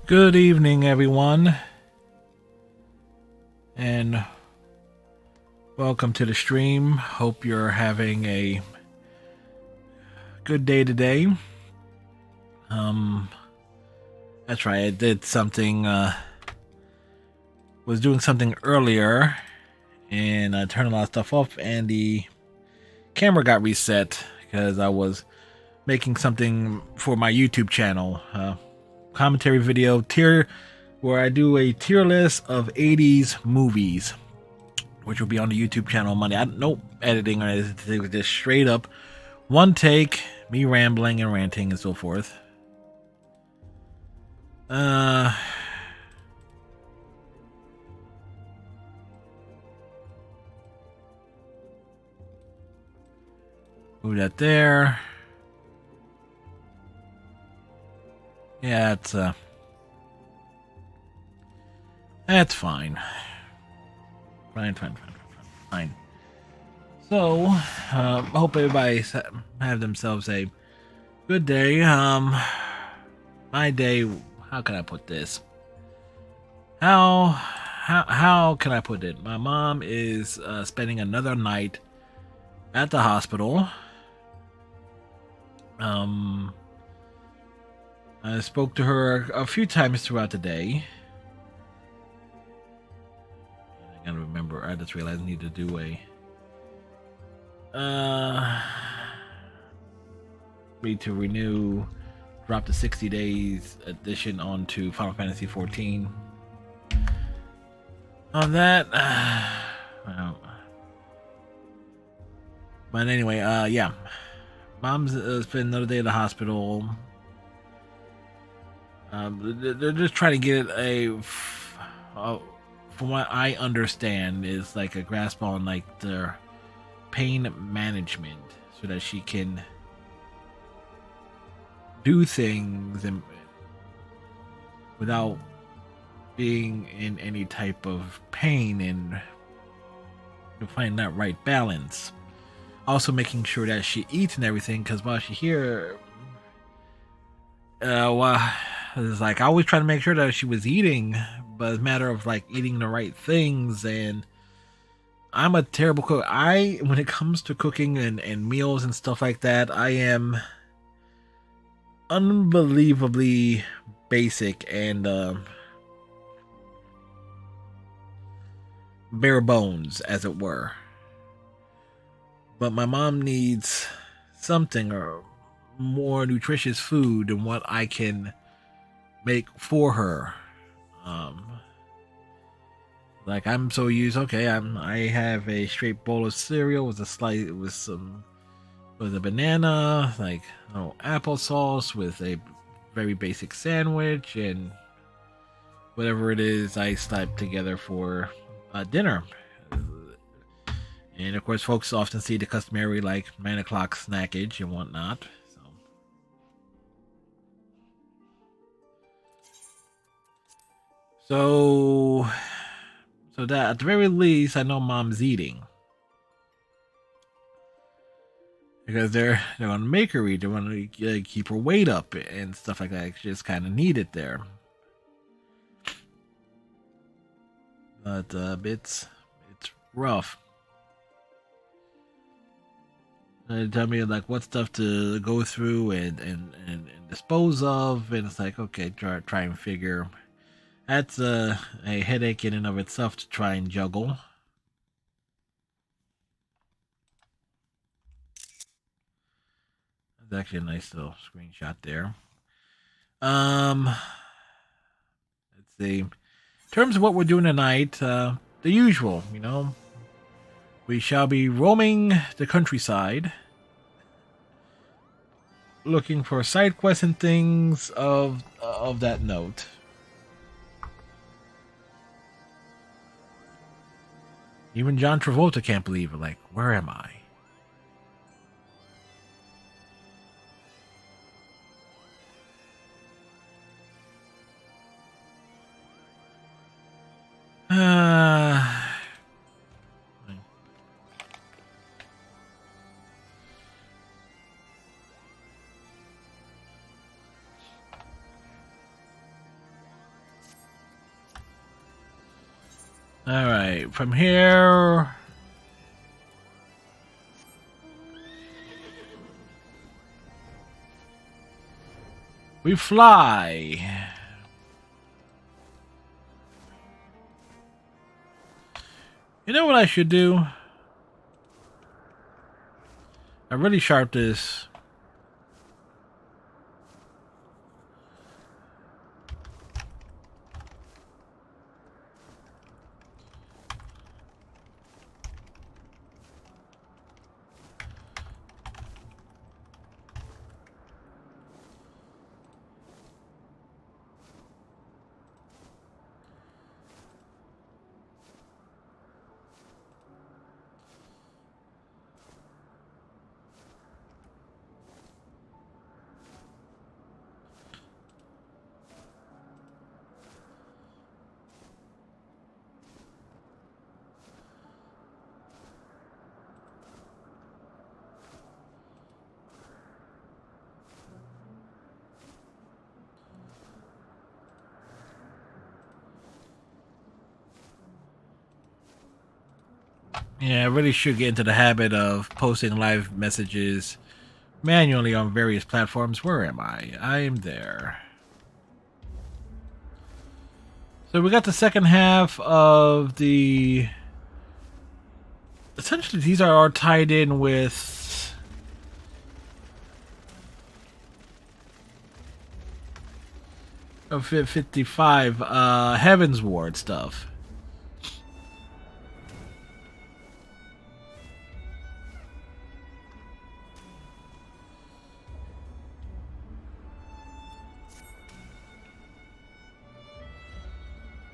Good evening, everyone, and welcome to the stream. Hope you're having a good day today. Um, that's right. I did something. Was doing something earlier, and I turned a lot of stuff off, and the camera got reset because I was making something for my YouTube channel. Commentary video tier, where I do a tier list of '80s movies, which will be on the YouTube channel Monday. No editing or anything. It was just straight up one take, me rambling and ranting and so forth. Uh, move that there. Yeah, that's fine. Fine. So, hope everybody have themselves a good day. My day. How can I put this? How can I put it? My mom is spending another night at the hospital. Um, I spoke to her a few times throughout the day. I gotta remember. I just realized I need to do need to renew, drop the 60 days edition onto Final Fantasy 14. On that, well, but anyway, yeah, mom's spent another day at the hospital. They're just trying to get from what I understand, is like a grasp on like their pain management, so that she can do things and without being in any type of pain, and to find that right balance. Also making sure that she eats and everything, because while she's here, well, it's like I always try to make sure that she was eating, but it's a matter of like eating the right things. And I'm a terrible cook. When it comes to cooking and meals and stuff like that, I am unbelievably basic and bare bones, as it were. But my mom needs something or more nutritious food than what I can make for her. Um, like I'm so used. Okay, I have a straight bowl of cereal with a slice with some with a banana, like applesauce with a very basic sandwich and whatever it is I slap together for dinner. And of course, folks often see the customary like 9 o'clock snackage and whatnot. So, so that at the very least, I know mom's eating, because they're gonna make her eat. They want to keep her weight up and stuff like that. It's just kind of needed there, but it's rough. They tell me like what stuff to go through and dispose of, and it's like okay, try and figure. That's a headache in and of itself to try and juggle. That's actually a nice little screenshot there. Let's see. In terms of what we're doing tonight, the usual, we shall be roaming the countryside, looking for side quests and things of that note. Even John Travolta can't believe it. Like, where am I? Uh, Alright, from here... we fly. You know what I should do? I really sharp this. Yeah, I really should get into the habit of posting live messages manually on various platforms. Where am I? I am there. So we got the second half of the... essentially, these are all tied in with... of 55, Heaven's Ward stuff.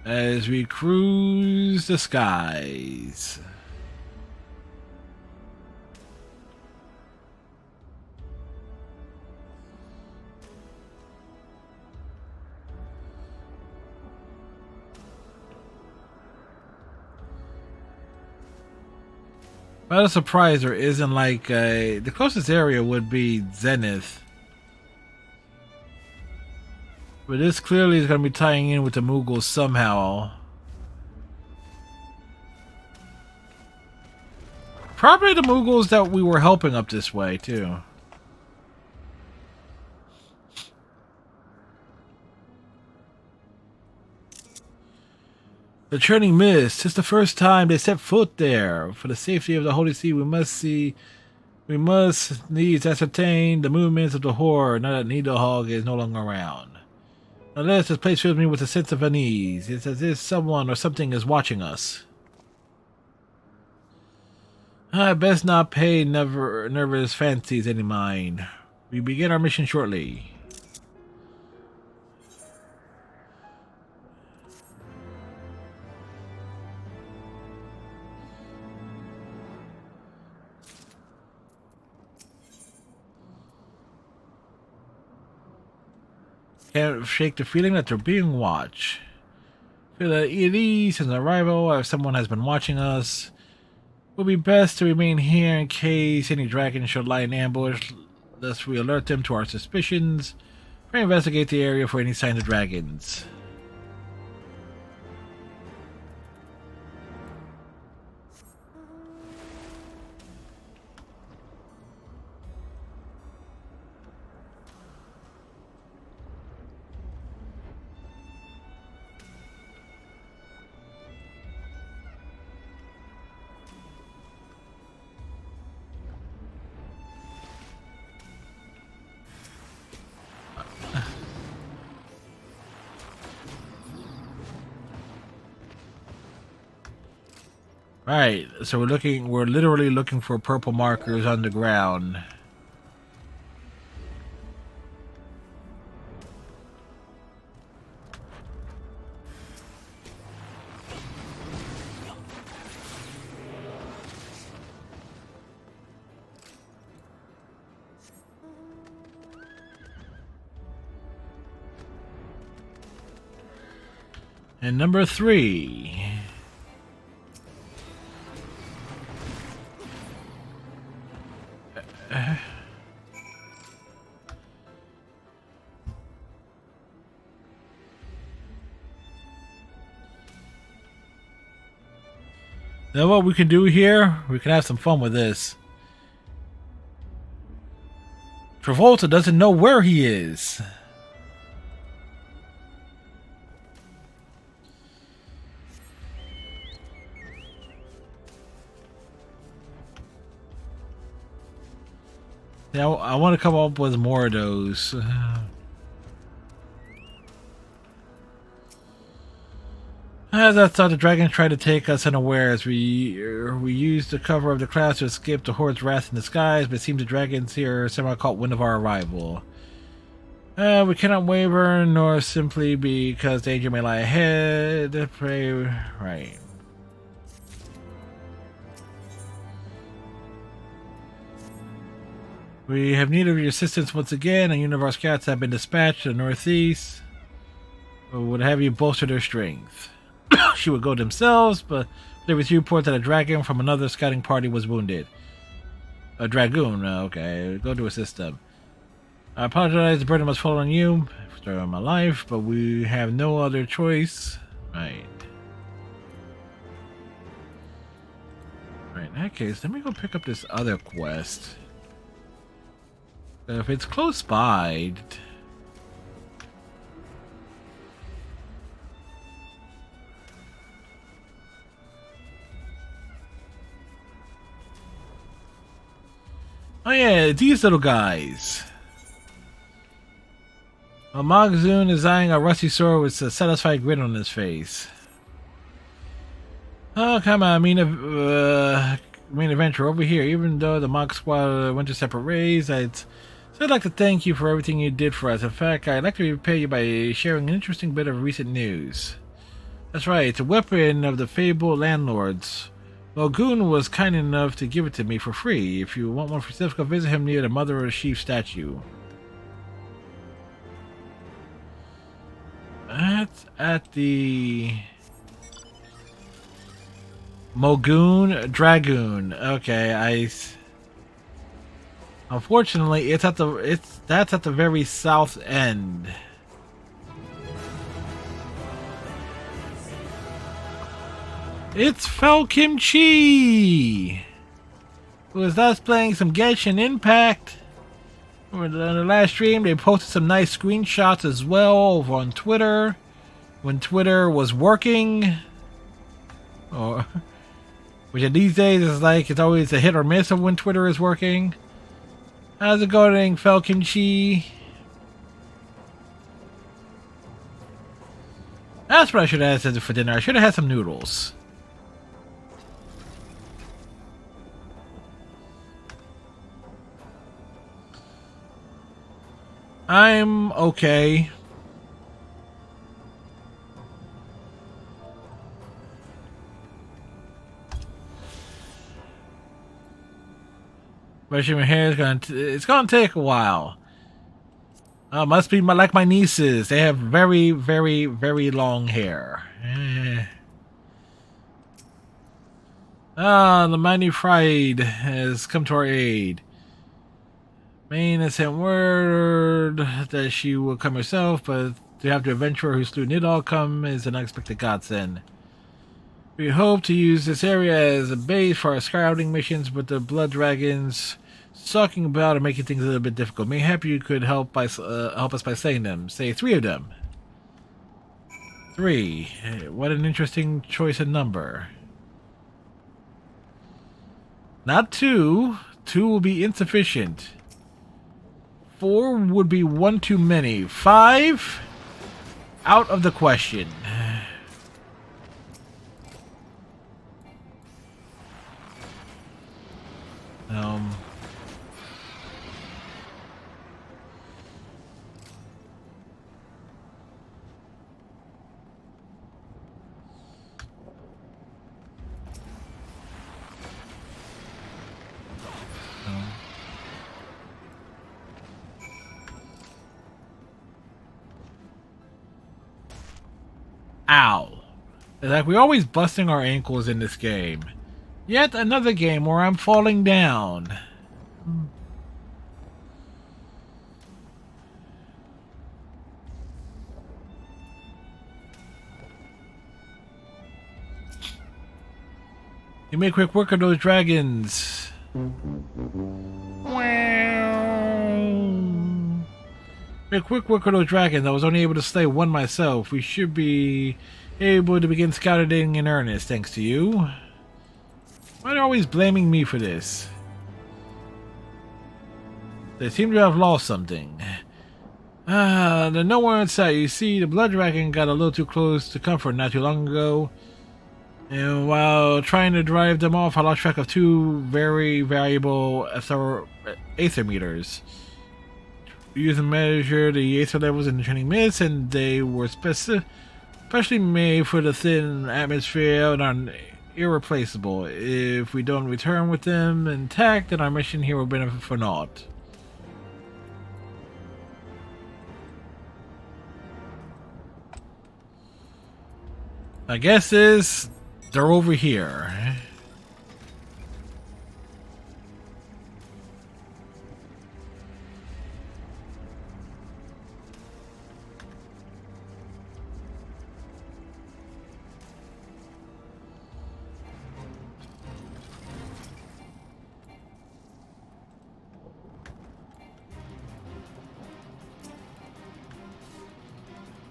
As we cruise the skies. Not a surprise there isn't like the closest area would be Zenith. But this clearly is going to be tying in with the Mughals somehow. Probably the Mughals that we were helping up this way, too. The churning mist. It's the first time they set foot there. For the safety of the Holy See, we must needs ascertain the movements of the Horde, now that Needlehog is no longer around. Unless this place fills me with a sense of unease. It's as if someone or something is watching us. I best not pay nervous fancies any mind. We begin our mission shortly. Can't shake the feeling that they're being watched. Feel at ease since arrival, if someone has been watching us. It would be best to remain here in case any dragon should lie in ambush, lest we alert them to our suspicions. We investigate the area for any signs of dragons. Right, so we're literally looking for purple markers on the ground. And number 3. Now what we can do here? We can have some fun with this. Travolta doesn't know where he is. Yeah, I want to come up with more of those. As I thought, the dragons tried to take us unawares. We used the cover of the clouds to escape the horde's wrath in the skies, but it seems the dragons here somehow caught wind of our arrival. We cannot waver, nor simply because danger may lie ahead. Pray, right. We have need of your assistance once again. A unit of our scouts have been dispatched to the northeast. We would have you bolster their strength. She would go themselves, but there was report that a dragon from another scouting party was wounded. A dragoon, okay. Go to assist them. I apologize, the burden must fall on you for my life, but we have no other choice. Right. Right, in that case, let me go pick up this other quest. If it's close by... Oh yeah, these little guys. Magzoon is eyeing a rusty sword with a satisfied grin on his face. Oh, come on, main adventure over here. Even though the Mog Squad went to separate ways, so I'd like to thank you for everything you did for us. In fact, I'd like to repay you by sharing an interesting bit of recent news. That's right, it's a weapon of the fabled landlords. Mogoon was kind enough to give it to me for free. If you want one for yourself, go visit him near the Mother of the Sheep statue. That's at the Mogoon Dragoon. Okay, unfortunately, that's at the very south end. It's Falkimchi, who was thus playing some Genshin Impact. On the last stream, they posted some nice screenshots as well over on Twitter, when Twitter was working. Or, which these days is like, it's always a hit or miss of when Twitter is working. How's it going, Falkimchi? That's what I should have had for dinner. I should have had some noodles. I'm okay. Brushing my hair it's gonna take a while. Must be like my nieces. They have very, very, very long hair. The mighty Fried has come to our aid. Maine has sent word that she will come herself, but to have the adventurer who slew Nidal come is an unexpected godsend. We hope to use this area as a base for our scouting missions, but the blood dragons stalking about are making things a little bit difficult. Maybe you could help us by saying them. Say 3 of them. 3. What an interesting choice of number. Not 2. 2 will be insufficient. 4 would be one too many. 5? Out of the question. Ow. It's like we're always busting our ankles in this game. Yet another game where I'm falling down. You make quick work of those dragons. Make quick work of those dragons. I was only able to slay one myself. We should be able to begin scouting in earnest, thanks to you. Why are they always blaming me for this? They seem to have lost something. They're nowhere in sight. You see, the blood dragon got a little too close to comfort not too long ago. And while trying to drive them off, I lost track of two very valuable aether meters. We used to measure the aether levels in the training mist, and they were especially made for the thin atmosphere and are irreplaceable. If we don't return with them intact, then our mission here will benefit for naught. My guess is they're over here.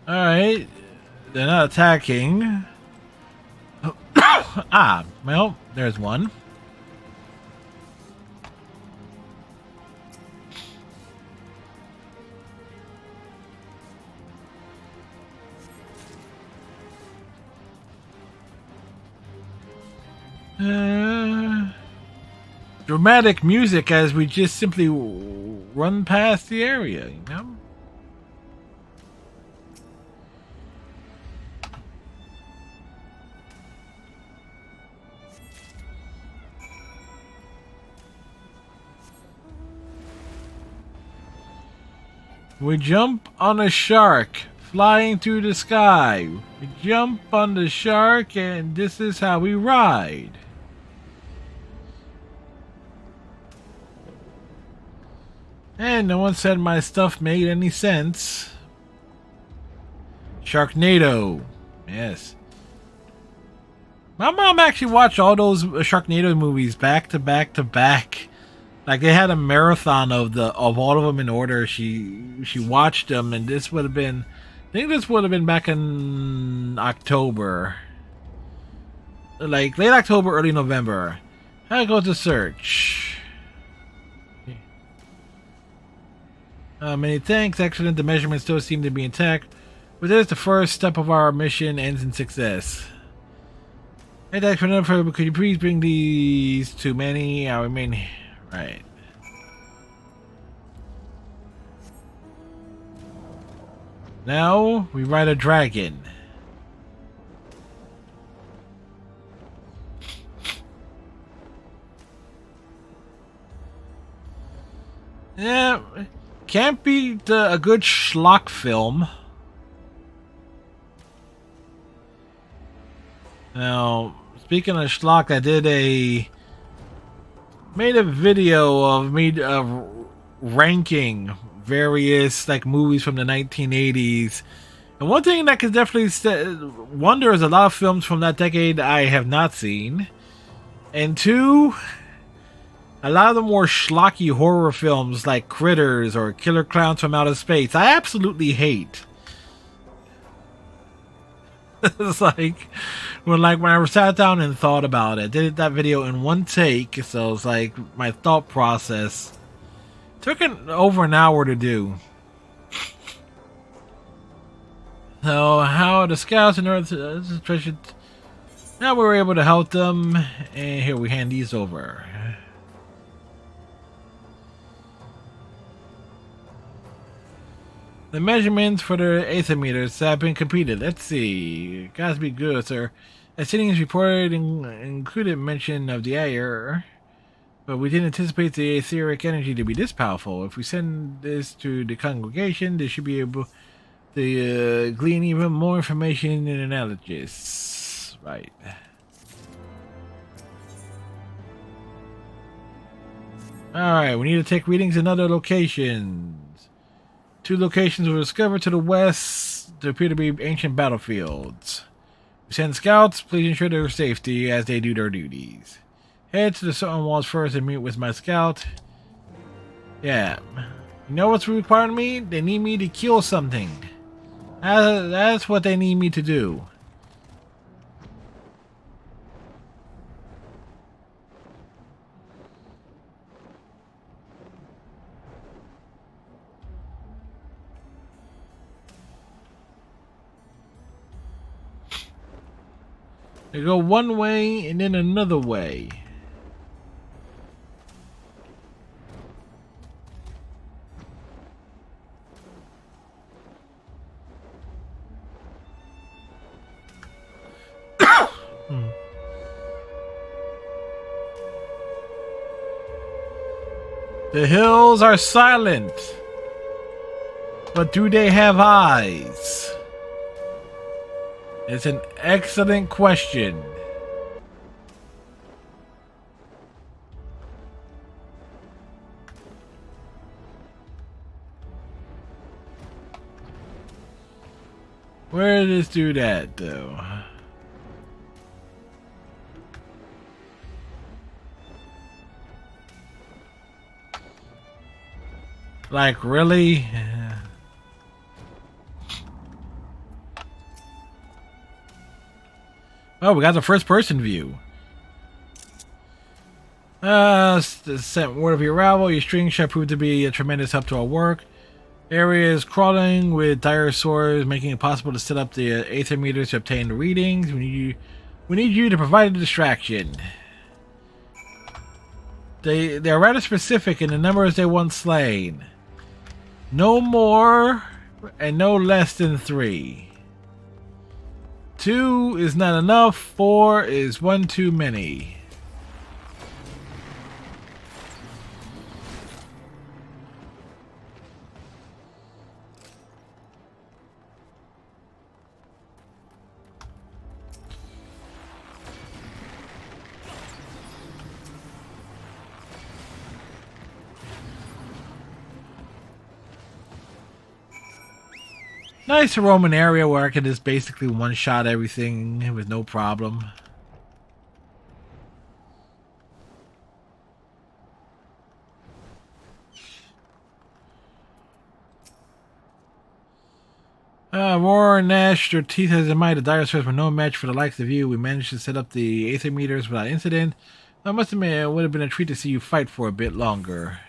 Alright, they're not attacking. Ah, well, there's one. Dramatic music as we just simply run past the area, you know? We jump on a shark flying through the sky. We jump on the shark and this is how we ride. And no one said my stuff made any sense. Sharknado. Yes. My mom actually watched all those Sharknado movies back to back to back. Like they had a marathon of all of them in order. She watched them, and this would have been, I think this would have been back in October, like late October, early November. I go to search. Many thanks. Excellent. The measurements still seem to be intact. But this, the first step of our mission ends in success. Hey, thanks for enough. Could you please bring these to many? I remain. Right. Now we ride a dragon. Yeah, can't beat a good schlock film. Now, speaking of schlock, I made a video of me ranking various like movies from the 1980s, and one thing that could definitely wonder is a lot of films from that decade I have not seen, and two, a lot of the more schlocky horror films like Critters or Killer Clowns from Outer Space I absolutely hate. It's like when I sat down and thought about it, did that video in one take, so it's like my thought process took it over an hour to do. So how the scouts and Earth now we were able to help them, and here we hand these over. The measurements for the aether meters have been completed. Let's see. Gotta be good, sir. As Siddings reported included mention of the air, but we didn't anticipate the etheric energy to be this powerful. If we send this to the congregation, they should be able to glean even more information and analysis. Right. Alright, we need to take readings in other locations. Two locations were discovered to the west to appear to be ancient battlefields. Send scouts, please ensure their safety as they do their duties. Head to the stone walls first and meet with my scout. Yeah. You know what's requiring me? They need me to kill something. That's what they need me to do. They go one way and then another way. The hills are silent, but do they have eyes? It's an excellent question. Where did this dude at, though? Like, really? Oh, we got the first person view. Sent word of your arrival. Your string shall prove to be a tremendous help to our work. Area is crawling with dinosaurs, making it possible to set up the aether meters to obtain the readings. We need you to provide a distraction. They're rather specific in the numbers they want slain. No more and no less than 3. 2 is not enough. 4 is one too many. Nice Roman area where I can just basically one-shot everything with no problem. Roar and Nash, your teeth has in mind the dinosaurs were no match for the likes of you. We managed to set up the aether meters without incident. I must admit, it would have been a treat to see you fight for a bit longer.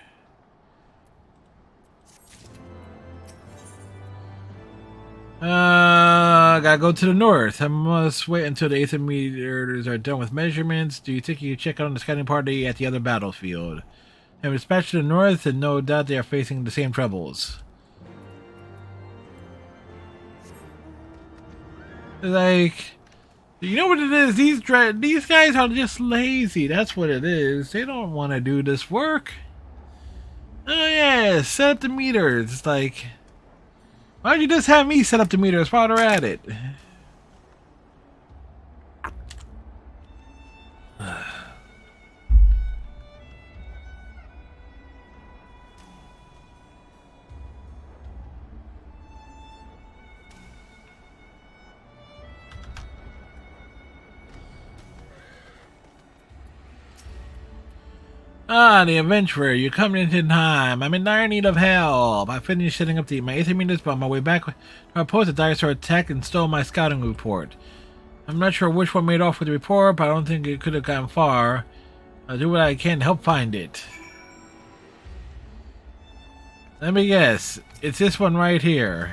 Gotta go to the north. I must wait until the aether meters are done with measurements. Do you think you can check on the scouting party at the other battlefield? And dispatched to the north, and no doubt they are facing the same troubles. Like, you know what it is? These guys are just lazy. That's what it is. They don't want to do this work. Oh yeah, set up the meters. It's like, why don't you just have me set up the meters while they're at it? Ah, the adventurer, you're coming into time. I'm in dire need of help. I finished setting up my aether meters, but on my way back, I opposed a dinosaur attack and stole my scouting report. I'm not sure which one made off with the report, but I don't think it could have gone far. I'll do what I can to help find it. Let me guess. It's this one right here.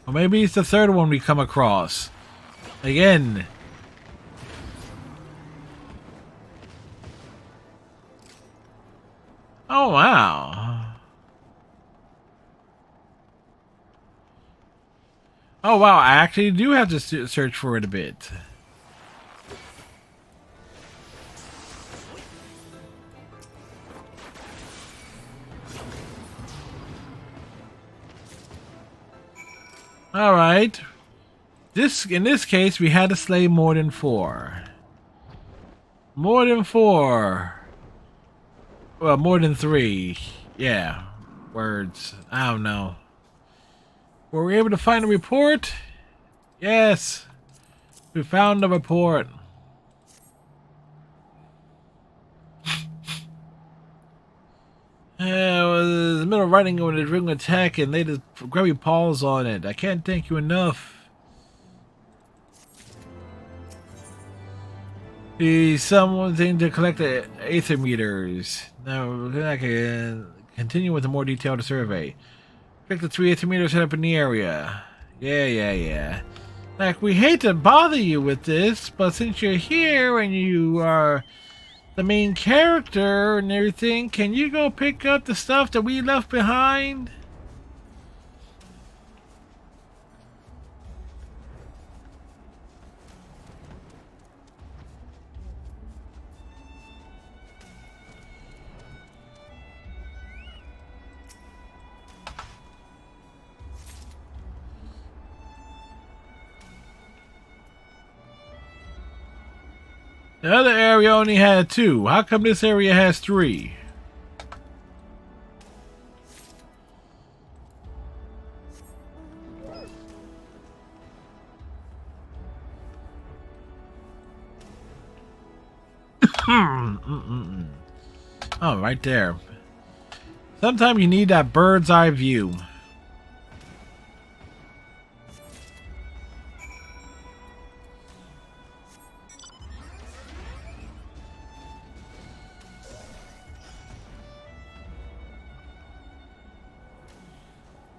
Or maybe it's the third one we come across. Again. Oh, wow. Oh, wow. I actually do have to search for it a bit. Alright. In this case, we had to slay more than 4. More than 4. Well, more than 3. Yeah. Words. I don't know. Were we able to find a report? Yes. We found the report. I was in the middle of writing when the ring attack and laid his grubby paws on it. I can't thank you enough. He's something to collect the aether meters. Now I can continue with a more detailed survey. Pick the 3 aether meters set up in the area. Yeah. Like, we hate to bother you with this, but since you're here and you are the main character and everything, can you go pick up the stuff that we left behind? The other area only had 2. How come this area has 3? Oh, right there. Sometimes you need that bird's eye view.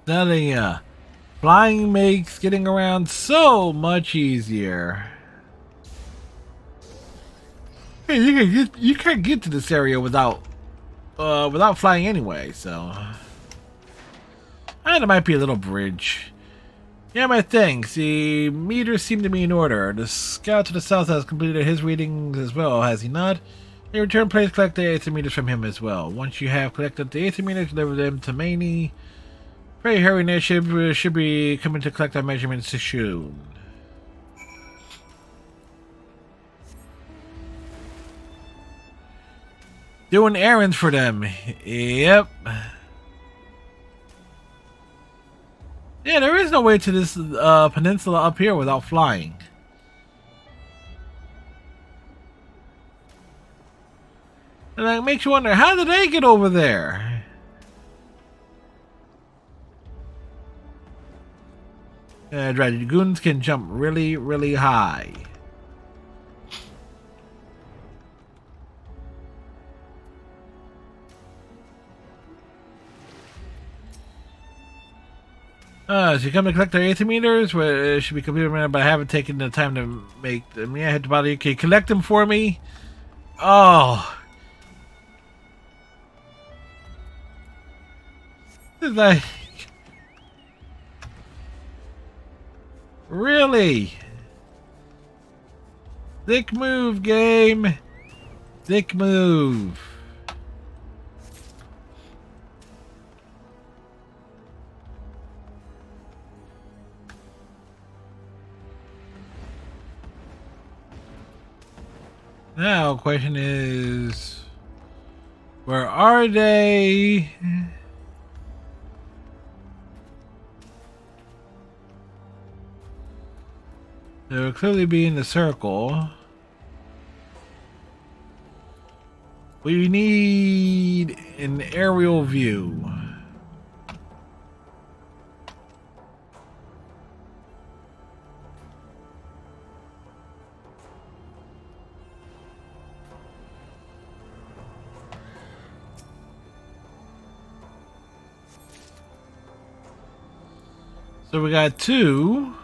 Telling ya, flying makes getting around so much easier. Hey, you can't get to this area without flying anyway. So, and it might be a little bridge. Yeah, my thanks. The meters seem to be in order. The scout to the south has completed his readings as well, has he not? In return, please collect the aether meters from him as well. Once you have collected the aether meters, deliver them to Maney. Pray hurry, their ship should be coming to collect our measurements soon. Doing errands for them. Yep. Yeah, there is no way to this peninsula up here without flying. And that makes you wonder, how did they get over there? Dragoons can jump really, really high. So you come to collect their aether meters, where it should be completed, but I haven't taken the time to make them. Yeah, I had to bother you. Can you collect them for me? Oh. It's like... Really? Thick move, game. Thick move. Now, question is, where are they? They will clearly be in the circle. We need an aerial view. So we got 2.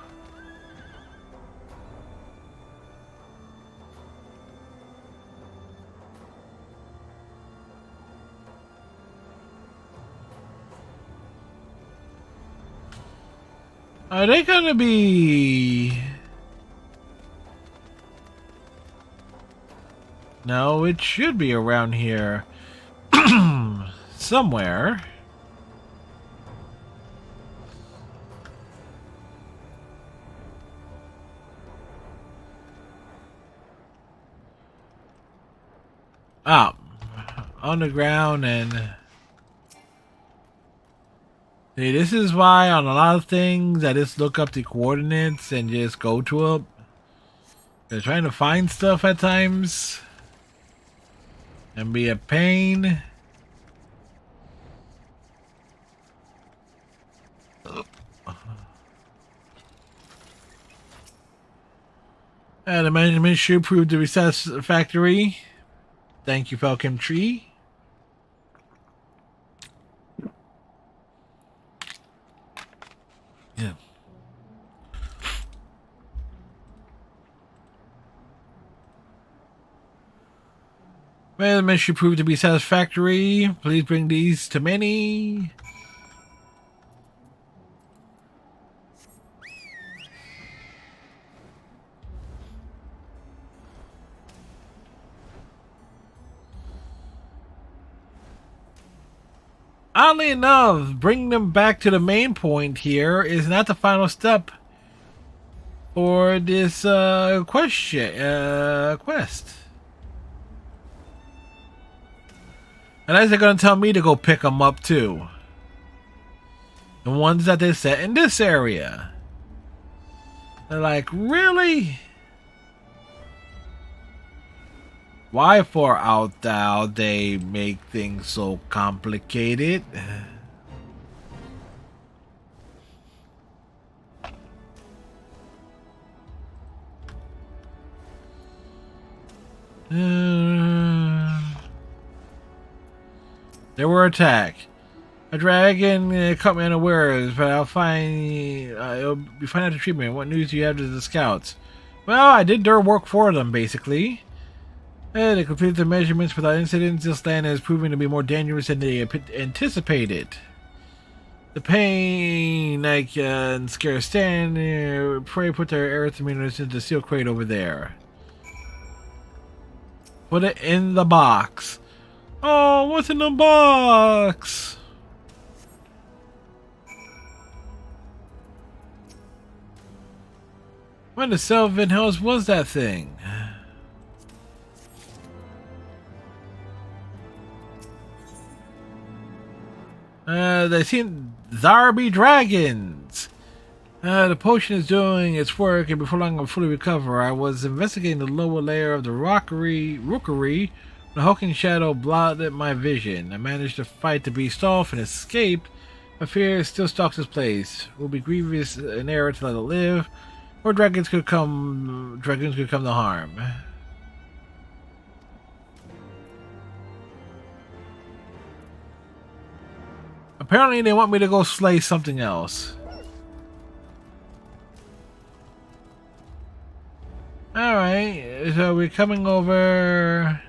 Are they gonna be... No, it should be around here. Somewhere. up on the ground. And see, this is why on a lot of things I just look up the coordinates and just go to them. They're trying to find stuff at times and be a pain. And the management should prove to be satisfactory. Thank you, Falcon Tree. Yeah. Management should prove to be satisfactory. Please bring these to many. Oddly enough, bringing them back to the main point here is not the final step for this quest. Unless they're going to tell me to go pick them up too. The ones that they set in this area. They're like, really? Why for out thou they make things so complicated? They were attacked. A dragon caught me unawares, but I'll find it'll be fine after treatment. What news do you have to the scouts? Well, I did their work for them, basically. They completed the measurements without incidents. This land has proven to be more dangerous than they anticipated. The pain I can scarce stand. Pray put their earth meters into the steel crate over there. Put it in the box. Oh, what's in the box? When the Sylvan House was that thing? They seem Zarby dragons. The potion is doing its work, and before long I'll fully recover. I was investigating the lower layer of the rookery when a hulking shadow blotted my vision. I managed to fight the beast off and escape. My fear still stalks this place. It will be grievous an error to let it live, or dragons could come to harm. Apparently they want me to go slay something else. Alright, so we're coming over.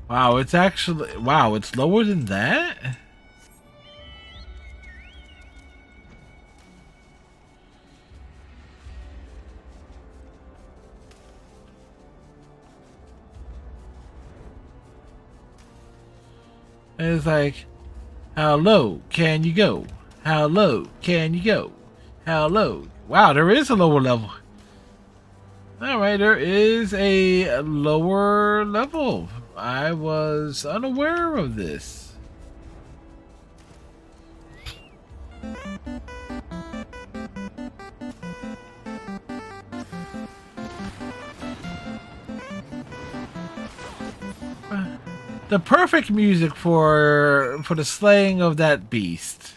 Wow, it's actually, wow, it's lower than that? It's like, how low can you go? How low can you go? How low? Wow, there is a lower level. Alright, there is a lower level. I was unaware of this. The perfect music for the slaying of that beast.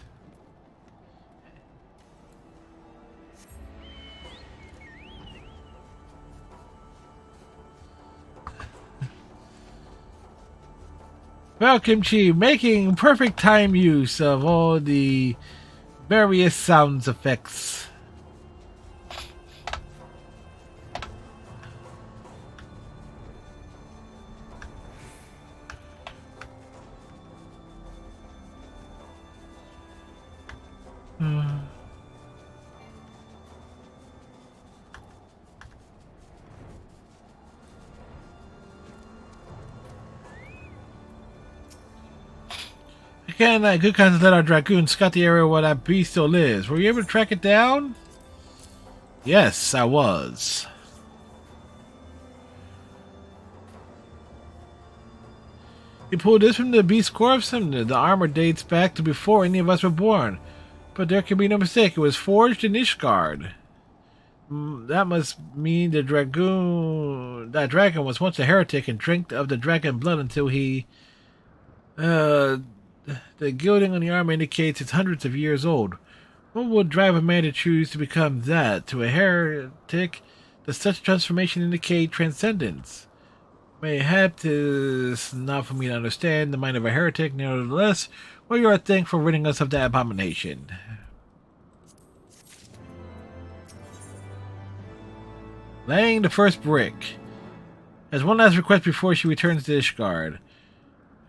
Well, Kimchi, making perfect time use of all the various sound effects. Can good kinds let our dragoon scout the area where that beast still lives. Were you able to track it down? Yes, I was. You pulled this from the beast's corpse, and the armor dates back to before any of us were born. But there can be no mistake. It was forged in Ishgard. That must mean that dragon was once a heretic and drank of the dragon blood until he... the gilding on the armor indicates it's hundreds of years old. What would drive a man to choose to become that? To a heretic, does such transformation indicate transcendence? Mayhap is not for me to understand the mind of a heretic, nevertheless, well, you are thankful for ridding us of that abomination. Laying the first brick. As one last request before she returns to Ishgard.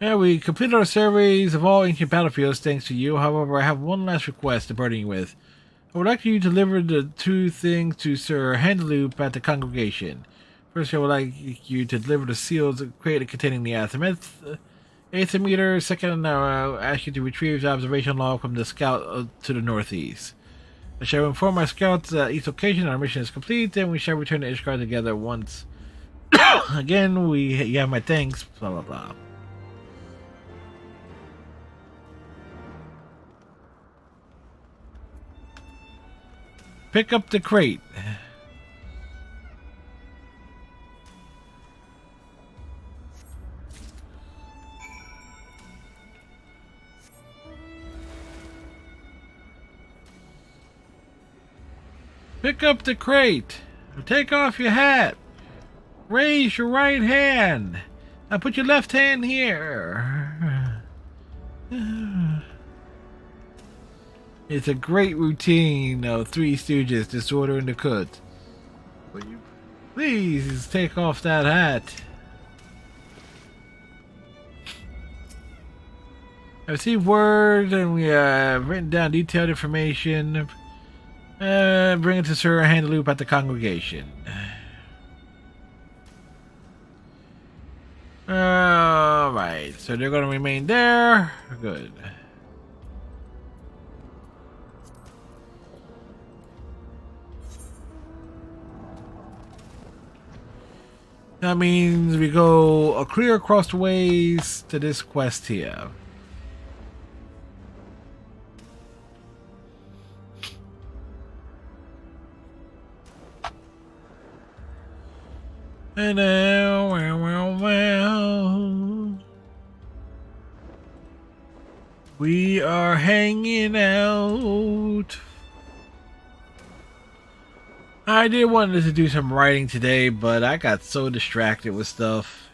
Yeah, we completed our surveys of all ancient battlefields thanks to you. However, I have one last request to burden you with. I would like you to deliver the two things to Sir Handloop at the congregation. First, I would like you to deliver the seals created containing the Aethermeter. Second, I will ask you to retrieve the observation log from the scout to the northeast. I shall inform our scouts that each location our mission is complete, and we shall return to Ishgard together once. Again, you have my thanks, blah blah blah. Pick up the crate. Pick up the crate. Take off your hat. Raise your right hand. Now put your left hand here. It's a great routine of Three Stooges, disorder in the cut. Will you please take off that hat? I've received word and we have written down detailed information. Bring it to Sir Handloop at the congregation. Alright, so they're going to remain there. Good. That means we go clear across the ways to this quest here. And well, we are hanging out. I did want to do some writing today, but I got so distracted with stuff.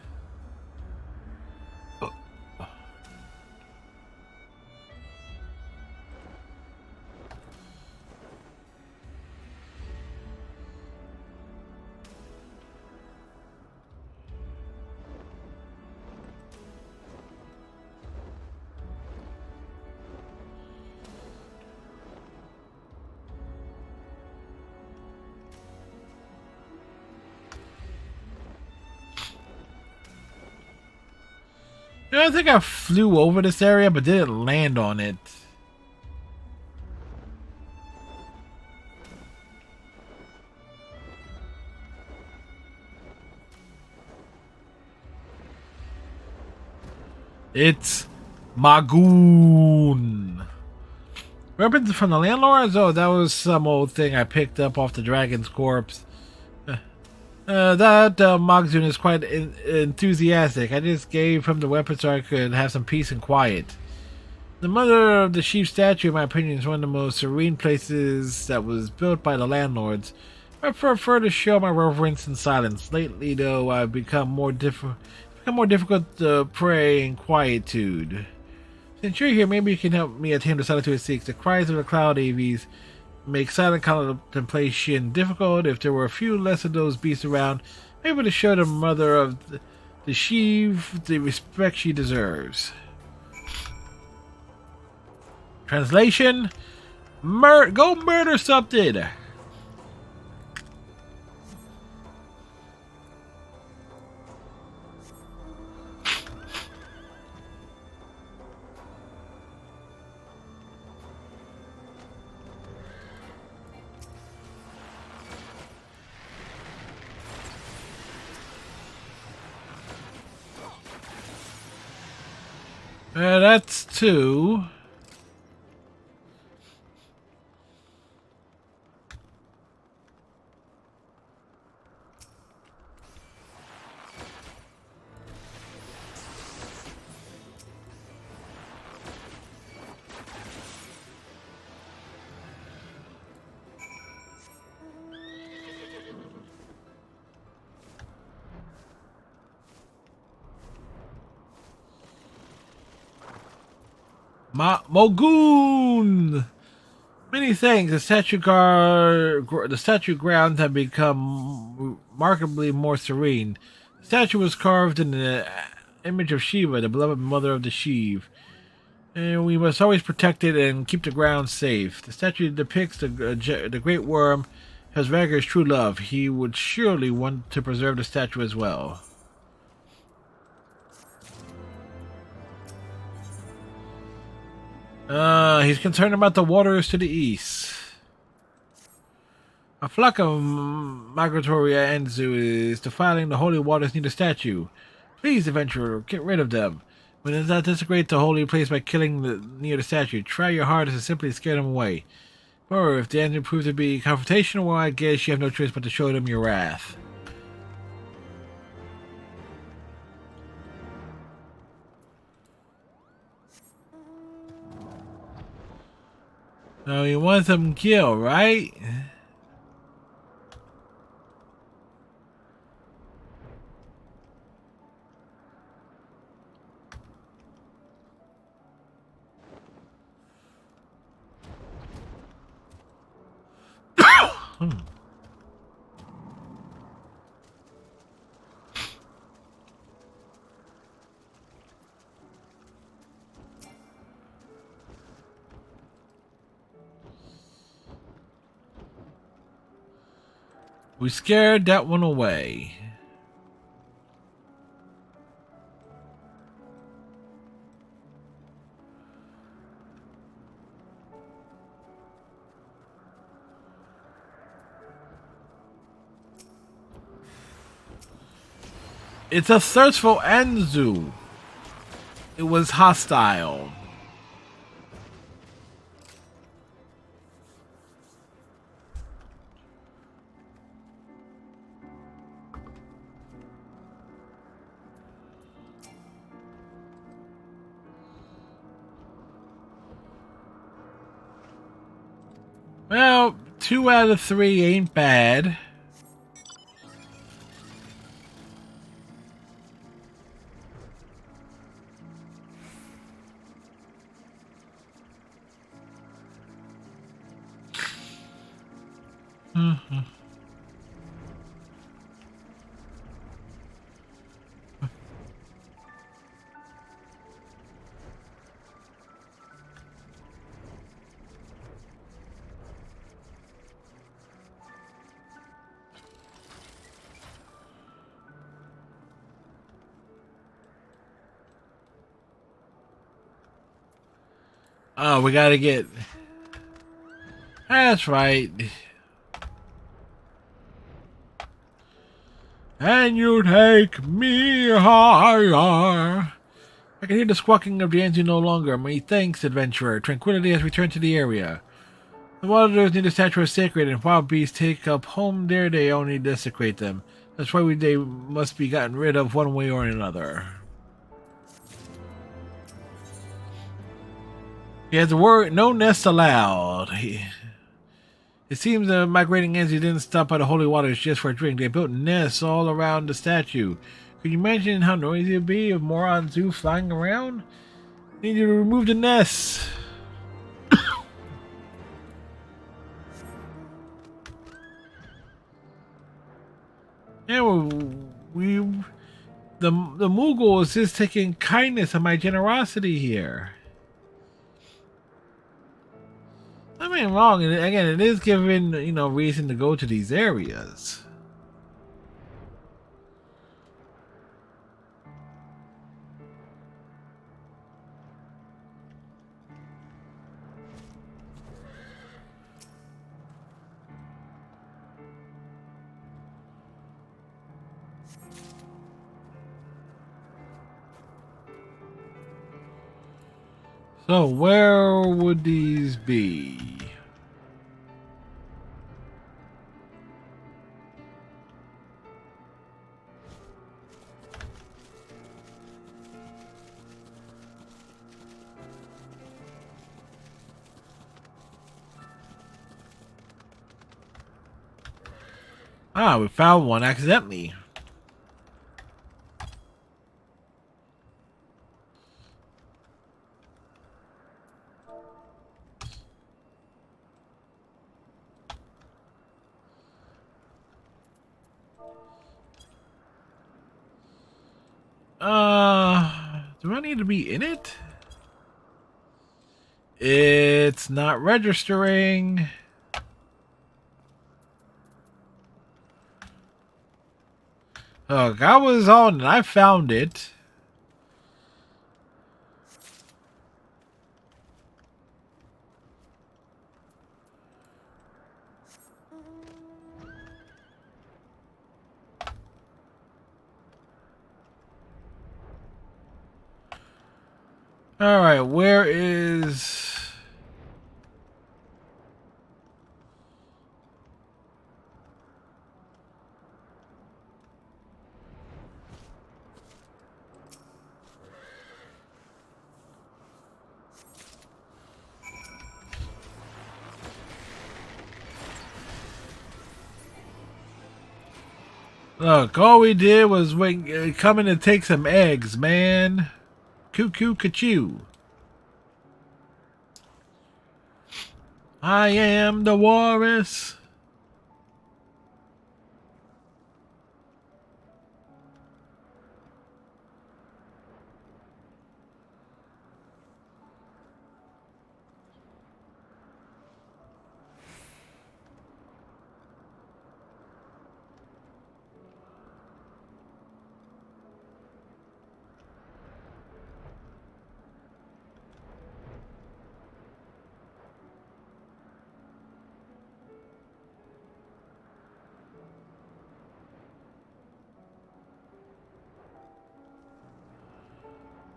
I think I flew over this area, but didn't land on it. It's Magoon. Weapons from the landlords? Oh, that was some old thing I picked up off the dragon's corpse. That Magzoon is quite enthusiastic. I just gave him the weapon so I could have some peace and quiet. The mother of the sheep statue, in my opinion, is one of the most serene places that was built by the landlords. I prefer to show my reverence in silence. Lately, though, I've become more difficult to pray in quietude. Since you're here, maybe you can help me attain the solitude it seeks. The cries of the cloud avies make silent contemplation difficult. If there were a few less of those beasts around, able to show the mother of the sheave the respect she deserves. Translation: go murder something. That's 2. Mogoon! Many things. The statue grounds have become remarkably more serene. The statue was carved in the image of Shiva, the beloved mother of the Shiv. And we must always protect it and keep the ground safe. The statue depicts the great worm, Hasvagar's true love. He would surely want to preserve the statue as well. He's concerned about the waters to the east. A flock of migratory Anzu is defiling the holy waters near the statue. Please, adventurer, get rid of them. When it does not desecrate the holy place by killing near the statue, try your hardest to simply scare them away. Or if the Anzu prove to be confrontational, well, I guess you have no choice but to show them your wrath. So you want them killed, right? We scared that one away. It's a thirstful Anzu. It was hostile. Well, 2 out of 3 ain't bad. Oh, we gotta get... That's right. And you take me higher. I can hear the squawking of the engine no longer. Methinks, adventurer, tranquility has returned to the area. The waters near the statue are sacred, and wild beasts take up home there, they only desecrate them. That's why they must be gotten rid of one way or another. He has the word, no nests allowed. It seems the migrating Enzi didn't stop by the holy waters just for a drink. They built nests all around the statue. Could you imagine how noisy it would be if more Anzu flying around? Need you to remove the nests. Yeah, the Moogle is just taking kindness of my generosity here. I mean, wrong, and again, it is giving reason to go to these areas. So where would these be? Ah, we found one accidentally. Do I need to be in it? It's not registering. Look, I was on and I found it. Alright, where is... Look, all we did was wait, come in and take some eggs, man. Cuckoo, ka-choo. I am the walrus.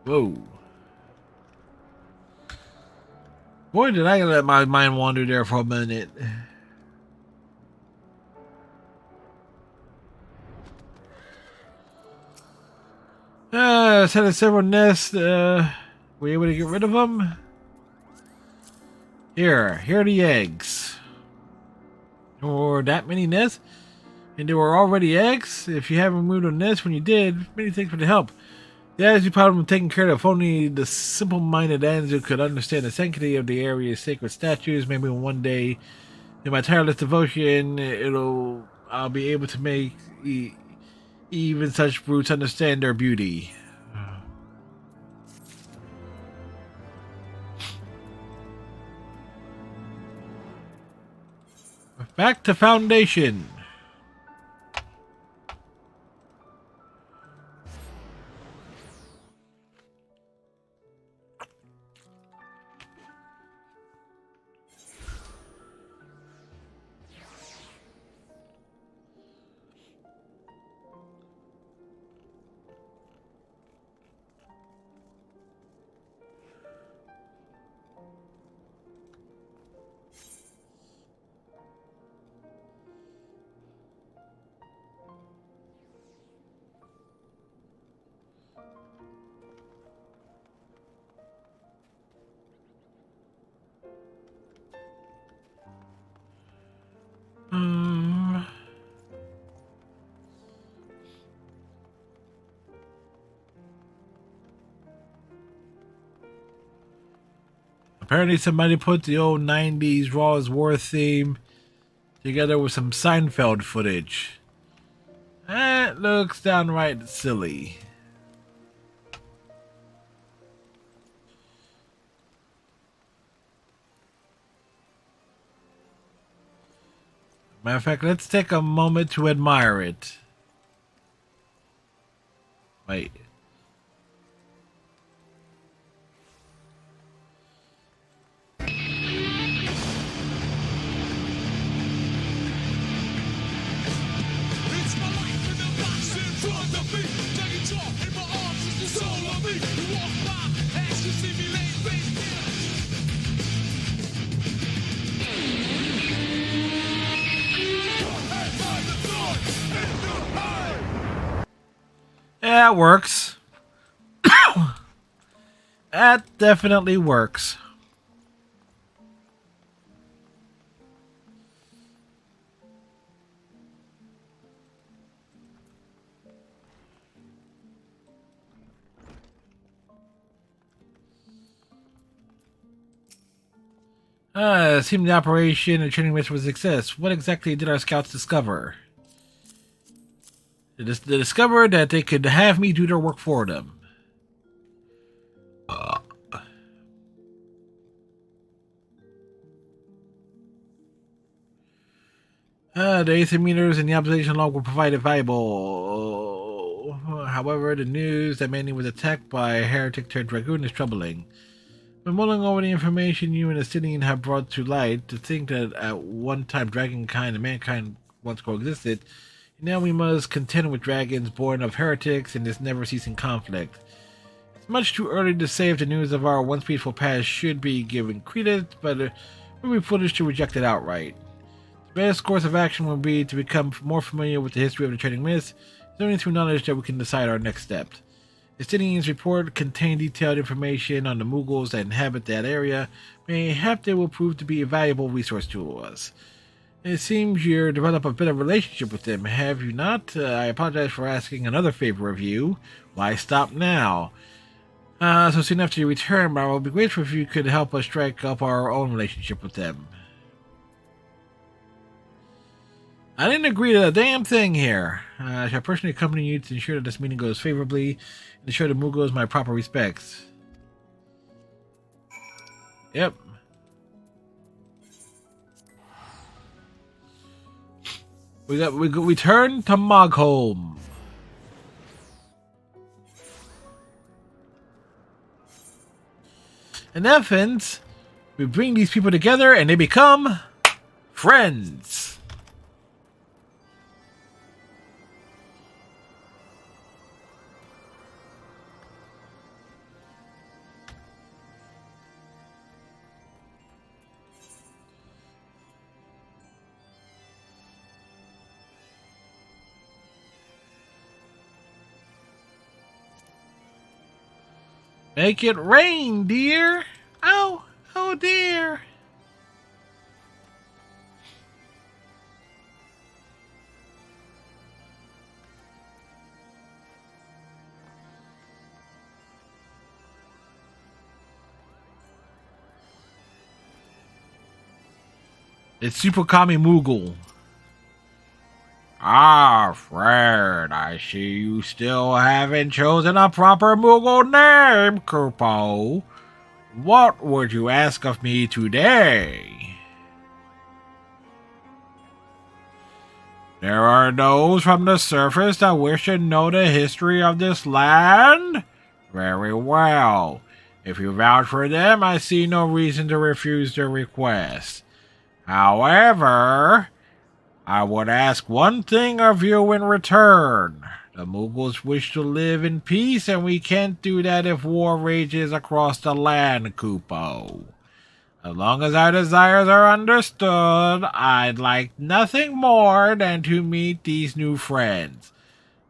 Whoa. Boy, did I let my mind wander there for a minute. Set of several nests. Were you able to get rid of them? Here are the eggs. Or that many nests? And there were already eggs? If you haven't removed a nest when you did, many thanks for the help. The attitude problem taken care of. If only the simple-minded Anzu could understand the sanctity of the area's sacred statues. Maybe one day, in my tireless devotion, I'll be able to make even such brutes understand their beauty. Back to Foundation. Apparently somebody put the old 90s Raw is War theme together with some Seinfeld footage. That looks downright silly. Matter of fact, let's take a moment to admire it. Wait. that works. That definitely works. Seemed the operation and training mission was a success. What exactly did our scouts discover? They discovered that they could have me do their work for them. The asymmeters and the observation log were provided valuable. However, the news that Manny was attacked by a heretic turned dragoon is troubling. When mulling over the information you and the Astynian have brought to light, to think that at one time dragonkind and mankind once coexisted, now we must contend with dragons born of heretics in this never-ceasing conflict. It's much too early to say if the news of our once peaceful past should be given credence, but it would be foolish to reject it outright. The best course of action will be to become more familiar with the history of the trading myths. It's only through knowledge that we can decide our next steps. The Astynian's report contained detailed information on the Mughals that inhabit that area. Mayhap they will prove to be a valuable resource to us. It seems you've developed a better relationship with them, have you not? I apologize for asking another favor of you. Why stop now? So soon after you return, but I will be grateful if you could help us strike up our own relationship with them. I didn't agree to a damn thing here. I shall personally accompany you to ensure that this meeting goes favorably and to show the Mughals my proper respects. Yep. We turn to Mogholm. In essence, we bring these people together and they become friends. Make it rain, dear. Oh, oh dear. It's Super Kami Moogle. Ah, Fred, I see you still haven't chosen a proper Moogle name, Kupo. What would you ask of me today? There are those from the surface that wish to know the history of this land? Very well. If you vouch for them, I see no reason to refuse their request. However, I would ask one thing of you in return. The Mughals wish to live in peace, and we can't do that if war rages across the land, Kupo. As long as our desires are understood, I'd like nothing more than to meet these new friends.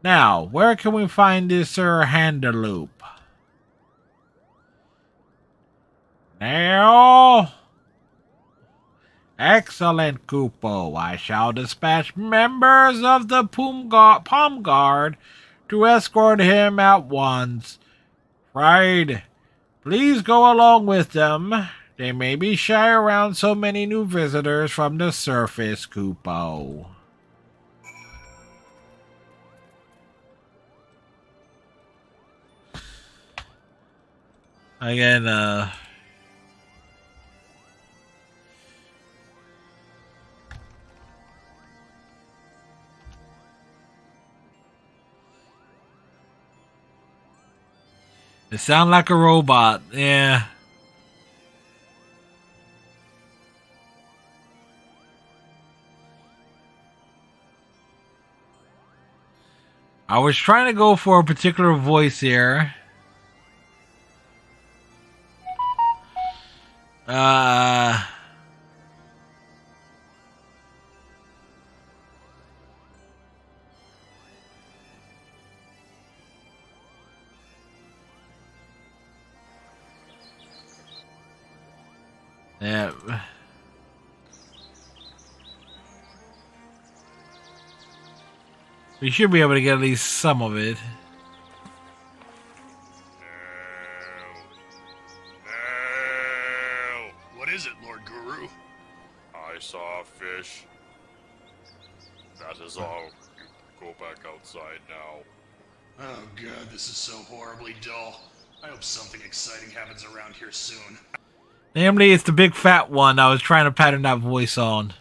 Now, where can we find this Sir Handaloop? Now? Excellent, Kupo. I shall dispatch members of the Palm Guard to escort him at once. Fried, please go along with them. They may be shy around so many new visitors from the surface, Kupo. Again, it sounds like a robot. Yeah. I was trying to go for a particular voice here. Uh... Yeah. We should be able to get at least some of it. What is it, Lord Guru? I saw a fish. That is all. You go back outside now. Oh god, this is so horribly dull. I hope something exciting happens around here soon. Namely, it's the big fat one I was trying to pattern that voice on.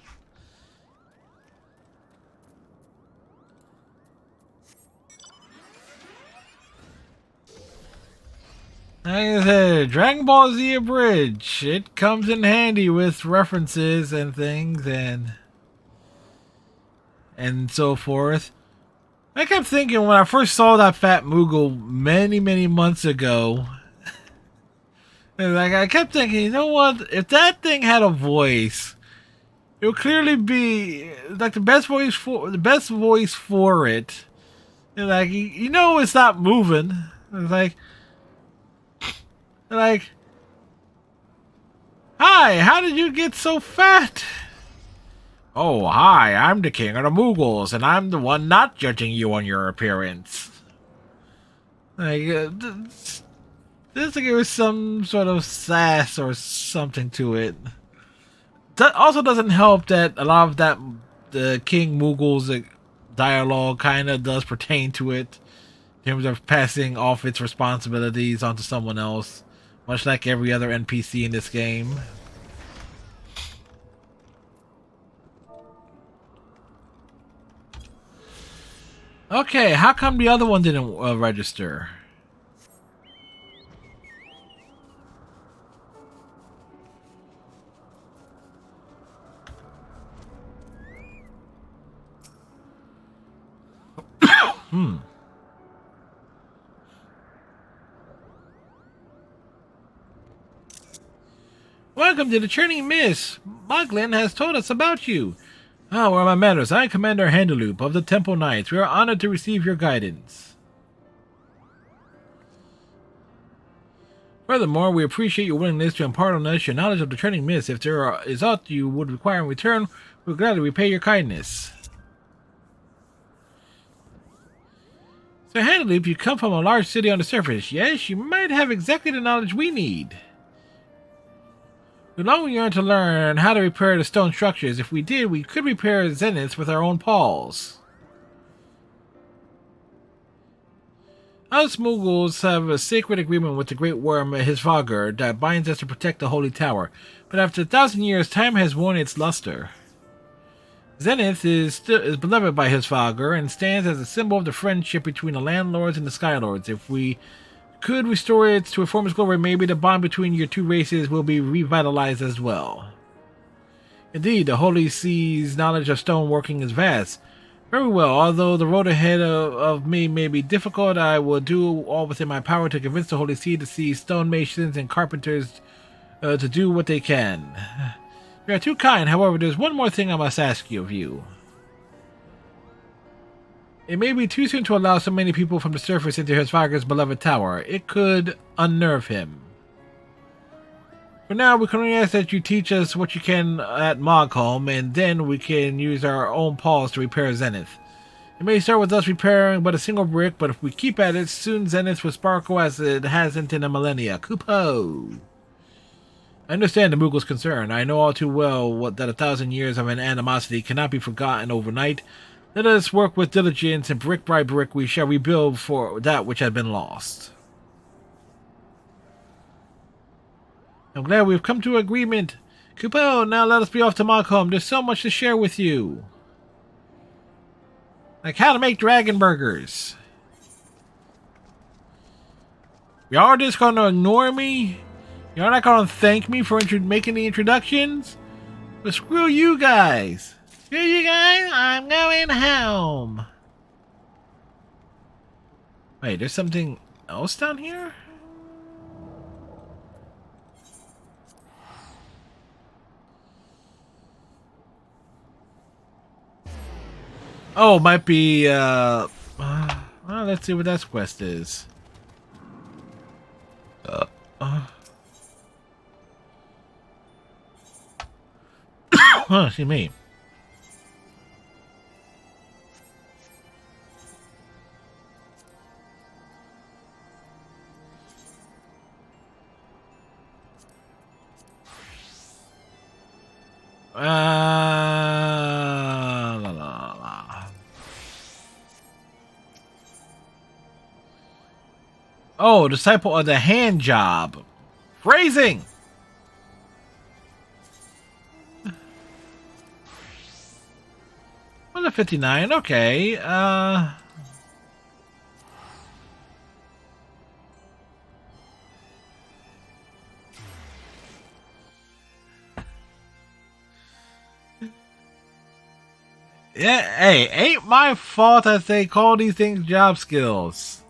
Like I said, Dragon Ball Z Abridged. It comes in handy with references and things and so forth. I kept thinking when I first saw that fat Moogle many months ago, and like I kept thinking, you know what? If that thing had a voice, it would clearly be like the best voice for it. And like you know, it's not moving. It's like, hi, how did you get so fat? Oh, hi, I'm the king of the Moogles, and I'm the one not judging you on your appearance. Like, this thing was some sort of sass or something to it. That also doesn't help that a lot of that the King Moogle's dialogue kind of does pertain to it in terms of passing off its responsibilities onto someone else, much like every other NPC in this game. Okay, how come the other one didn't register? Welcome to the Churning Mist. Moglin has told us about you. Ah, where are my manners? I am Commander Handaloop of the Temple Knights. We are honored to receive your guidance. Furthermore, we appreciate your willingness to impart on us your knowledge of the Churning Mist. If there is aught you would require in return, we will gladly repay your kindness. So, Handaloop, you come from a large city on the surface. Yes, you might have exactly the knowledge we need. We long yearn to learn how to repair the stone structures. If we did, we could repair zeniths with our own paws. Us Moogles have a sacred agreement with the Great Worm Hisvagar that binds us to protect the Holy Tower, but after 1,000 years, time has worn its luster. Zenith is beloved by Hisvagar and stands as a symbol of the friendship between the Landlords and the Skylords. If we could restore it to a former glory, maybe the bond between your two races will be revitalized as well. Indeed, the Holy See's knowledge of stoneworking is vast. Very well, although the road ahead of me may be difficult, I will do all within my power to convince the Holy See to see stonemasons and carpenters to do what they can. You are too kind, however, there's one more thing I must ask of you. It may be too soon to allow so many people from the surface into Hisvagar's beloved tower. It could unnerve him. For now, we can only ask that you teach us what you can at Mogholm, and then we can use our own paws to repair Zenith. It may start with us repairing but a single brick, but if we keep at it, soon Zenith will sparkle as it hasn't in a millennia. Kupo! I understand the Moogle's concern. I know all too well that 1,000 years of an animosity cannot be forgotten overnight. Let us work with diligence, and brick by brick we shall rebuild for that which had been lost. I'm glad we've come to agreement. Kupo, now let us be off to Mogholm. There's so much to share with you. Like how to make dragon burgers. Y'all just gonna ignore me? Y'all not gonna thank me for making the introductions? But screw you guys. Screw you guys, I'm going home. Wait, there's something else down here? Oh, it might be, well, let's see what that quest is. Excuse me. La, la, la. Oh, disciple of the hand job. Phrasing. Was it 59? Okay. Yeah, hey, ain't my fault that they call these things job skills.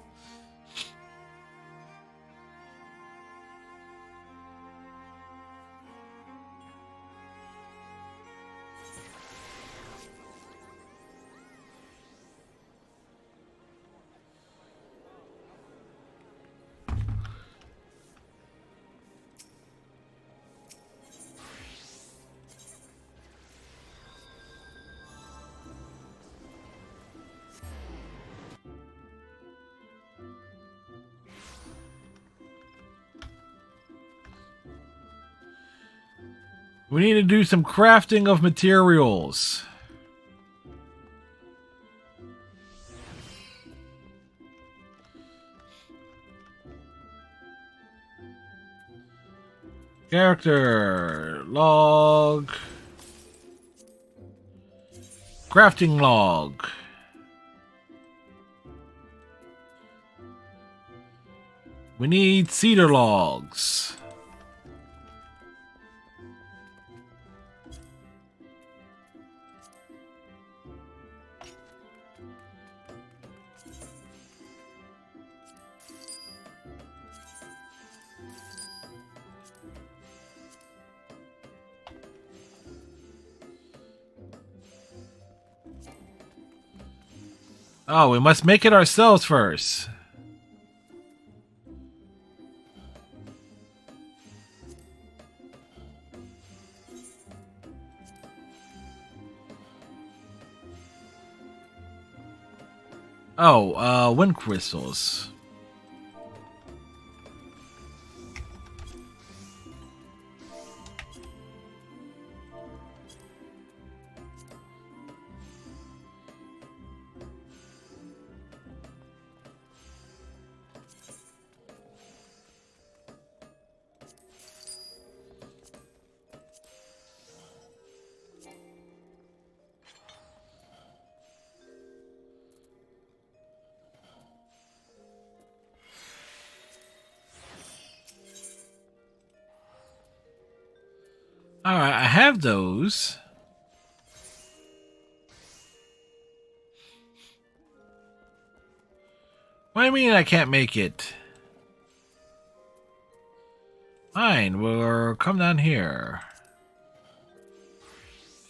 We need to do some crafting of materials. Character log. Crafting log. We need cedar logs. Oh, we must make it ourselves first. Oh, wind crystals. Alright, I have those. What do you mean I can't make it? Fine, we'll come down here.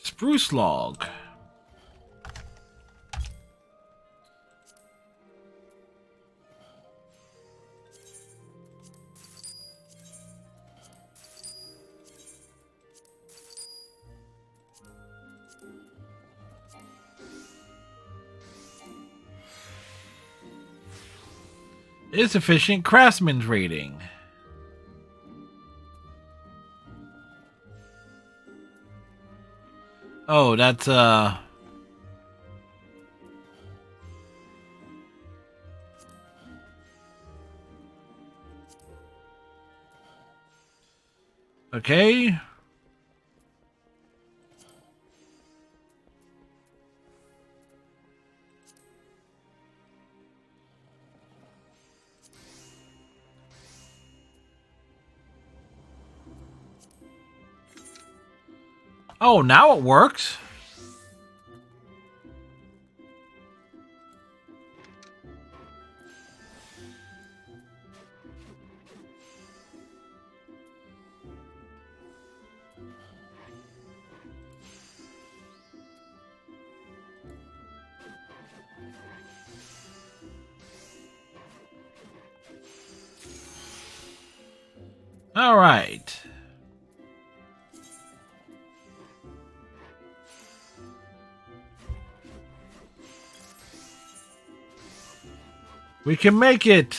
Spruce log. Insufficient craftsman's rating. Oh, that's okay. Oh, now it works. All right. We can make it.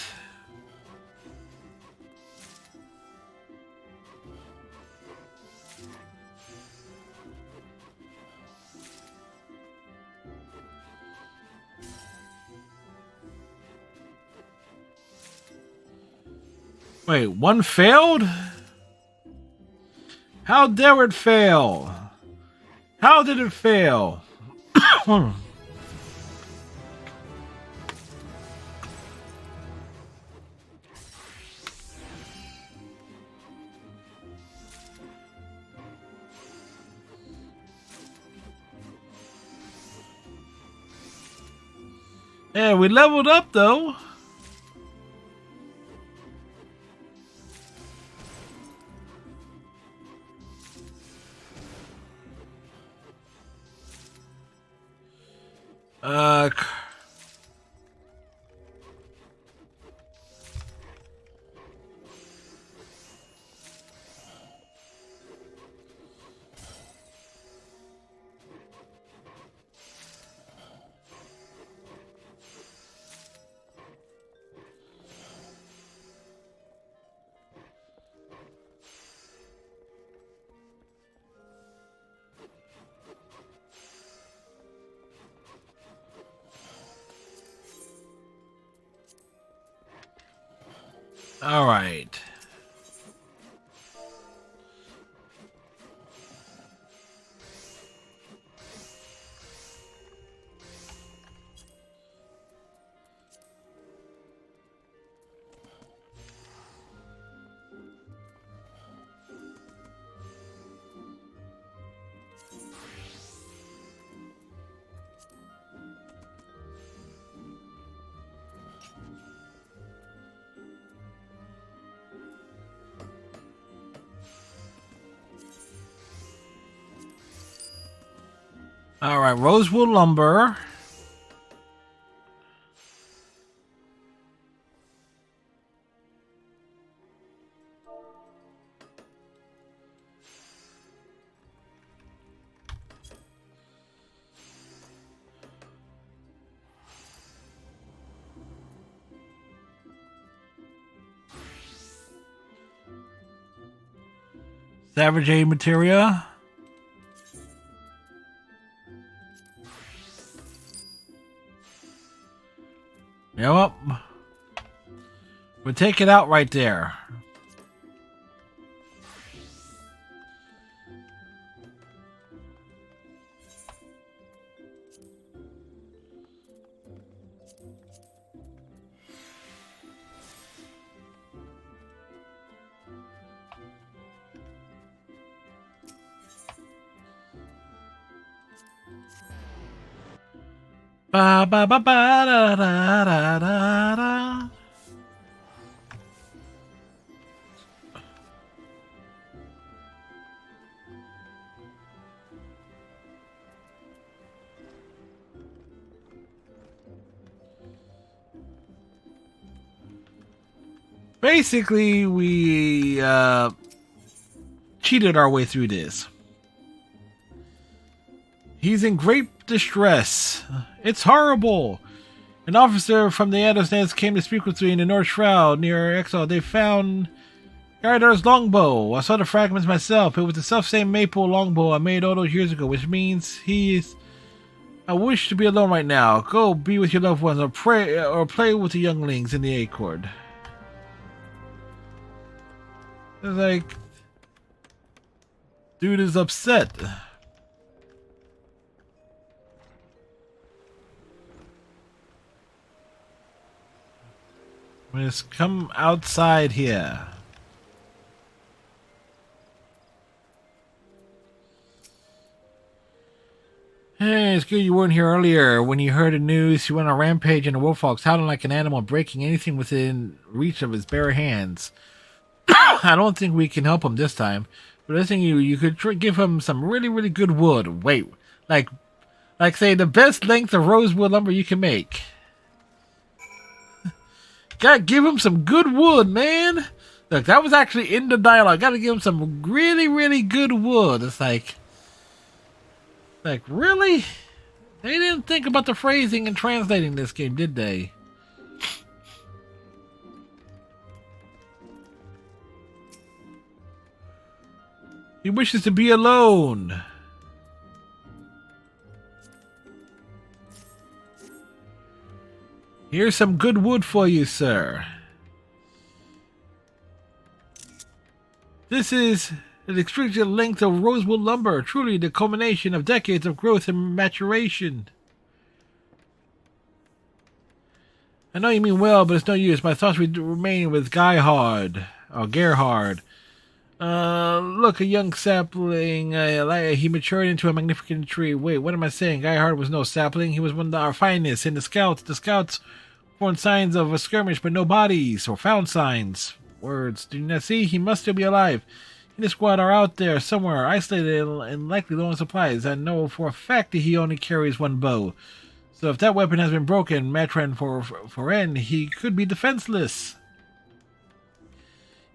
Wait, one failed? How dare it fail? How did it fail? Yeah, we leveled up though. Uh, all right. All right, rosewood lumber. Savage A materia. You know what? We'll take it out right there. Ba ba ba ba da da da da da. Basically, we cheated our way through this. He's in great distress. It's horrible. An officer from the Adam's came to speak with me in the North Shroud near XIV. They found Garidar's longbow. I saw the fragments myself. It was the self-same maple longbow I made all those years ago, which means I wish to be alone right now. Go be with your loved ones or play with the younglings in the acorn. It's like, dude is upset. Let's come outside here. Hey, it's good you weren't here earlier. When you heard the news, you went on a rampage and the wolfhawks howling like an animal, breaking anything within reach of his bare hands. I don't think we can help him this time, but I think you could give him some really, really good wood. Wait, like say the best length of rosewood lumber you can make. Gotta give him some good wood, man. Look, that was actually in the dialogue. Gotta give him some really, really good wood. It's like, really? They didn't think about the phrasing and translating this game, did they? He wishes to be alone. Here's some good wood for you, sir. This is an extreme length of rosewood lumber, truly the culmination of decades of growth and maturation. I know you mean well, but it's no use. My thoughts remain with Gerhard. Look, a young sapling. He matured into a magnificent tree. Wait, what am I saying? Gerhard was no sapling. He was one of our finest. And the scouts found signs of a skirmish, but no bodies, or found signs. Words. Do you not see? He must still be alive. He and his squad are out there somewhere, isolated and likely low on supplies. I know for a fact that he only carries one bow. So if that weapon has been broken, Matran for end, he could be defenseless.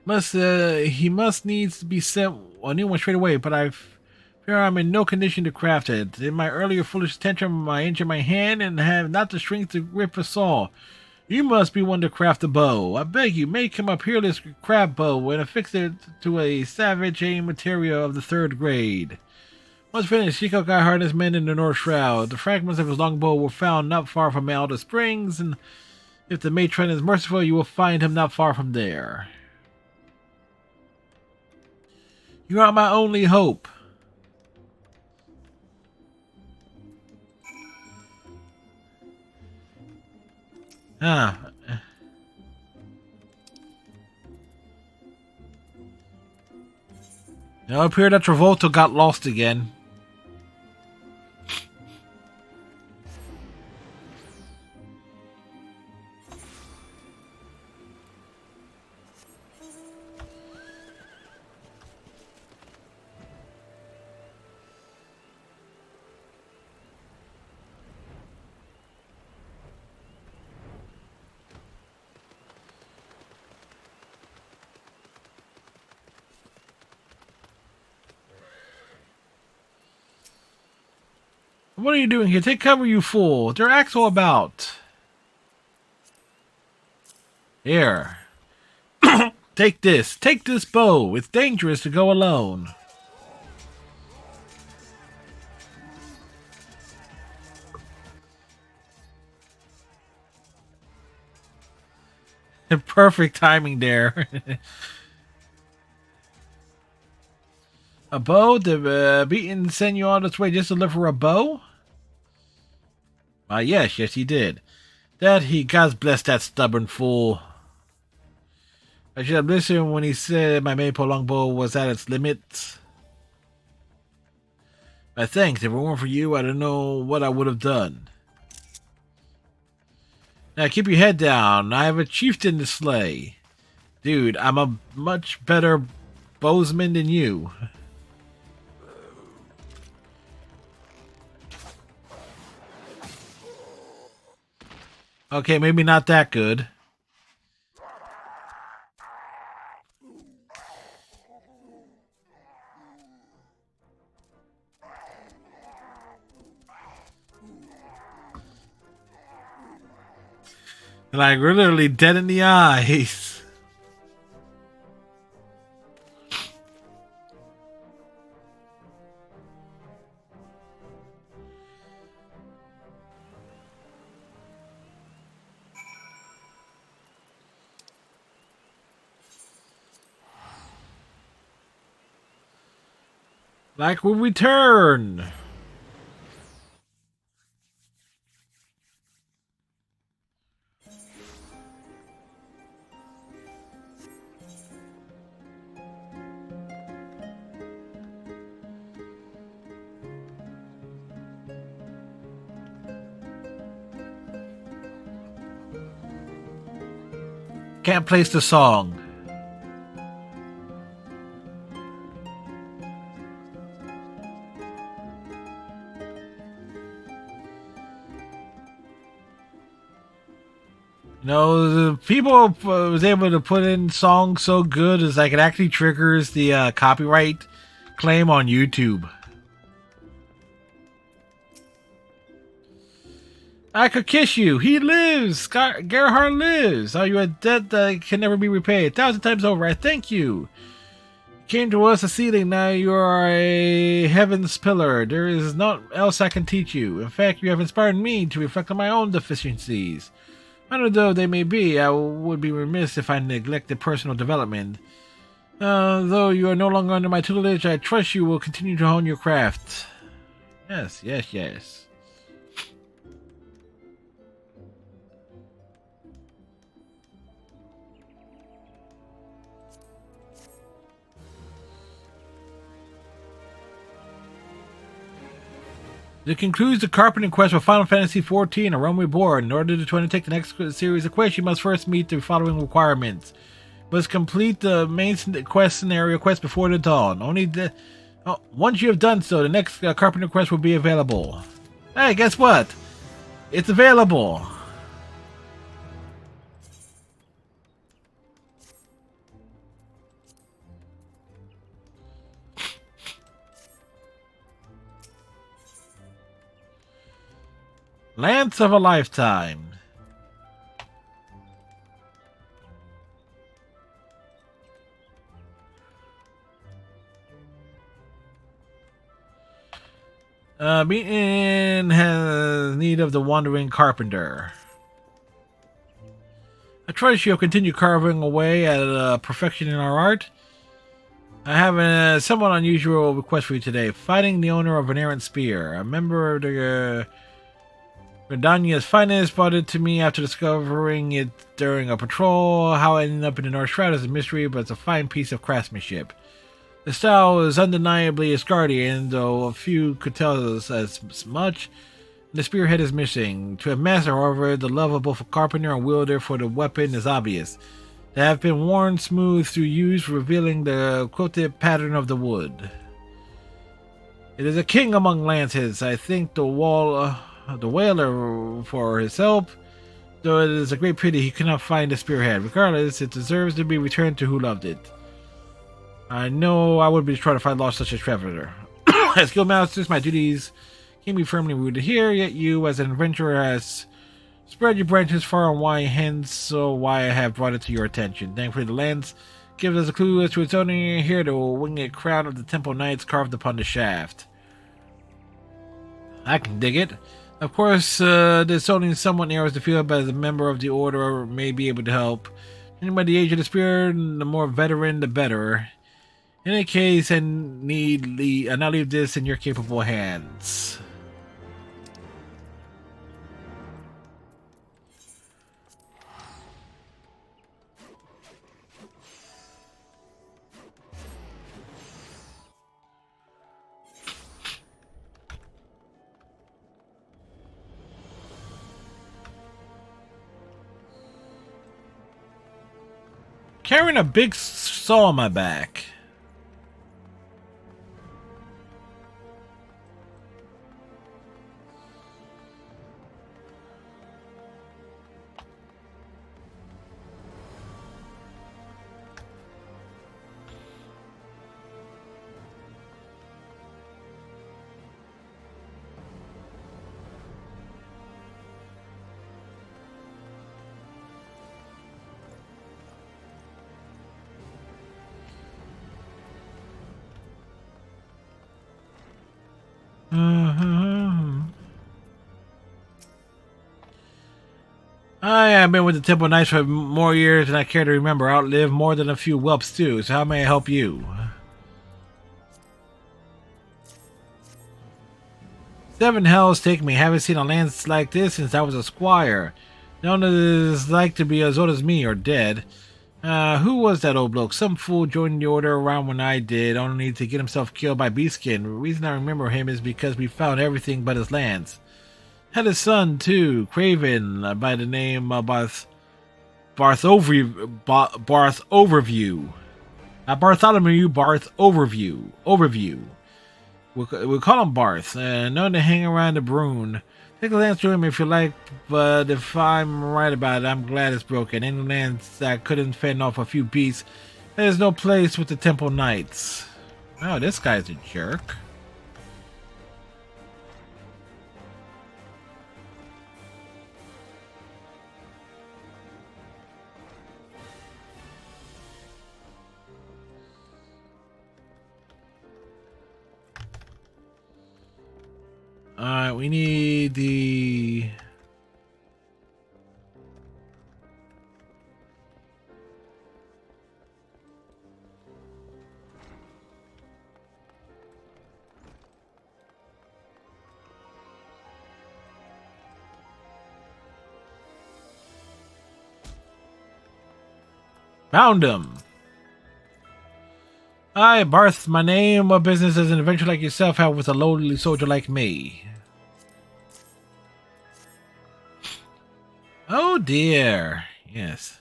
He must needs to be sent a new one straight away, but I fear I'm in no condition to craft it. In my earlier foolish tantrum, I injured my hand and have not the strength to grip a saw. You must be one to craft a bow. I beg you, make him a peerless crab bow and affix it to a savage aim material of the 3rd grade. Once finished, seek out Gerhard and his men in the North Shroud. The fragments of his longbow were found not far from Alda Springs, and if the matron is merciful, you will find him not far from there. You are my only hope. It appeared that Travolta got lost again. What are you doing here? Take cover, you fool. They're Axel about. Here. Take this. Take this bow. It's dangerous to go alone. Perfect timing there. A bow? The beaten send you on its way just to look for a bow? Yes, he did. God bless that stubborn fool. I should have listened when he said my maple longbow was at its limits. But thanks, if it weren't for you, I don't know what I would have done. Now keep your head down. I have a chieftain to slay. Dude, I'm a much better bowsman than you. Okay, maybe not that good. Like, we're literally dead in the eyes. Like, we'll return. Can't place the song. You know, the people was able to put in songs so good as like it actually triggers the copyright claim on YouTube. I could kiss you. He lives. Gerhard lives. Oh, you a debt that can never be repaid. 1,000 times over. I thank you. Came to us a seedling, now you are a heaven's pillar. There is naught else I can teach you. In fact, you have inspired me to reflect on my own deficiencies. Minor though they may be, I would be remiss if I neglected personal development. Though you are no longer under my tutelage, I trust you will continue to hone your craft. Yes, yes, yes. This concludes the carpenting quest for Final Fantasy XIV, A Realm Reborn. In order to undertake the next series of quests, you must first meet the following requirements. You must complete the main quest scenario quest before the dawn. Once you have done so, the next carpenter quest will be available. Hey, guess what? It's available. Lance of a Lifetime. Beaton has need of the Wandering Carpenter. I trust you'll continue carving away at perfection in our art. I have a somewhat unusual request for you today. Fighting the owner of an errant spear. A member of the Redania's finest brought it to me after discovering it during a patrol. How it ended up in the North Shroud is a mystery, but it's a fine piece of craftsmanship. The style is undeniably Asgardian, though a few could tell us as much. The spearhead is missing. To have mastered, however, the love of both a carpenter and wielder for the weapon is obvious. They have been worn smooth through use, revealing the quilted pattern of the wood. It is a king among lances. I thank the whaler for his help, though it is a great pity he could not find the spearhead. Regardless, it deserves to be returned to who loved it. I know I would be trying to find lost such a traveler. As guildmasters, my duties can be firmly rooted here, yet you, as an adventurer, has spread your branches far and wide, hence so why I have brought it to your attention. Thankfully, the lance gives us a clue as to its owner. Here, the winged crown of the Temple Knights carved upon the shaft. I can dig it. Of course, this only somewhat narrows the field, but as a member of the Order may be able to help. By the age of the spear, the more veteran, the better. In any case, I now leave this in your capable hands. Carrying a big saw on my back. I have been with the Temple Knights for more years than I care to remember. Outlived more than a few whelps too. So how may I help you? 7 hells take me. Haven't seen a lance like this since I was a squire. None of it is like to be as old as me or dead. Who was that old bloke? Some fool joined the order around when I did, only to get himself killed by Beastskin. The reason I remember him is because we found everything but his lance. Had a son, too, Craven, by the name of Bartholomew. We'll call him Barth. Known to hang around the Brune. Take a lance to him if you like, but if I'm right about it, I'm glad it's broken. Any lance that couldn't fend off a few beasts, there's no place with the Temple Knights. Oh, this guy's a jerk. Alright, we need the... Found him! Hi, Barth, my name. What business does an adventurer like yourself have with a lowly soldier like me? Oh dear. Yes.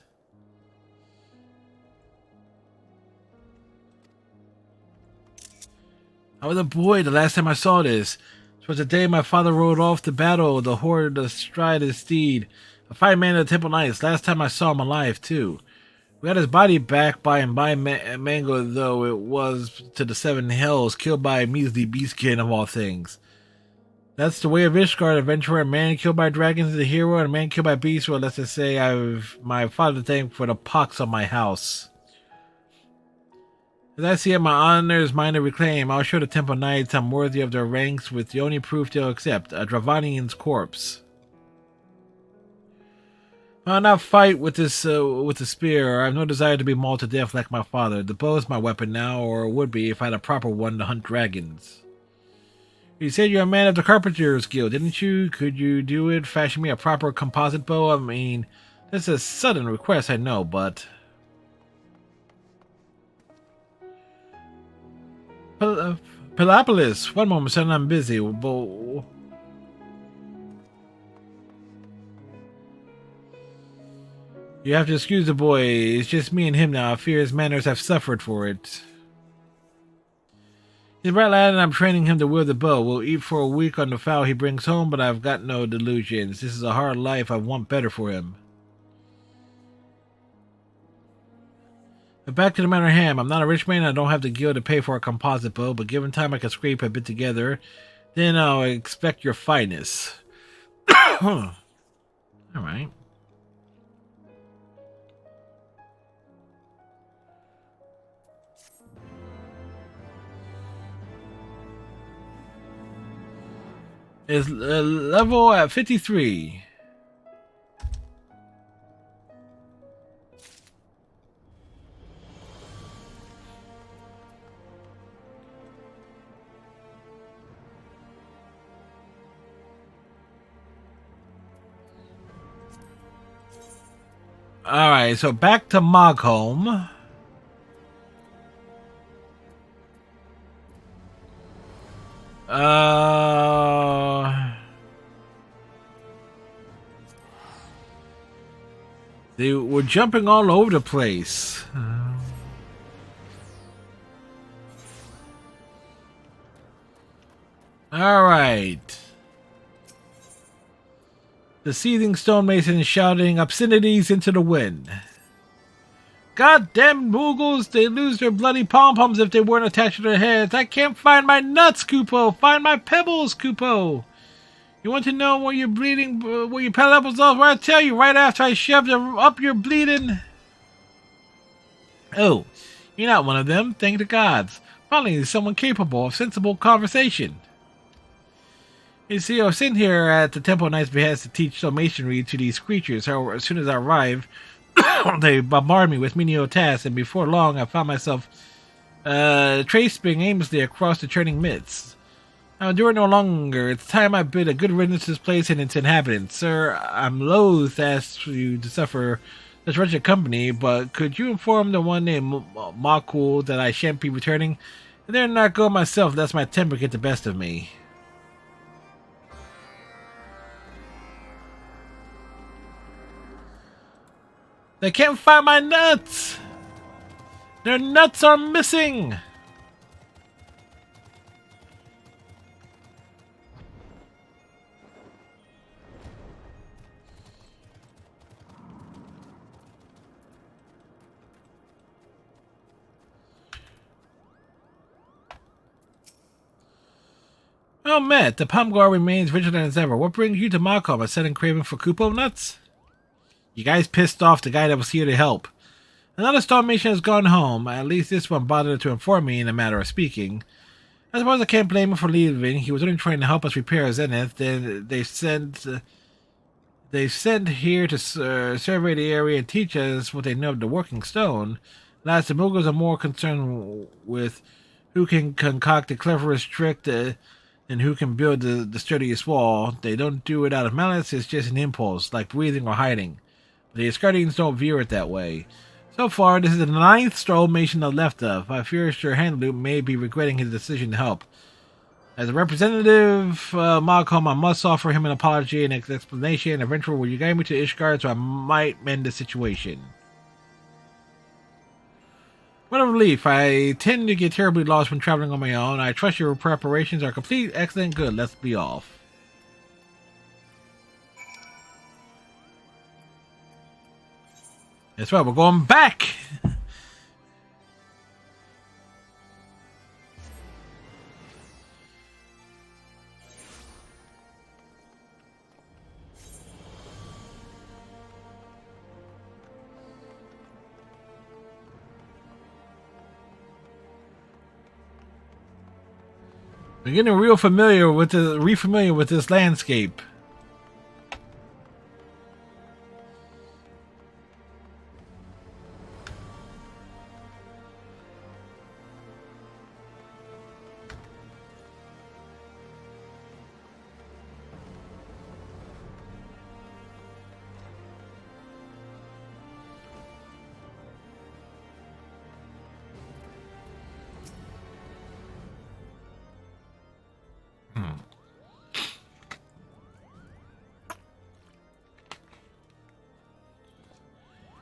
I was a boy the last time I saw this. It was the day my father rode off to battle, the horde astride his steed. A fine man of the Temple Knights. Last time I saw him alive, too. We got his body back by and by Mango, though it was to the seven hells, killed by a measly beastkin of all things. That's the way of Ishgard, adventurer. A man killed by dragons is a hero, and a man killed by beasts, well, let's just say I've my father to thank for the pox on my house. As I see it, my honor is mine to reclaim. I'll show the Temple Knights I'm worthy of their ranks with the only proof they'll accept, a Dravanian's corpse. I'll not fight with the spear. I have no desire to be mauled to death like my father. The bow is my weapon now, or would be if I had a proper one to hunt dragons. You said you're a man of the Carpenter's Guild, didn't you? Could you do it? Fashion me a proper composite bow? I mean, this is a sudden request, I know, but... Pelopolis, one moment, son, I'm busy. You have to excuse the boy. It's just me and him now. I fear his manners have suffered for it. He's a bright lad, and I'm training him to wield the bow. We'll eat for a week on the fowl he brings home, but I've got no delusions. This is a hard life. I want better for him. But back to the matter at hand. I'm not a rich man, and I don't have the guild to pay for a composite bow, but given time I can scrape a bit together. Then I'll expect your fineness. Alright. Is level at 53. Alright, so back to Mogholm. They were jumping all over the place. Alright. The seething stonemason is shouting obscenities into the wind. Goddamn Moogles, they lose their bloody pom-poms if they weren't attached to their heads. I can't find my nuts, Kupo. Find my pebbles, Kupo. You want to know where you're bleeding, where your pebbles are? Well, I tell you, right after I shoved them up your bleeding. Oh, you're not one of them, thank the gods. Finally, there's someone capable of sensible conversation. You see, I was sitting here at the Temple Knight's behest to teach stonemasonry to these creatures. However, as soon as I arrived, they bombarded me with menial tasks, and before long I found myself traipsing aimlessly across the churning midst. I'll endure no longer. It's time I bid a good riddance to this place and its inhabitants. Sir, I'm loath to ask you to suffer such wretched company, but could you inform the one named Makul that I shan't be returning? I dare not go myself, lest my temper get the best of me. They can't find my nuts! Their nuts are missing! Oh, Matt, the Pomgar remains vigilant as ever. What brings you to Malcolm? A sudden craving for Kupo nuts? You guys pissed off the guy that was here to help. Another stonemason has gone home. At least this one bothered to inform me in a matter of speaking. I suppose I can't blame him for leaving. He was only trying to help us repair Zenith. Then they sent here to survey the area and teach us what they know of the working stone. Last, the Mughals are more concerned with who can concoct the cleverest trick and who can build the sturdiest wall. They don't do it out of malice, it's just an impulse, like breathing or hiding. The Asgardians don't view it that way. So far, this is the 9th Strollmation I've left of. I fear Sir Handloop may be regretting his decision to help. As a representative, Malcolm, I must offer him an apology and an explanation. Eventually, will you guide me to Ishgard so I might mend the situation? What a relief. I tend to get terribly lost when traveling on my own. I trust your preparations are complete. Excellent. Good. Let's be off. That's right. We're going back. We're getting refamiliar with this landscape.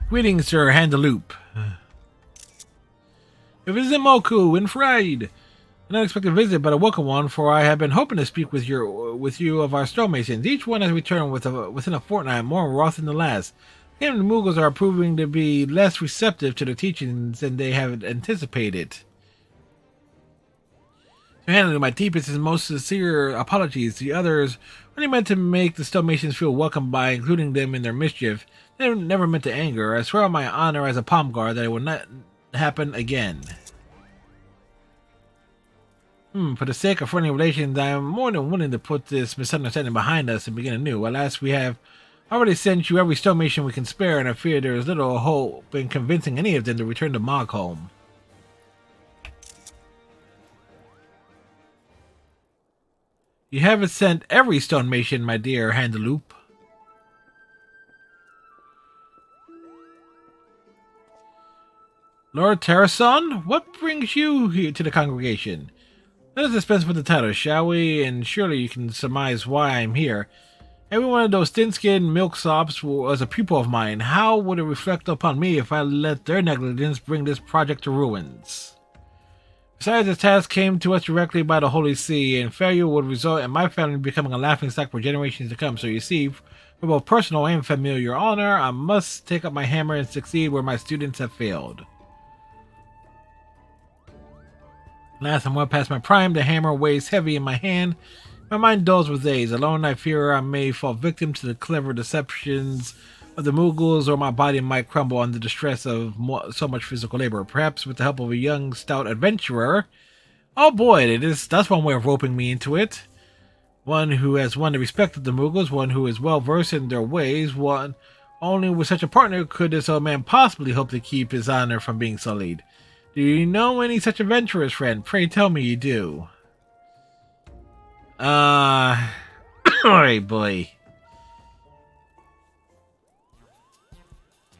Greetings, Sir Handaloop. Your visit, Moku, and Fried. An unexpected visit, but a welcome one, for I have been hoping to speak with you of our stonemasons. Each one has returned within a fortnight, more wroth than the last. Again, the Mughals are proving to be less receptive to the teachings than they have anticipated. So, Handaloop, my deepest and most sincere apologies. The others only meant to make the stonemasons feel welcome by including them in their mischief. They never meant to anger. I swear on my honor as a palm guard that it will not happen again. For the sake of friendly relations, I am more than willing to put this misunderstanding behind us and begin anew. Alas, we have already sent you every stonemason we can spare, and I fear there is little hope in convincing any of them to return to Mogholm. You haven't sent every stonemason, my dear Handaloop. Lord Terrason, what brings you here to the congregation? Let us dispense with the title, shall we? And surely you can surmise why I'm here. Every one of those thin-skinned milksops was a pupil of mine. How would it reflect upon me if I let their negligence bring this project to ruins? Besides, this task came to us directly by the Holy See, and failure would result in my family becoming a laughingstock for generations to come. So you see, for both personal and familiar honor, I must take up my hammer and succeed where my students have failed. Last, I'm well past my prime. The hammer weighs heavy in my hand. My mind dulls with age. Alone, I fear I may fall victim to the clever deceptions of the Mughals, or my body might crumble under the stress of so much physical labor. Perhaps with the help of a young, stout adventurer. Oh boy, that's one way of roping me into it. One who has won the respect of the Mughals, one who is well versed in their ways, one only with such a partner could this old man possibly hope to keep his honor from being sullied. Do you know any such adventurers, friend? Pray tell me you do. Alright, boy.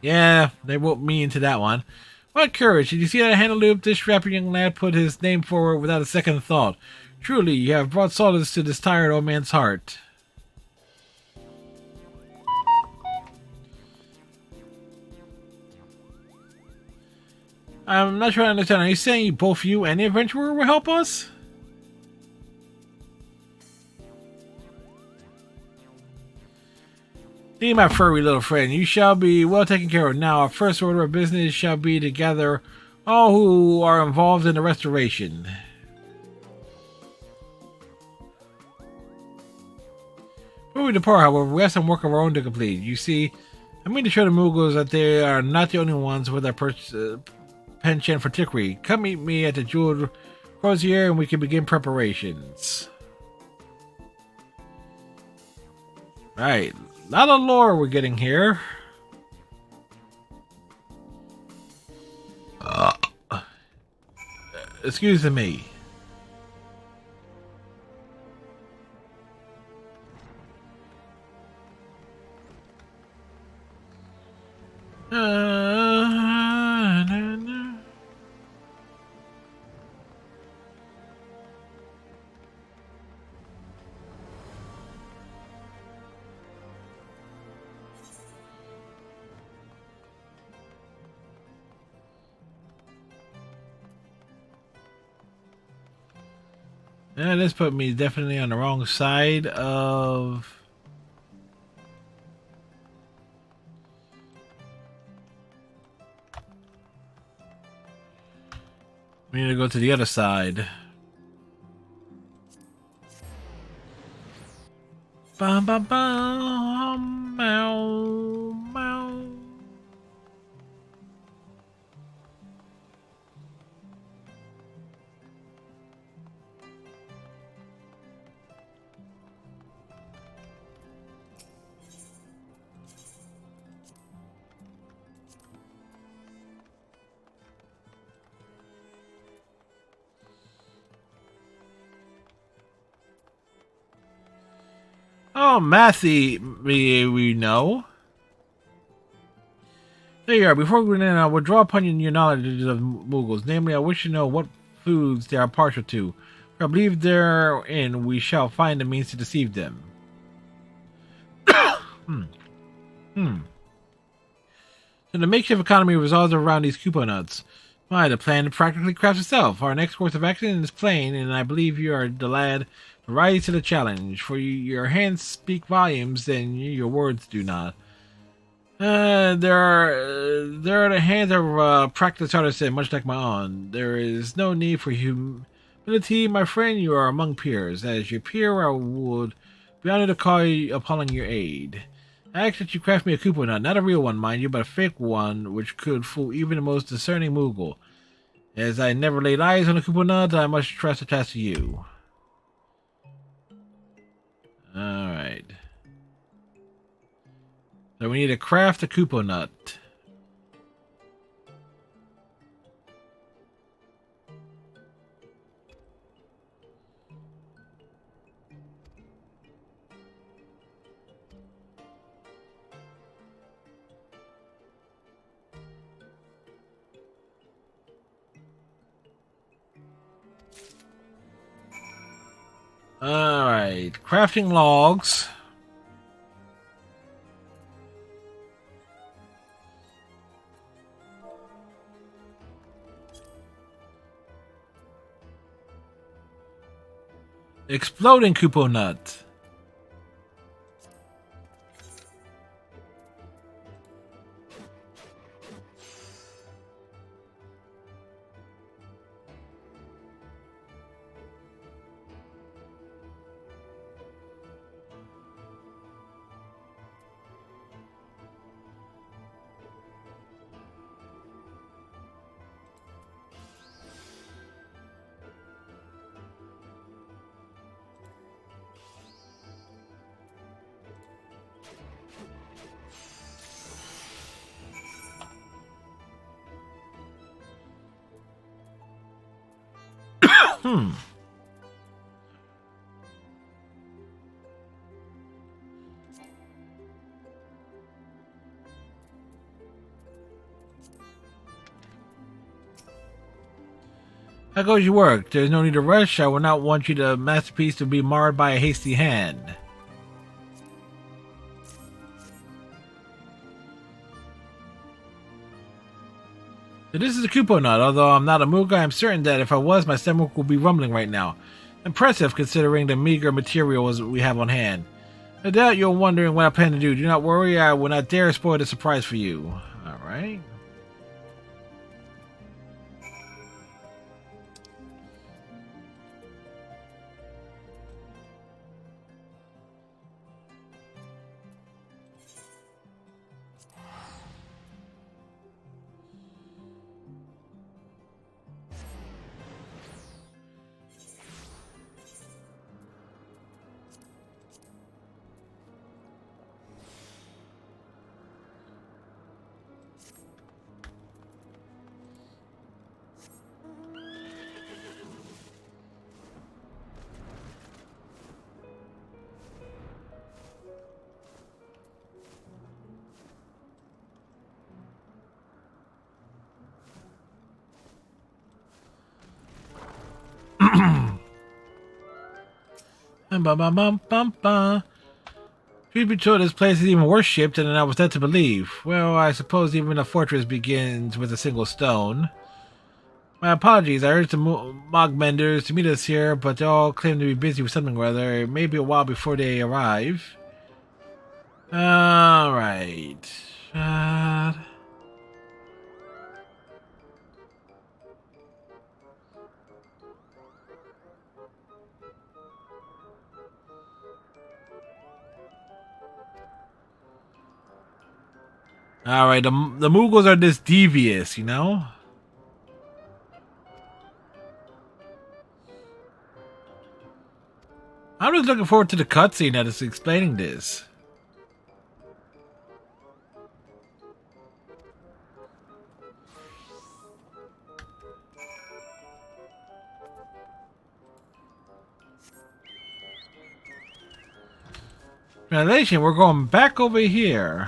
Yeah, they roped me into that one. What courage! Did you see that Handaloop? This strapping young lad put his name forward without a second thought. Truly, you have brought solace to this tired old man's heart. I'm not sure I understand. Are you saying both you and the adventurer will help us? Dear my furry little friend, you shall be well taken care of. Now, our first order of business shall be to gather all who are involved in the restoration. Before we depart, however, we have some work of our own to complete. You see, I mean to show the Mughals that they are not the only ones with their penchant for trickery. Come meet me at the jeweled Crozier, and we can begin preparations. Right. A lot of lore we're getting here. Excuse me. Na, na. Yeah, this put me definitely on the wrong side of... We need to go to the other side. Bum bum bum, meow, meow. Oh, Matthew, we know. There you are. Before we begin, I will draw upon your knowledge of Mughals. Namely, I wish to know what foods they are partial to. For I believe therein we shall find the means to deceive them. So the makeshift economy revolves around these coupon nuts. Why, the plan practically crafts itself. Our next course of action is plain, and I believe you are the lad to rise to the challenge. For your hands speak volumes, and your words do not. There are the hands of practiced artisan, much like my own. There is no need for humility, my friend. You are among peers. As your peer, I would be honored to call upon your aid. I ask that you craft me a coupon nut, not a real one, mind you, but a fake one, which could fool even the most discerning Moogle. As I never laid eyes on a coupon nut, I must trust the task to you. Alright. So we need to craft a coupon nut. Alright, crafting logs. Exploding coupon nut. How goes your work? There's no need to rush. I will not want the masterpiece to be marred by a hasty hand. So this is a coupon nut. Although I'm not a Mooga, I'm certain that if I was, my stomach would be rumbling right now. Impressive considering the meager materials we have on hand. No doubt you're wondering what I plan to do. Do not worry, I will not dare spoil the surprise for you. Alright. Truth be told, this place is even worse shaped than I was led to believe. Well, I suppose even a fortress begins with a single stone. My apologies, I urged the Mogmenders to meet us here, but they all claim to be busy with something or other. It may be a while before they arrive. Alright. Alright, the Mughals are this devious, you know? I'm just looking forward to the cutscene that is explaining this. Translation, we're going back over here.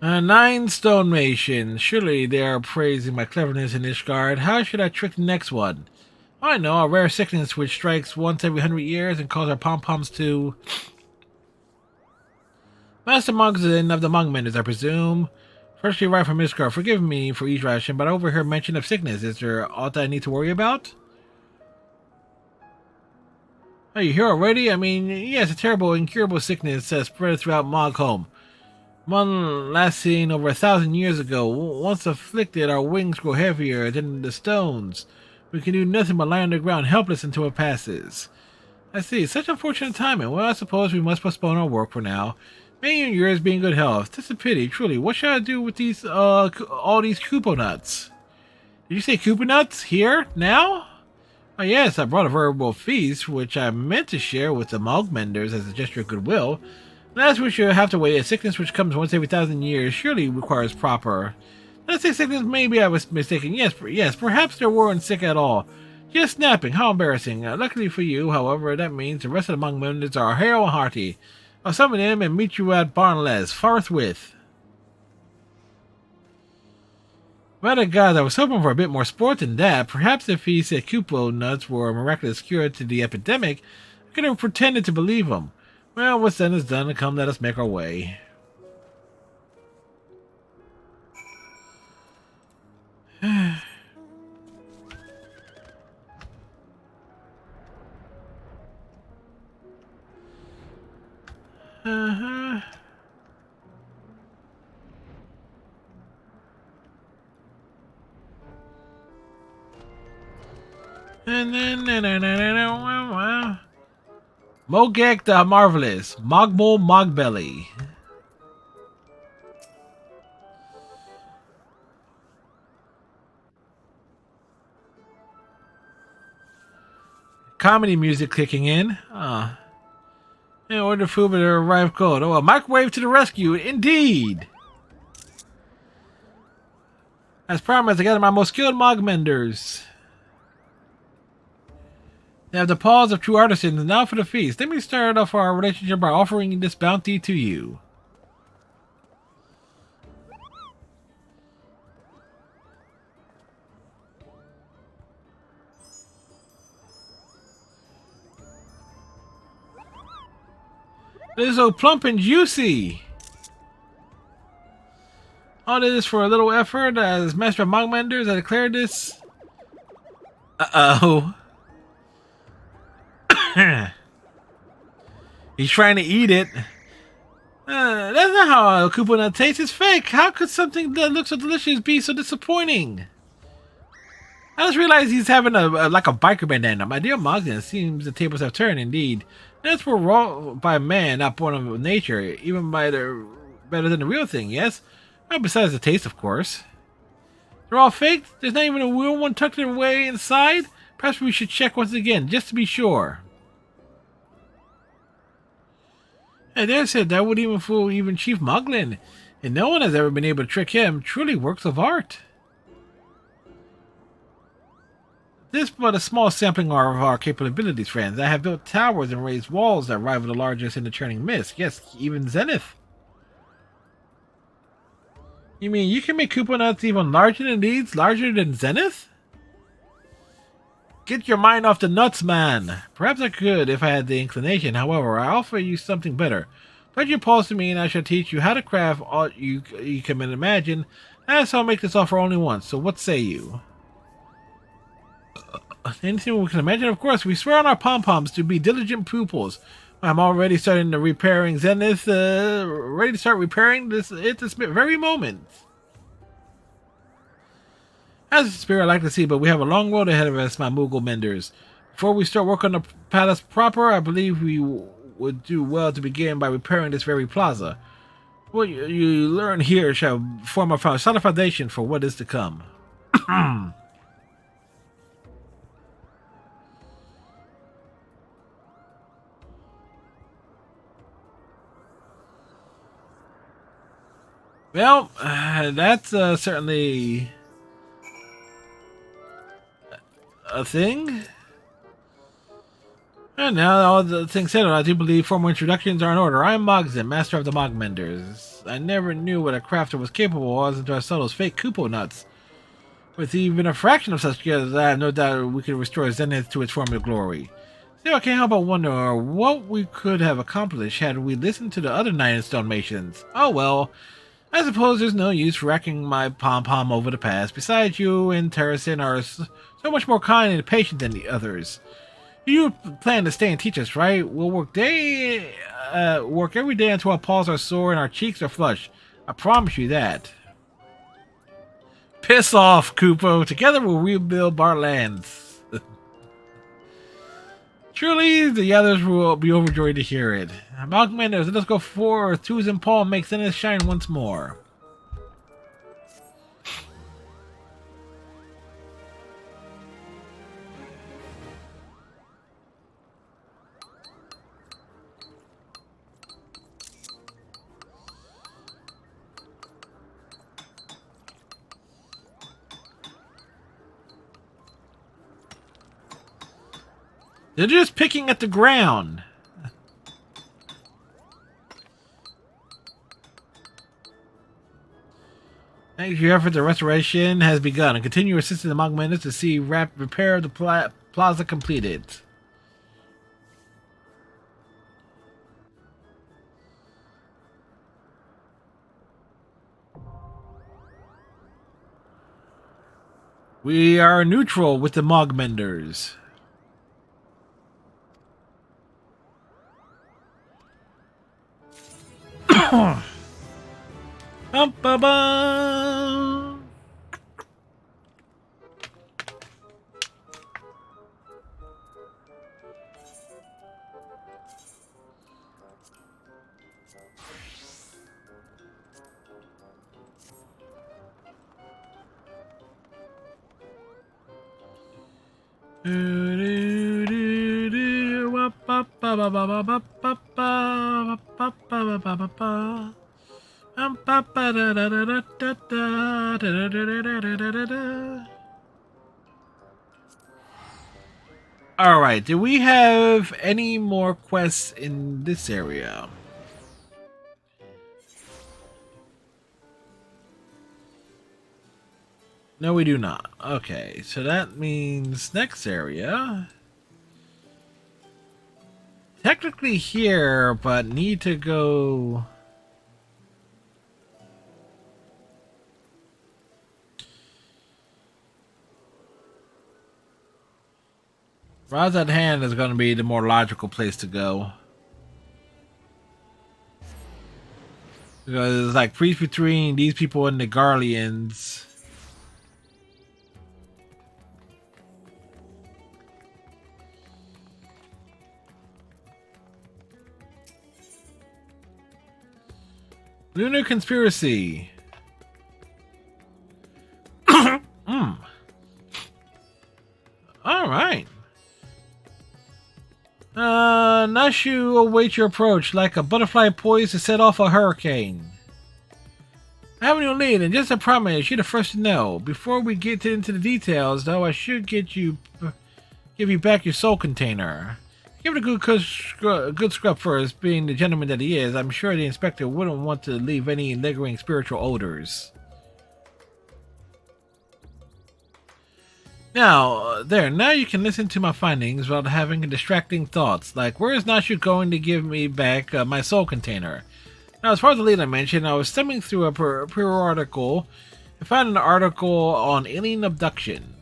A 9 stonemason. Surely they are praising my cleverness in Ishgard. How should I trick the next one? I know, a rare sickness which strikes once every 100 years and causes our pom-poms to... Master Mogzin of the Mogmenders, I presume. Freshly arrived from Ishgard. Forgive me for each ration, but I overheard mention of sickness. Is there aught I need to worry about? Are you here already? I mean, yes, a terrible, incurable sickness spread throughout Mogholm. One last seen over 1,000 years ago. Once afflicted, our wings grow heavier than the stones. We can do nothing but lie on the ground, helpless until it passes. I see. Such unfortunate timing. Well, I suppose we must postpone our work for now. May you and yours be in good health. 'Tis a pity, truly. What shall I do with these, all these Koopa nuts? Did you say Koopa nuts? Here? Now? Oh yes, I brought a veritable feast, which I meant to share with the Mogmenders as a gesture of goodwill. Last we should have to wait. A sickness which comes once every 1,000 years surely requires proper... Let's say sickness, maybe I was mistaken. Yes, perhaps they weren't sick at all. Just snapping, how embarrassing. Luckily for you, however, that means the rest of the Mogmenders are hale and hearty. I'll summon them and meet you at Barnless, forthwith. By the gods, I was hoping for a bit more sport than that. Perhaps if he said Koopa nuts were a miraculous cure to the epidemic, I could have pretended to believe him. Well, what's done is done, and come let us make our way. And then Mogek the Marvelous, Mogmol Mogbelly. Comedy music kicking in. And order food but arrived cold. Oh, a microwave to the rescue, indeed. As promised, I gather my most skilled Mogmenders. They have the paws of true artisans, and now for the feast. Let me start off our relationship by offering this bounty to you. This is so plump and juicy. All this for a little effort. As Master of Mogmenders, I declare this. Uh-oh. He's trying to eat it. That's not how a Koopa nut tastes. It's fake. How could something that looks so delicious be so disappointing? I just realized he's having like a biker bandana. My dear Mogden, seems the tables have turned indeed. Nuts were raw by man, not born of nature. Even by the better than the real thing, yes? Well, besides the taste, of course. They're all fake? There's not even a real one tucked away inside? Perhaps we should check once again, just to be sure. I dare say that would even fool even Chief Moglin, and no one has ever been able to trick him. Truly works of art. This but a small sampling of our capabilities, friends. I have built towers and raised walls that rival the largest in the churning mist. Yes, even Zenith. You mean you can make Koopa nuts even larger than these? Larger than Zenith? Get your mind off the nuts, man. Perhaps I could if I had the inclination. However, I offer you something better. Pledge your paws to me and I shall teach you how to craft all you can imagine. As I'll make this offer only once, so what say you? Anything we can imagine? Of course, we swear on our pom-poms to be diligent pupils. I'm already starting to repairing Zenith, ready to start repairing this at this very moment. As a spirit, I like to see, but we have a long road ahead of us, my Moogle menders. Before we start work on the palace proper, I believe we would do well to begin by repairing this very plaza. What you learn here shall form a solid foundation for what is to come. Well, that's certainly a thing. And now all the things settled, I do believe formal introductions are in order. I am Mogzen, master of the Mogmenders. I never knew what a crafter was capable of until I saw those fake Koopa nuts. With even a fraction of such skills, I have no doubt we could restore Zenith to its former glory. Still, I can't help but wonder what we could have accomplished had we listened to the other 9 Stonemations. Oh well. I suppose there's no use racking my pom-pom over the past. Besides, you and Terracin are so much more kind and patient than the others. You plan to stay and teach us, right? We'll work every day until our paws are sore and our cheeks are flushed. I promise you that. Piss off, Koopo. Together we'll rebuild our lands. Truly, the others will be overjoyed to hear it. Mogmenders, let's go forth. Twos and Paul make Zenith shine once more. They're just picking at the ground. Thanks for your effort. The restoration has begun, and continue assisting the Mogmenders to see repair of the plaza completed. We are neutral with the Mogmenders. Bum, ba, bum. Alright, do we have any more quests in this area? No, we do not. Okay, so that means next area. Technically here, but need to go... Rods at hand is going to be the more logical place to go. Because it's like priest between these people and the Garleans. Lunar Conspiracy. Alright. Nashu awaits your approach like a butterfly poised to set off a hurricane. I have a new lead, and just a promise, you're the first to know. Before we get into the details, though, I should give you back your soul container. Give it a good scrub first, being the gentleman that he is. I'm sure the inspector wouldn't want to leave any lingering spiritual odors. Now you can listen to my findings without having distracting thoughts, like, where is Nashu going to give me back my soul container? Now, as far as the lead I mentioned, I was thumbing through a periodical and found an article on alien abduction.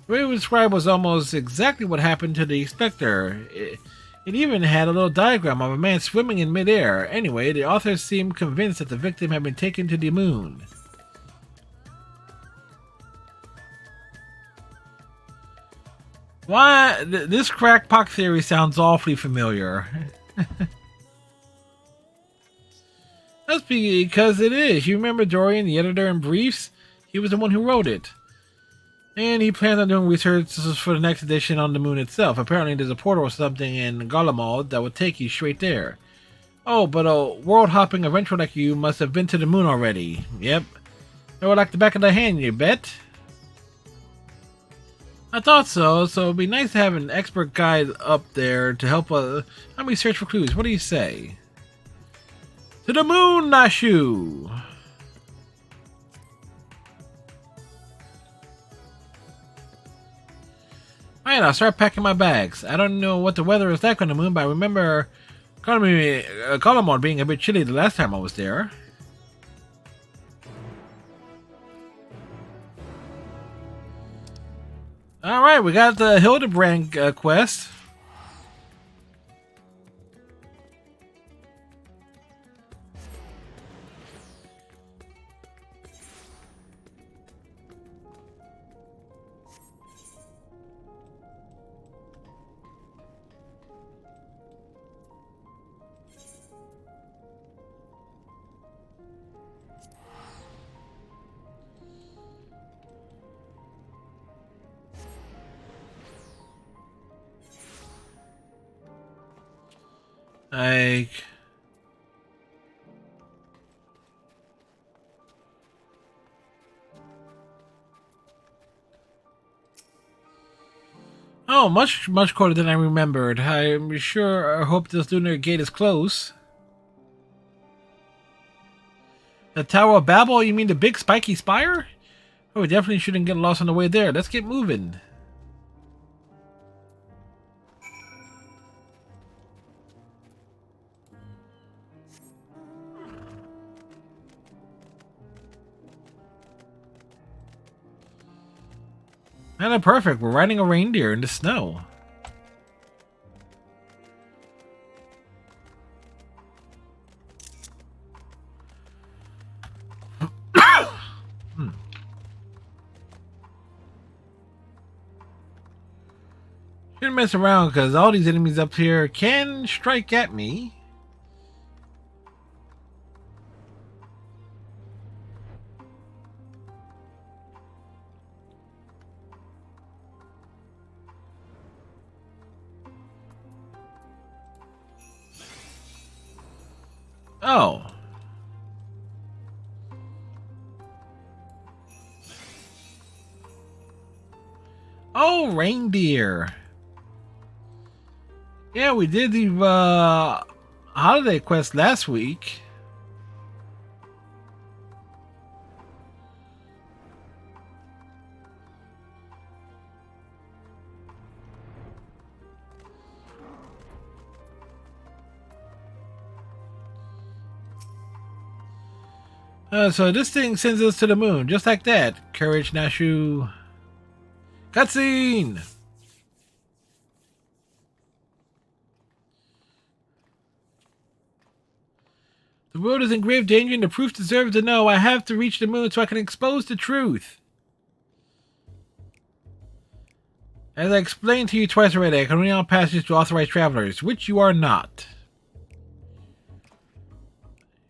The way it was described was almost exactly what happened to the inspector. It even had a little diagram of a man swimming in midair. Anyway, the author seemed convinced that the victim had been taken to the moon. Why? This crackpot theory sounds awfully familiar. That's because it is. You remember Dorian, the editor in Briefs? He was the one who wrote it. And he plans on doing research for the next edition on the moon itself. Apparently there's a portal or something in Garlemald that would take you straight there. Oh, but a world-hopping adventurer like you must have been to the moon already. Yep. They were like the back of the hand, you bet? I thought so, so it'd be nice to have an expert guide up there to help me search for clues. What do you say? To the moon, Nashu! Alright, I'll start packing my bags. I don't know what the weather is like on the moon, but I remember Garlemald being a bit chilly the last time I was there. Alright, we got the Hildebrand quest. Like, oh, much colder than I remembered. I'm sure I hope this lunar gate is close. The Tower of Babel? You mean the big spiky spire? Oh, we definitely shouldn't get lost on the way there. Let's get moving. Kinda perfect. We're riding a reindeer in the snow. Shouldn't mess around because all these enemies up here can strike at me. Oh. Oh, reindeer. Yeah, we did the holiday quest last week. So this thing sends us to the moon, just like that. Courage, Nashu. Cutscene! The world is in grave danger and the proof deserves to know. I have to reach the moon so I can expose the truth. As I explained to you twice already, I can only allow passage to authorized travelers, which you are not.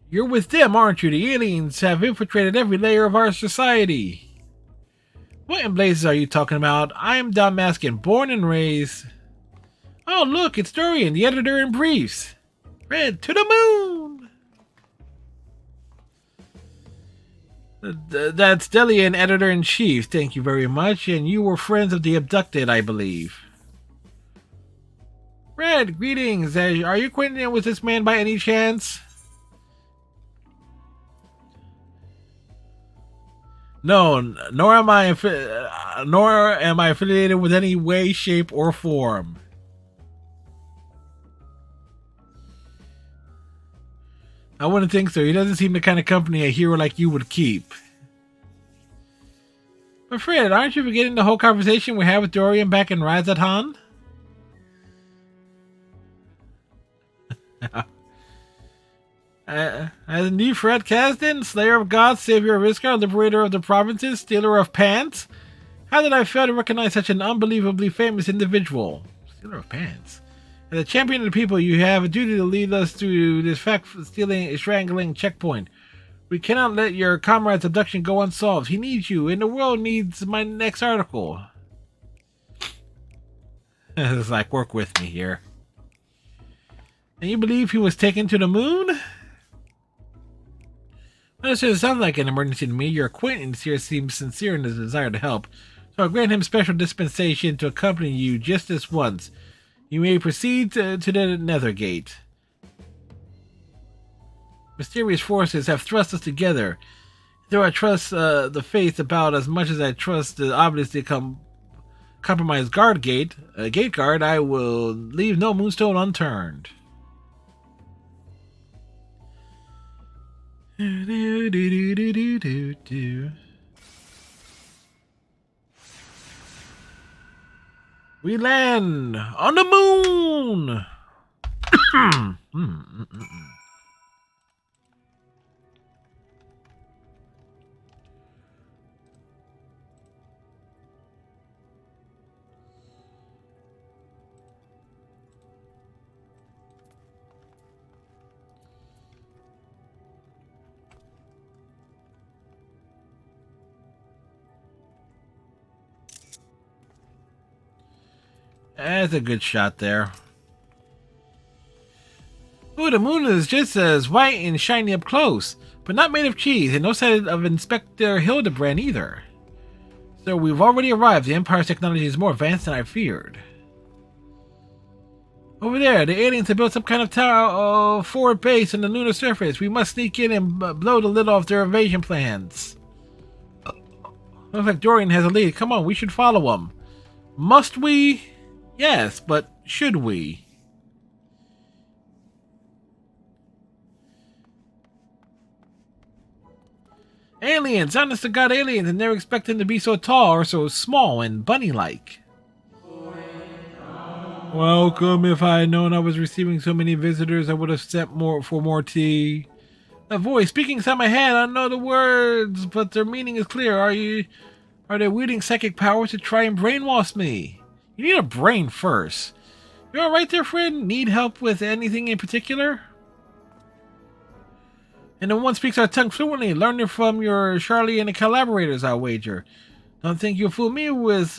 You're with them, aren't you? The aliens have infiltrated every layer of our society. What in blazes are you talking about? I am Don Maskin, born and raised... Oh, look, it's Dorian, the editor in Briefs. Red, to the moon! That's Delian, editor-in-chief. Thank you very much. And you were friends of the abducted, I believe. Fred, greetings. Are you acquainted with this man by any chance? No, nor am I affiliated with any way, shape, or form. I wouldn't think so. He doesn't seem the kind of company a hero like you would keep. But Fred, aren't you forgetting the whole conversation we had with Dorian back in Razatan? As indeed, Fred Kasdan, Slayer of Gods, Savior of Iskar, Liberator of the Provinces, Stealer of Pants? How did I fail to recognize such an unbelievably famous individual? Stealer of Pants. As a champion of the people, you have a duty to lead us through this fact-stealing, strangling checkpoint. We cannot let your comrade's abduction go unsolved. He needs you, and the world needs my next article. It's like, work with me here. And you believe he was taken to the moon? Well, it sounds like an emergency to me. Your acquaintance here seems sincere in his desire to help, so I'll grant him special dispensation to accompany you just this once. You may proceed to the Nethergate. Mysterious forces have thrust us together. Though I trust the faith about as much as I trust the obviously compromised gate guard, I will leave no moonstone unturned. We land on the moon. That's a good shot there. Ooh, the moon is just as white and shiny up close, but not made of cheese, and no sign of Inspector Hildebrand either. So we've already arrived. The Empire's technology is more advanced than I feared. Over there, the aliens have built some kind of tower forward base on the lunar surface. We must sneak in and blow the lid off their invasion plans. Looks like Dorian has a lead. Come on, we should follow him. Must we? Yes, but should we? Aliens, honest to God aliens, and never expect them to be so tall or so small and bunny-like. Welcome. If I had known I was receiving so many visitors, I would have sent more tea. A voice speaking inside my head. I don't know the words, but their meaning is clear. Are they wielding psychic powers to try and brainwash me? You need a brain first. You alright there, friend? Need help with anything in particular? And the one speaks our tongue fluently. Learn it from your Charlie and the collaborators, I'll wager. Don't think you'll fool me with...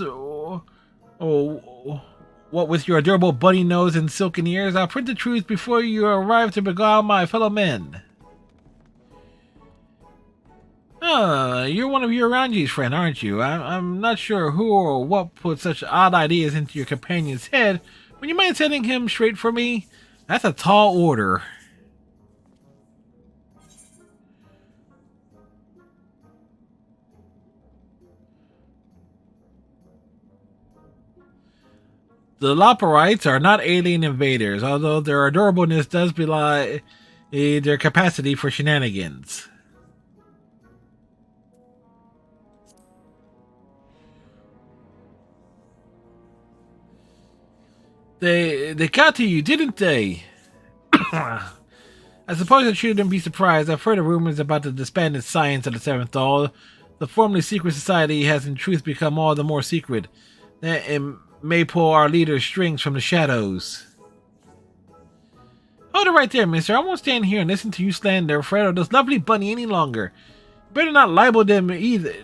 what with your adorable bunny nose and silken ears? I'll print the truth before you arrive to beguile my fellow men. You're one of your Ranji's friend, aren't you? I'm not sure who or what put such odd ideas into your companion's head. Would you mind sending him straight for me? That's a tall order. The Loperites are not alien invaders, although their adorableness does belie their capacity for shenanigans. They got to you, didn't they? I suppose I shouldn't be surprised. I've heard of rumors about the disbanded science of the Seventh Dawn. The formerly secret society has in truth become all the more secret. It may pull our leaders strings from the shadows. Hold it right there, mister. I won't stand here and listen to you slander Fred or this lovely bunny any longer. You better not libel them either.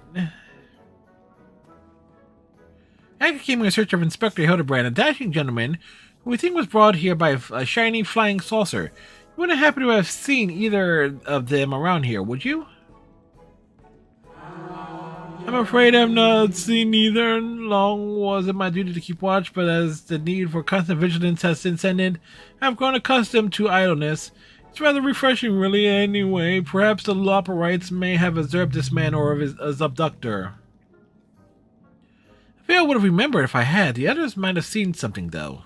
I came in search of Inspector Hildebrand, a dashing gentleman who we think was brought here by a shiny flying saucer. You wouldn't happen to have seen either of them around here, would you? I'm afraid I've not seen neither. Long was it my duty to keep watch, but as the need for constant vigilance has since ended, I've grown accustomed to idleness. It's rather refreshing, really, anyway. Perhaps the Loperites may have observed this man or his abductor. I feel I would have remembered if I had. The others might have seen something, though.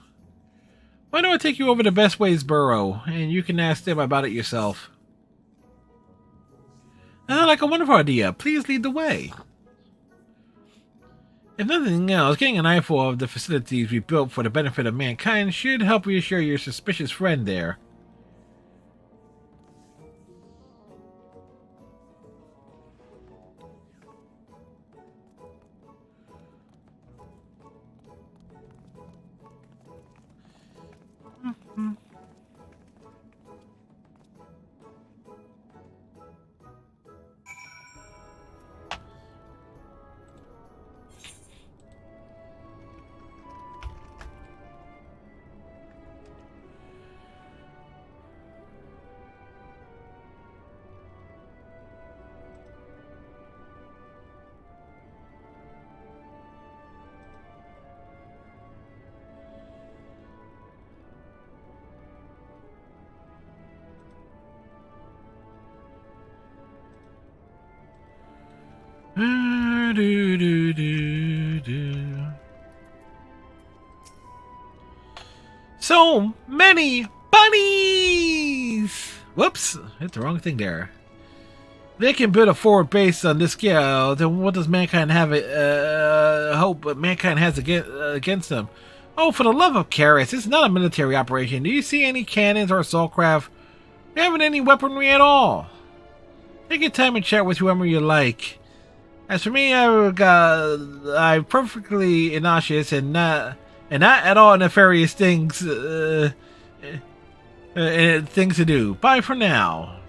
Why don't I take you over to Best Ways Burrow, and you can ask them about it yourself? That sounds like a wonderful idea. Please lead the way. If nothing else, getting an eyeful of the facilities we built for the benefit of mankind should help reassure your suspicious friend there. So many bunnies! Whoops, hit the wrong thing there. They can build a forward base on this scale, then what does mankind have hope mankind has against them? Oh, for the love of Karis, it's not a military operation. Do you see any cannons or assault craft? We haven't any weaponry at all. Take your time and chat with whoever you like. As for me, I'm perfectly innocuous and not at all nefarious things things to do. Bye for now.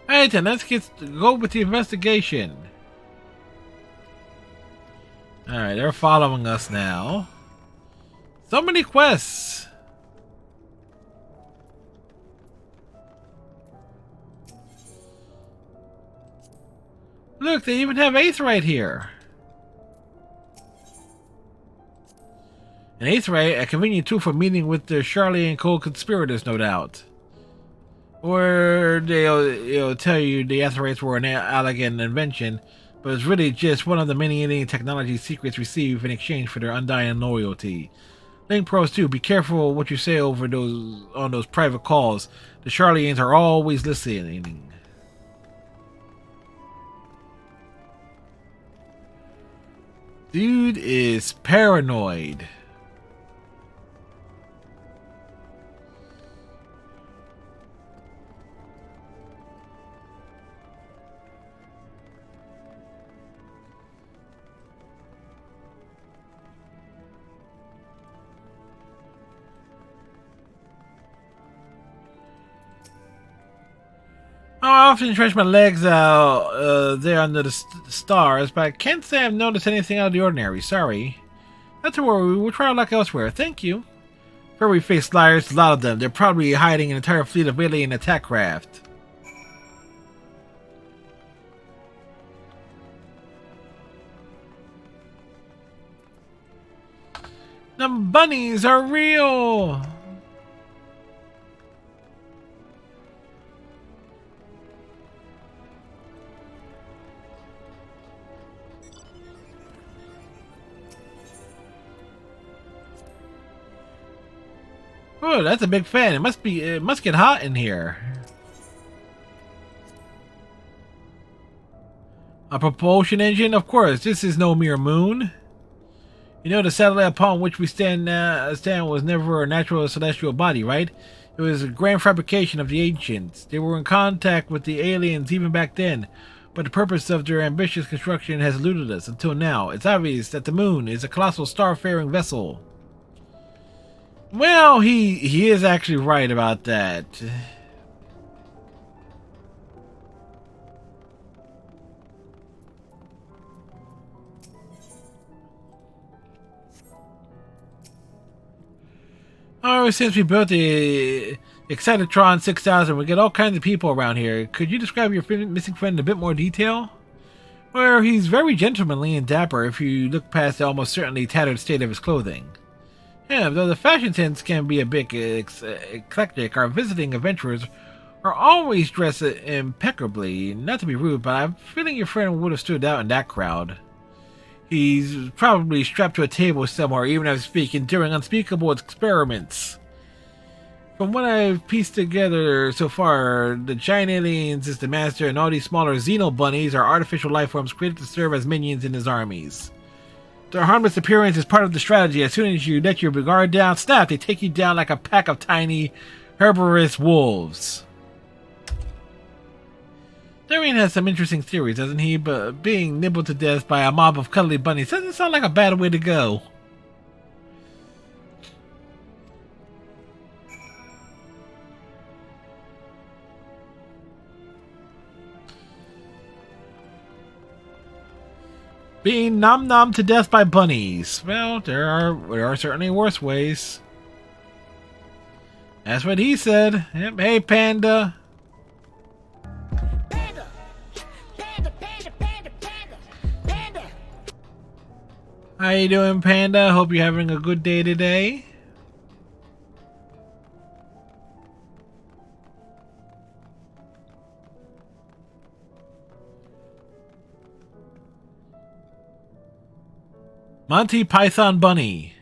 Alright then, let's go with the investigation. Alright, they're following us now. So many quests. Look, they even have Aetheryte here. An Aetheryte, a convenient tool for meeting with the Charlie and Cole conspirators, no doubt. Or they'll tell you the Aetherytes were an elegant invention, but it's really just one of the many alien technology secrets received in exchange for their undying loyalty. Link Pros too, be careful what you say over on those private calls. The Charlians are always listening. Dude is paranoid. I often stretch my legs out there under the stars, but I can't say I've noticed anything out of the ordinary. Sorry. Not to worry, we'll try our luck elsewhere. Thank you. Furry-faced liars, a lot of them. They're probably hiding an entire fleet of alien attack craft. The bunnies are real! Oh, that's a big fan. It must get hot in here. A propulsion engine? Of course, this is no mere moon. You know, the satellite upon which we stand was never a natural celestial body, right? It was a grand fabrication of the ancients. They were in contact with the aliens even back then, but the purpose of their ambitious construction has eluded us until now. It's obvious that the moon is a colossal star-faring vessel. Well, he is actually right about that. Oh, since we built the Excitotron 6000, we get all kinds of people around here. Could you describe your missing friend in a bit more detail? Where he's very gentlemanly and dapper if you look past the almost certainly tattered state of his clothing. Yeah, though the fashion sense can be a bit eclectic, our visiting adventurers are always dressed impeccably. Not to be rude, but I'm feeling your friend would have stood out in that crowd. He's probably strapped to a table somewhere, even as we speak, enduring unspeakable experiments. From what I've pieced together so far, the giant aliens is the master, and all these smaller Xeno bunnies are artificial life forms created to serve as minions in his armies. Their harmless appearance is part of the strategy. As soon as you let your guard down, snap, they take you down like a pack of tiny, herbivorous wolves. Darian has some interesting theories, doesn't he? But being nibbled to death by a mob of cuddly bunnies doesn't sound like a bad way to go. Being nom-nom to death by bunnies. Well, there are certainly worse ways. That's what he said. Yep. Hey, Panda. Panda! Panda, panda, panda, panda, panda! How you doing, Panda? Hope you're having a good day today. Monty Python Bunny.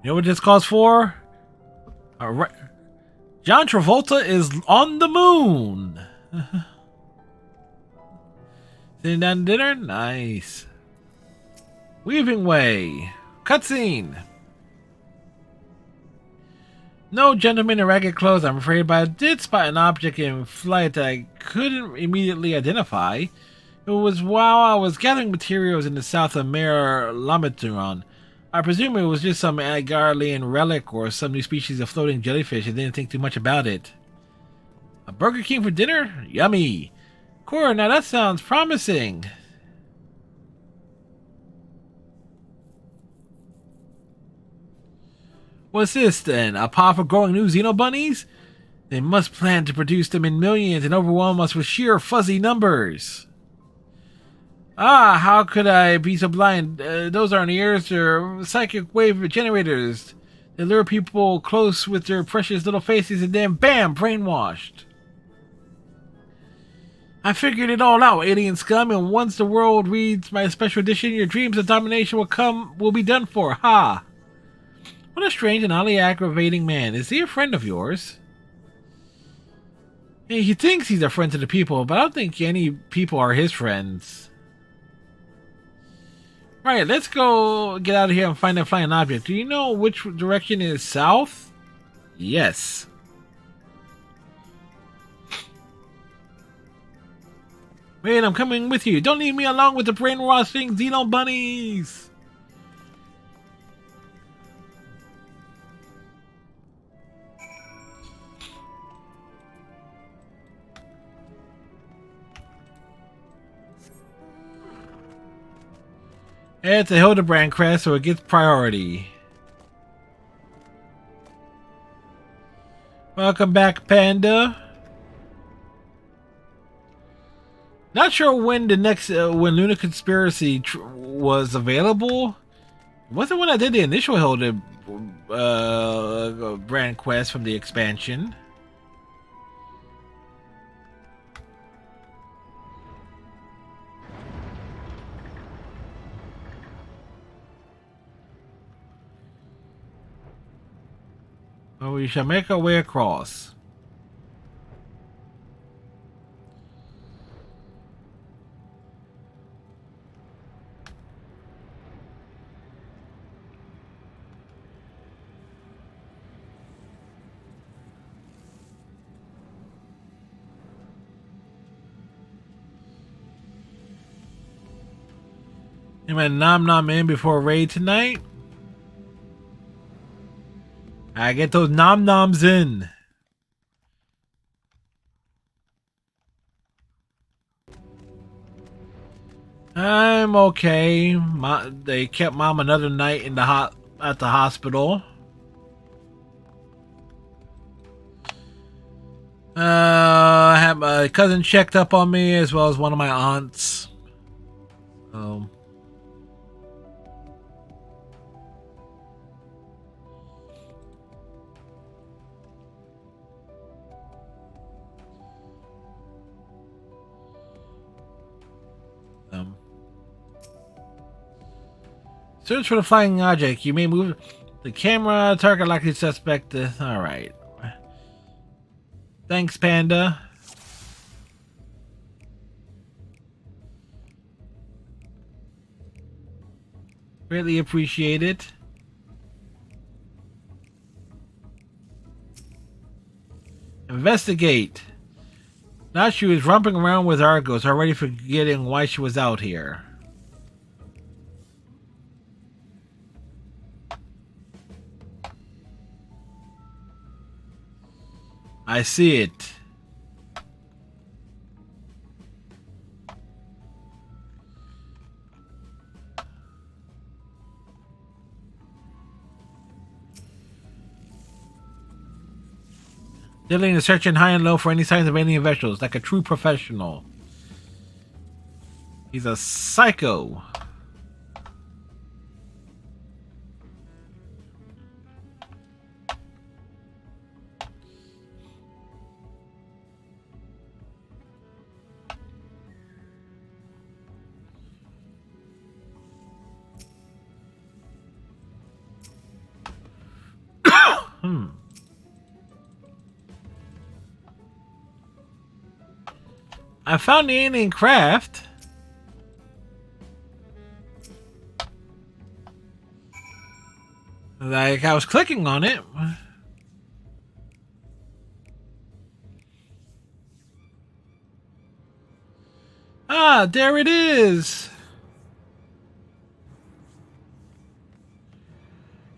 You know what this calls for? John Travolta is on the moon. Sitting down to dinner? Nice. Weaving Way. Cutscene. No gentleman in ragged clothes, I'm afraid, but I did spot an object in flight that I couldn't immediately identify. It was while I was gathering materials in the south of Mare Lamituron. I presume it was just some Agarlian relic or some new species of floating jellyfish. I didn't think too much about it. A Burger King for dinner? Yummy. Cora, now that sounds promising. What's this then? A pod for growing new Xenobunnies? They must plan to produce them in millions and overwhelm us with sheer fuzzy numbers. Ah, how could I be so blind? Those aren't ears, they're psychic wave generators. They lure people close with their precious little faces and then bam, brainwashed. I figured it all out, alien scum, and once the world reads my special edition, your dreams of domination will be done for. Ha! What a strange and oddly aggravating man. Is he a friend of yours? He thinks he's a friend to the people, but I don't think any people are his friends. Right, let's go get out of here and find that flying object. Do you know which direction is south? Yes. Wait, I'm coming with you. Don't leave me along with the brainwashing Xeno bunnies. It's a Hildebrand crest, so it gets priority. Welcome back, Panda. Not sure when the next when Luna Conspiracy was available. It wasn't when I did the initial Hildebrand quest from the expansion. Well, we shall make our way across. Am I nom nom in before raid tonight? I get those nom noms in. I'm okay. They kept Mom another night in the at the hospital. I had my cousin checked up on me as well as one of my aunts. Um, um, Search for the flying object. You may move the camera. Target likely suspect. All right. Thanks, Panda. Greatly appreciate it. Investigate. Now she was romping around with Argos, already forgetting why she was out here. I see it. Dealing and searching high and low for any signs of alien vessels, like a true professional. He's a psycho. I found the alien craft. Like, I was clicking on it. Ah, there it is.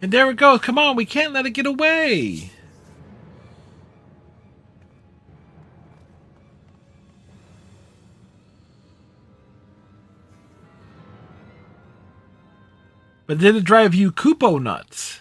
And there it goes. Come on, we can't let it get away. But did it drive you Koopo nuts?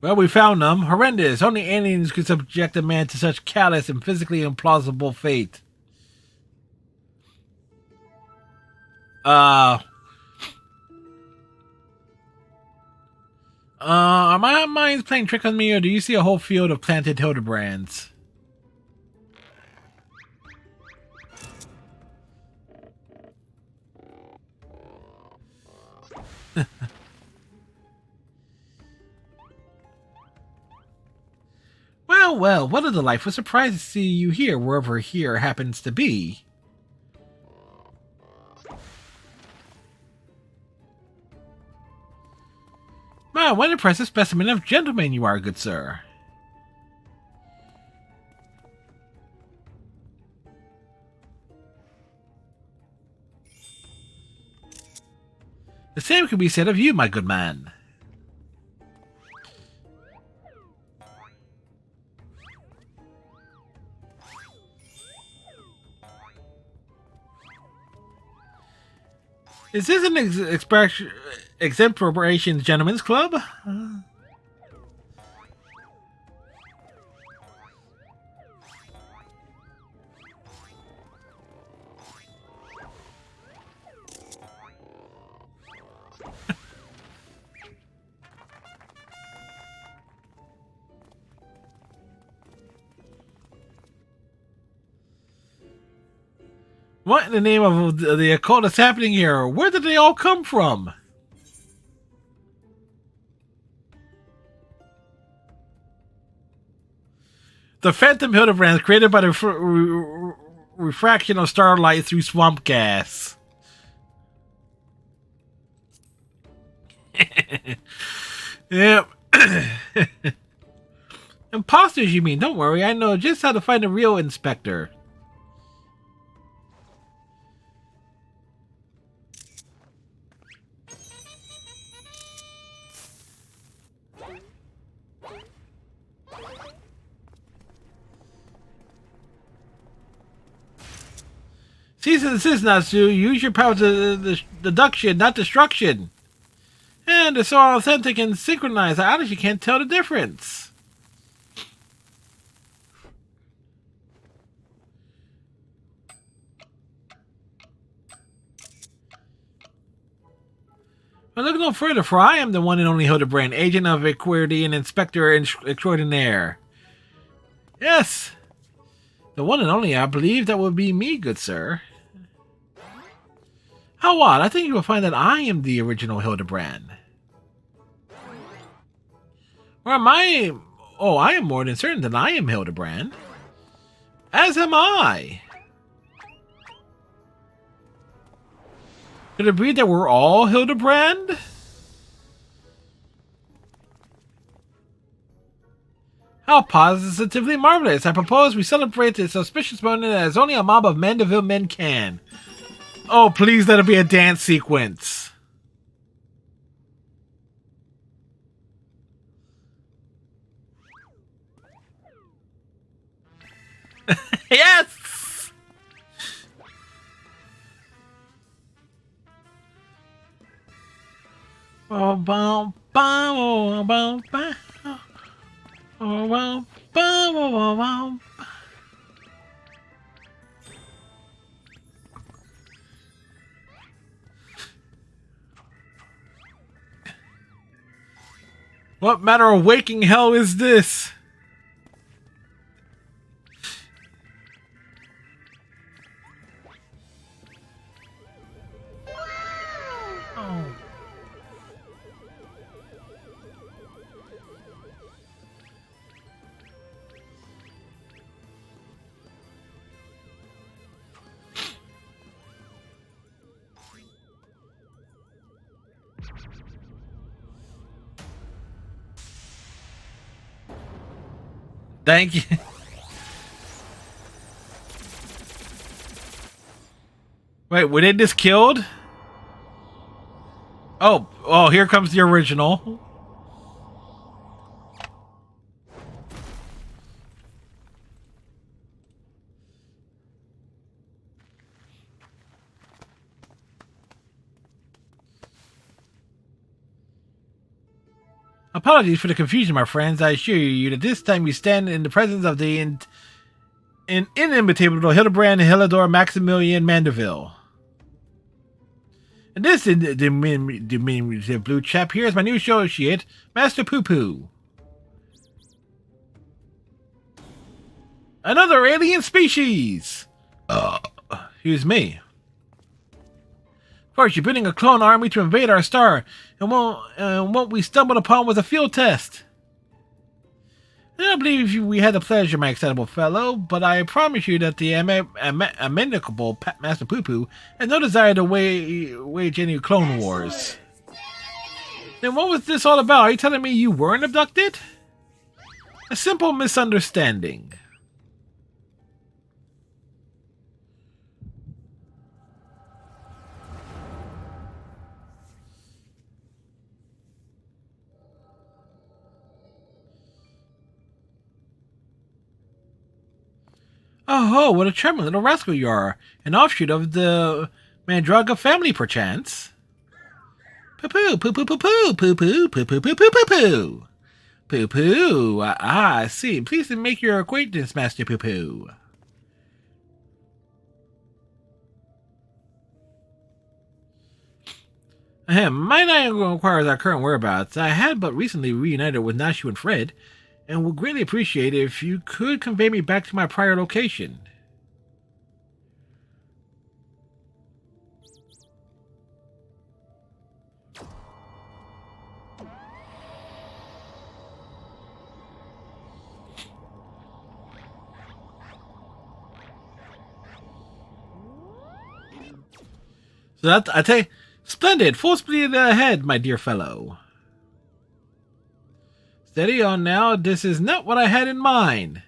Well, we found them. Horrendous. Only aliens could subject a man to such callous and physically implausible fate. Are my minds playing trick on me, or do you see a whole field of planted Hildebrands? Well, well, what a delightful surprise to see you here, wherever here happens to be. Wow, what an impressive specimen of gentleman you are, good sir. The same could be said of you, my good man. Is this an exemplification gentlemen's club? What in the name of the occult is happening here? Where did they all come from? The phantom Hildebrands created by the refraction of starlight through swamp gas. Yep. Imposters, you mean? Don't worry, I know just how to find a real inspector. Cease and desist, Natsu. Use your power to deduction, not destruction. And they're so authentic and synchronized, I honestly can't tell the difference. But look no further, for I am the one and only Hildebrand, agent of equity and inspector extraordinaire. Yes, the one and only. I believe that would be me, good sir. How odd! I think you will find that I am the original Hildebrand. Or am I? Oh, I am more than certain that I am Hildebrand. As am I. Could it be that we're all Hildebrand? How positively marvelous! I propose we celebrate this auspicious moment as only a mob of Mandeville men can. Oh, please let it be a dance sequence. Yes! Oh, bum, bum, oh, bum, bum. Oh, bum, bum, oh, bum. What manner of waking hell is this? Oh. Thank you. Wait, were they just killed? Oh, here comes the original. Apologies for the confusion, my friends. I assure you that this time we stand in the presence of the inimitable Hildebrand Hillador Maximilian Mandeville. And this diminutive blue chap here is my new associate, Master Poo Poo. Another alien species! Excuse me. Of course, you're building a clone army to invade our star, and what we stumbled upon was a field test. I don't believe we had the pleasure, my excitable fellow, but I promise you that the amicable Master Poo Poo has no desire to wage any clone wars. Then what was this all about? Are you telling me you weren't abducted? A simple misunderstanding. Oh, what a charming little rascal you are. An offshoot of the Mandraga family, perchance. Poo-poo, poo-poo, poo-poo, poo-poo, poo-poo, poo-poo, poo-poo. Poo-poo, I see. Pleased to make your acquaintance, Master Poo-poo. My night inquires our current whereabouts. I had but recently reunited with Nashu and Fred, and would greatly appreciate it if you could convey me back to my prior location. So that, I tell you, splendid! Full speed ahead, my dear fellow. Steady on now, this is not what I had in mind.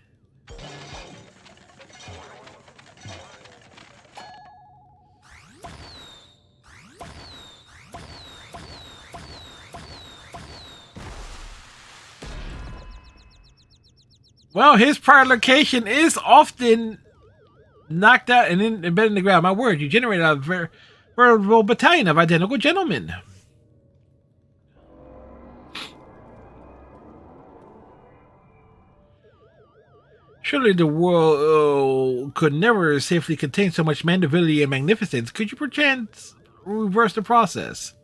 Well, his prior location is often knocked out and then embedded in the ground. My word, you generated a veritable battalion of identical gentlemen. Surely the world could never safely contain so much mandibility and magnificence. Could you perchance reverse the process?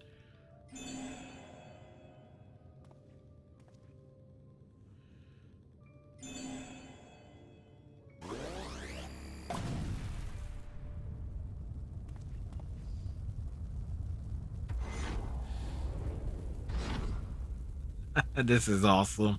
This is awesome.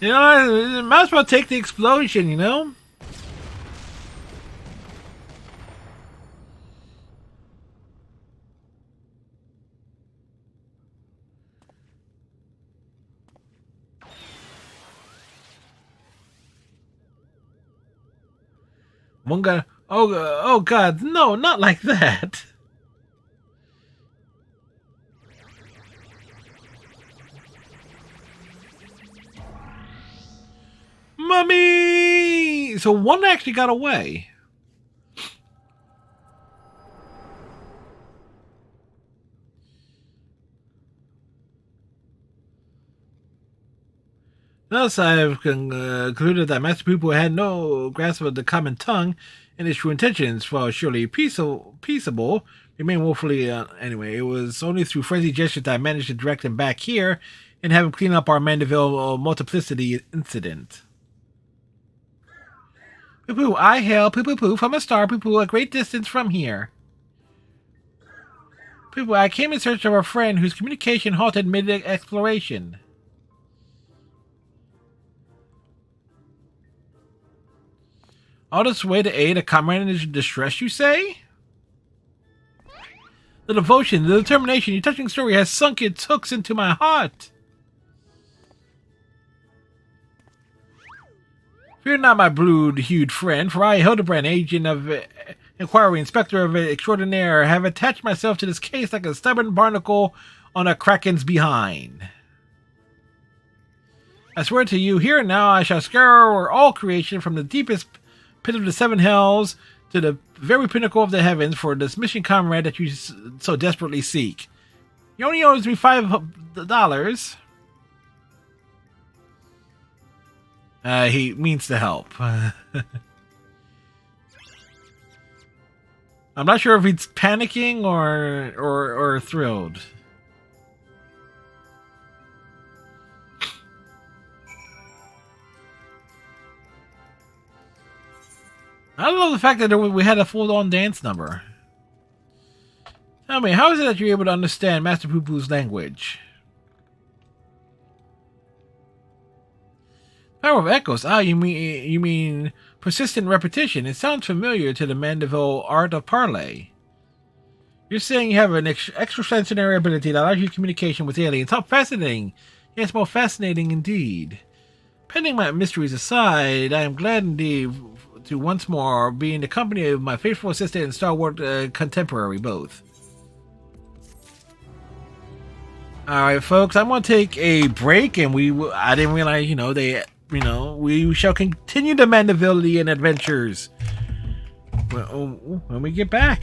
You know, I might as well take the explosion, you know? One guy. Oh God, no, not like that. Mummy! So one actually got away. Thus, I have concluded that Master Poopo had no grasp of the common tongue, and his true intentions, while surely peaceable, remain woefully. Anyway, it was only through frenzied gestures that I managed to direct him back here and have him clean up our Mandeville multiplicity incident. Poo-poo, I hail Poo-poo-poo from a star Poo-poo a great distance from here. Poo-poo, I came in search of a friend whose communication halted mid-exploration. All this way to aid a comrade in his distress, you say? The devotion, the determination, your touching story has sunk its hooks into my heart. Fear not, my blue-hued friend, for I, Hildebrand, agent of inquiry, inspector of extraordinaire, have attached myself to this case like a stubborn barnacle on a kraken's behind. I swear to you, here and now I shall scour all creation from the deepest pit of the seven hells to the very pinnacle of the heavens for this mission comrade that you so desperately seek. You only owes me $5. He means to help. I'm not sure if he's panicking or thrilled. I love the fact that we had a full-on dance number. Tell me, how is it that you're able to understand Master Poo-Poo's language? Power of echoes. Ah, you mean persistent repetition. It sounds familiar to the Mandeville art of parley. You're saying you have an extrasensory ability that allows you communication with aliens. How fascinating! Yes, more fascinating indeed. Pending my mysteries aside, I am glad indeed to once more be in the company of my faithful assistant and stalwart contemporary both. Alright, folks, I'm going to take a break, and I didn't realize, we shall continue the Mandeville and adventures when we get back.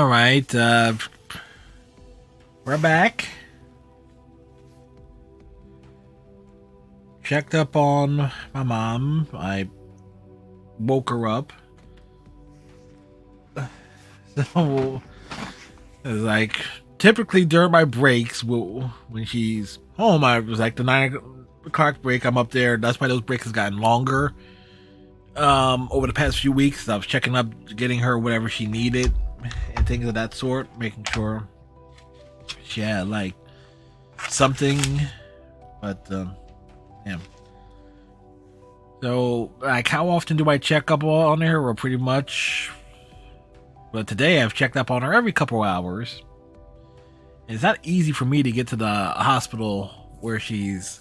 All right. We're back. Checked up on my mom. I woke her up. So, it's like typically during my breaks, when she's home, I was like the 9 o'clock break. I'm up there. That's why those breaks has gotten longer. Over the past few weeks, I was checking up, getting her whatever she needed, and things of that sort, making sure she had like something. But yeah. So, like, how often do I check up on her? Well, pretty much. But today I've checked up on her every couple hours. And it's not easy for me to get to the hospital where she's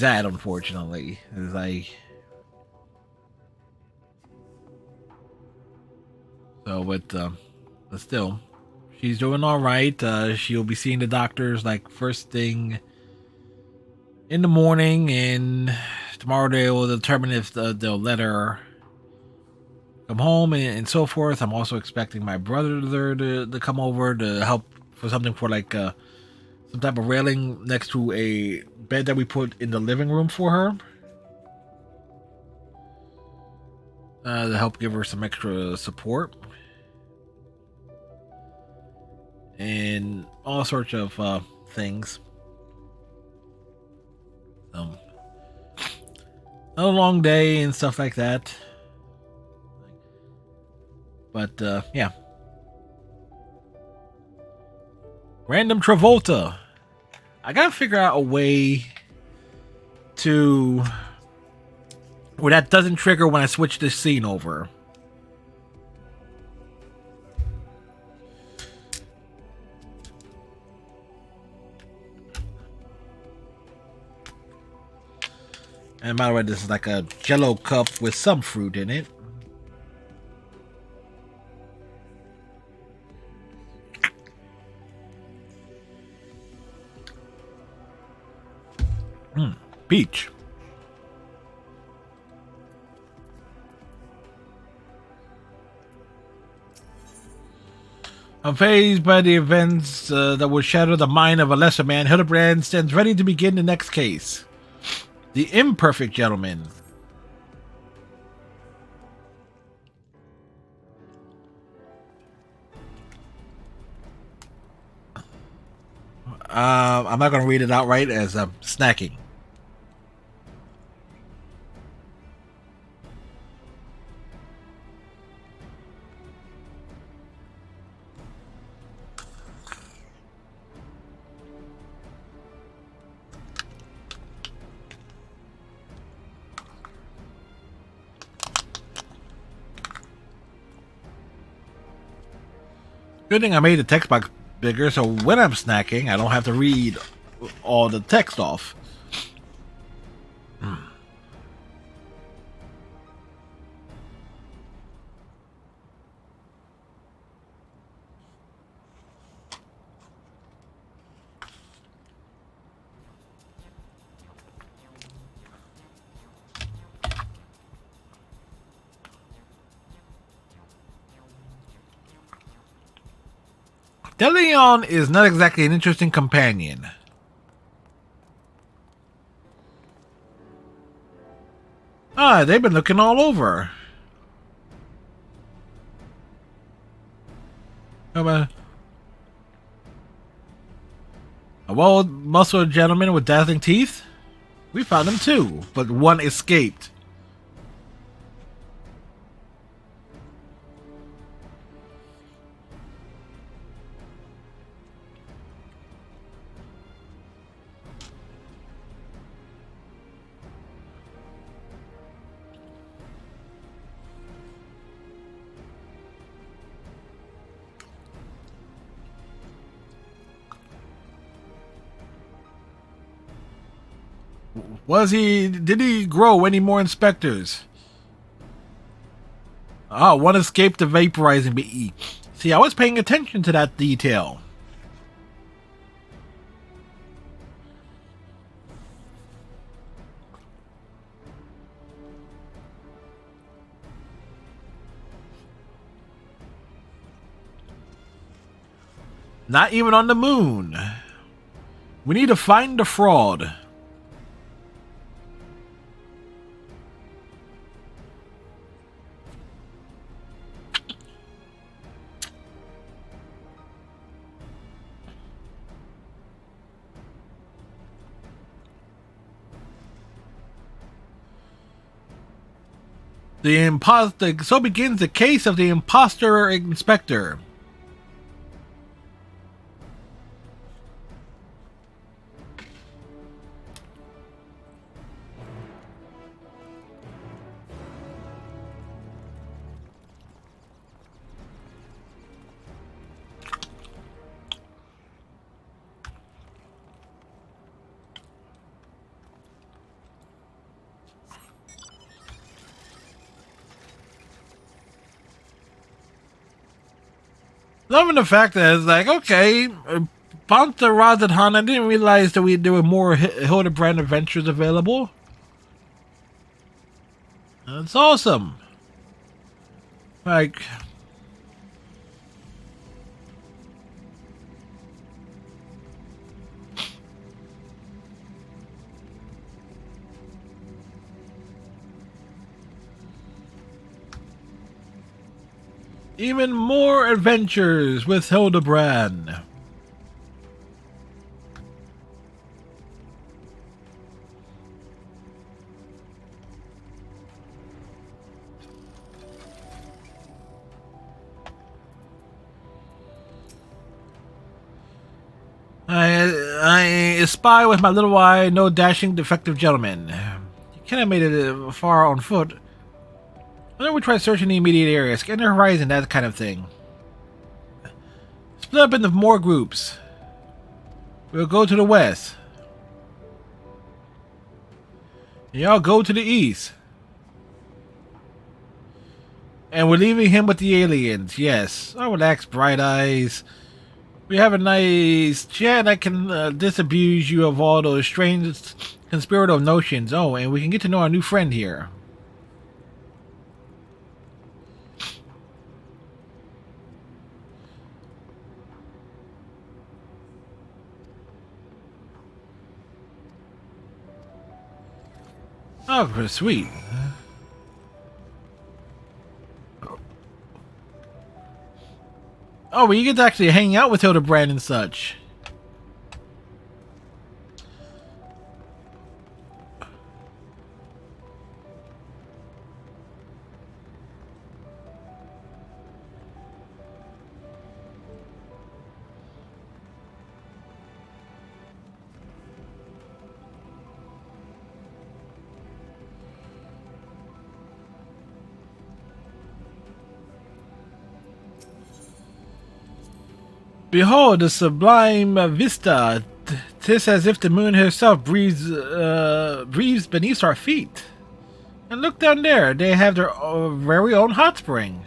at, unfortunately. It's like, so, but still, she's doing all right. She'll be seeing the doctors like first thing in the morning, and tomorrow they will determine if they'll let her come home and so forth. I'm also expecting my brother to come over to help for something for like some type of railing next to a bed that we put in the living room for her. To help give her some extra support. And all sorts of things. A long day and stuff like that. But yeah. Random Travolta. I gotta figure out a way to where that doesn't trigger when I switch this scene over. And by the way, this is like a Jello cup with some fruit in it. Peach. Unfazed by the events that would shatter the mind of a lesser man, Hildebrand stands ready to begin the next case. The Imperfect Gentleman. I'm not going to read it outright as I'm snacking. Good thing I made the text box bigger, so when I'm snacking, I don't have to read all the text off. DeLeon is not exactly an interesting companion. They've been looking all over. A well-muscled gentleman with dazzling teeth? We found him too, but one escaped. Did he grow any more inspectors? One escaped the vaporizing bee. See, I was paying attention to that detail. Not even on the moon. We need to find the fraud. So begins the case of the imposter inspector. Loving the fact that it's like, okay, Ponta Razadhan, I didn't realize that there were more Hildebrand adventures available. That's awesome. Like, even more adventures with Hildebrand. I spy with my little eye, no dashing, defective gentleman. You can't have made it far on foot. Why don't we try searching the immediate area, scan the horizon, that kind of thing. Split up into more groups. We'll go to the west. Y'all go to the east. And we're leaving him with the aliens, yes. Oh, relax, bright eyes. We have a nice chat. I can disabuse you of all those strange conspiratorial notions. Oh, and we can get to know our new friend here. Oh, sweet. Oh, well, you get to actually hang out with Hildebrand and such. Behold, the sublime vista. 'Tis as if the moon herself breathes beneath our feet. And look down there, they have their very own hot spring.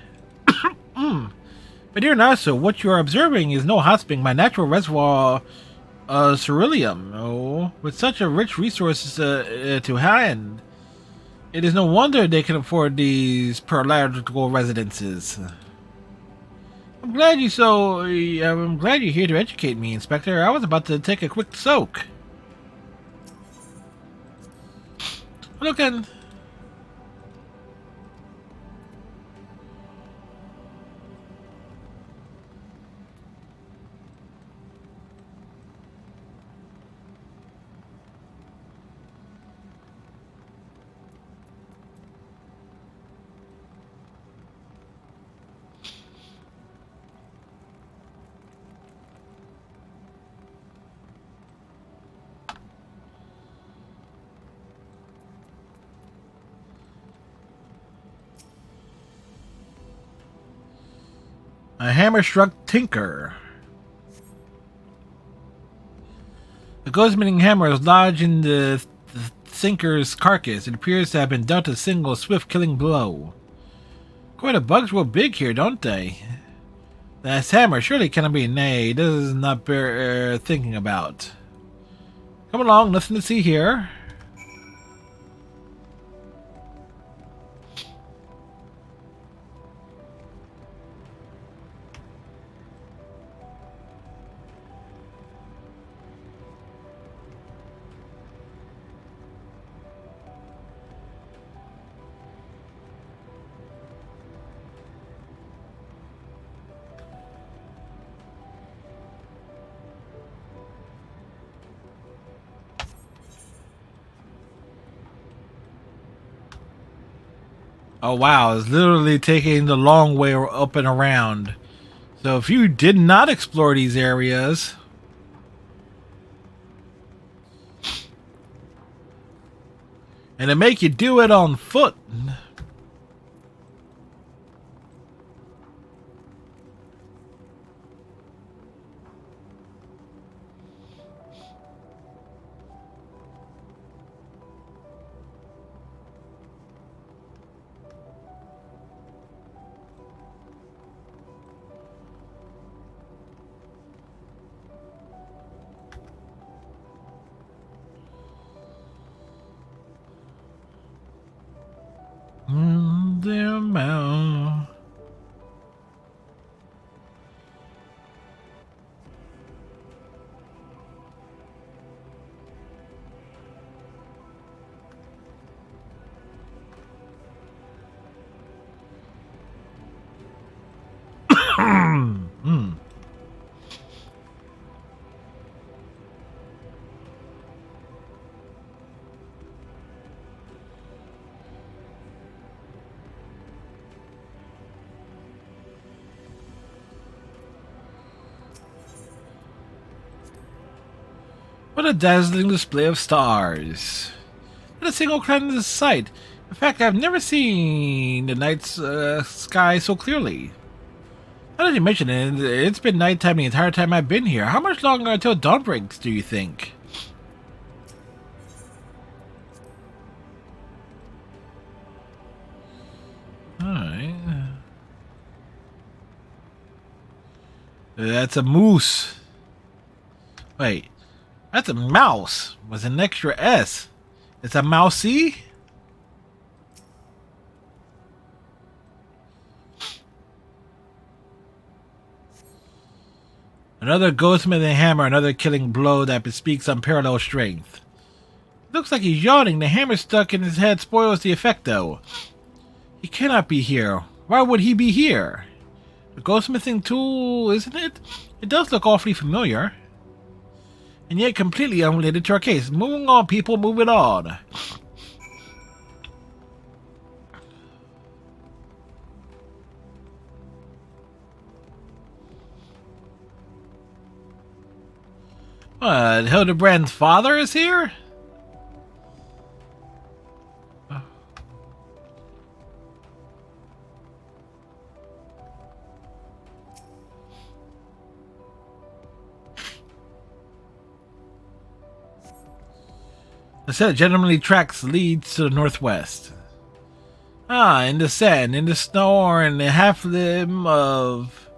But dear Naso, what you are observing is no hot spring, my natural reservoir ceruleum. Oh, with such a rich resources to hand, it is no wonder they can afford these pearladical residences. I'm glad you're here to educate me, Inspector. I was about to take a quick soak. Look and a hammer-struck tinker. The ghost-emitting hammer is lodged in the sinker's carcass. It appears to have been dealt a single swift killing blow. Quite the bugs grow big here, don't they? That hammer surely cannot be. Nay, this is not bear thinking about. Come along, nothing to see here. Oh wow, it's literally taking the long way up and around. So if you did not explore these areas, and to make you do it on foot. Their mouth. What a dazzling display of stars. Not a single cloud in sight. In fact, I've never seen the night sky so clearly. Now that you mention it, it's been nighttime the entire time I've been here. How much longer until dawn breaks, do you think? Alright. That's a moose. Wait. That's a mouse with an extra S. It's a mousey? Another goldsmith and hammer, another killing blow that bespeaks unparalleled strength. Looks like he's yawning. The hammer stuck in his head spoils the effect, though. He cannot be here. Why would he be here? A goldsmithing tool, isn't it? It does look awfully familiar. And yet completely unrelated to our case. Moving on, people, moving on. What, Hildebrand's father is here? The set generally tracks leads to the northwest. Ah, in the sand, in the snow, or in the half-limb of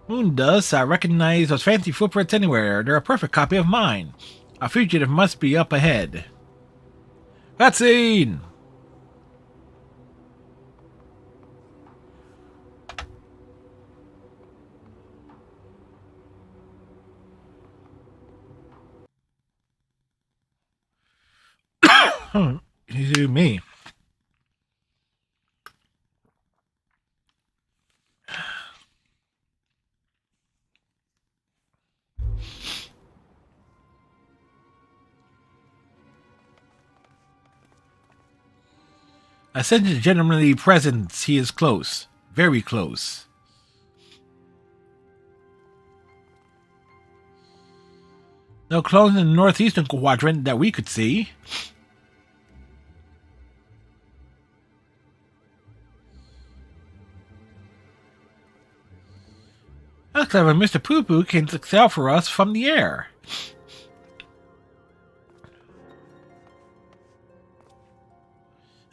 moon dust, I recognize those fancy footprints anywhere. They're a perfect copy of mine. A fugitive must be up ahead. Cutscene! You do me. I sense his generally presence. He is close. Very close. No clones in the northeastern quadrant that we could see. That's clever. Mr. Poo Poo can excel for us from the air.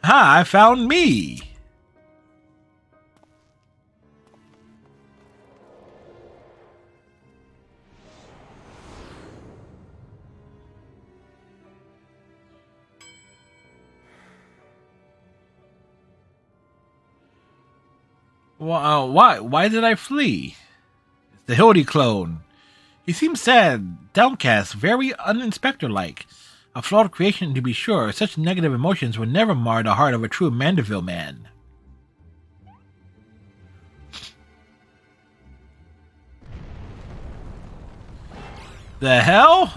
Ha! I found me! Well, why did I flee? It's the Hildy clone. He seems sad, downcast, very uninspector-like. A flawed creation, to be sure. Such negative emotions would never mar the heart of a true Mandeville man. The hell?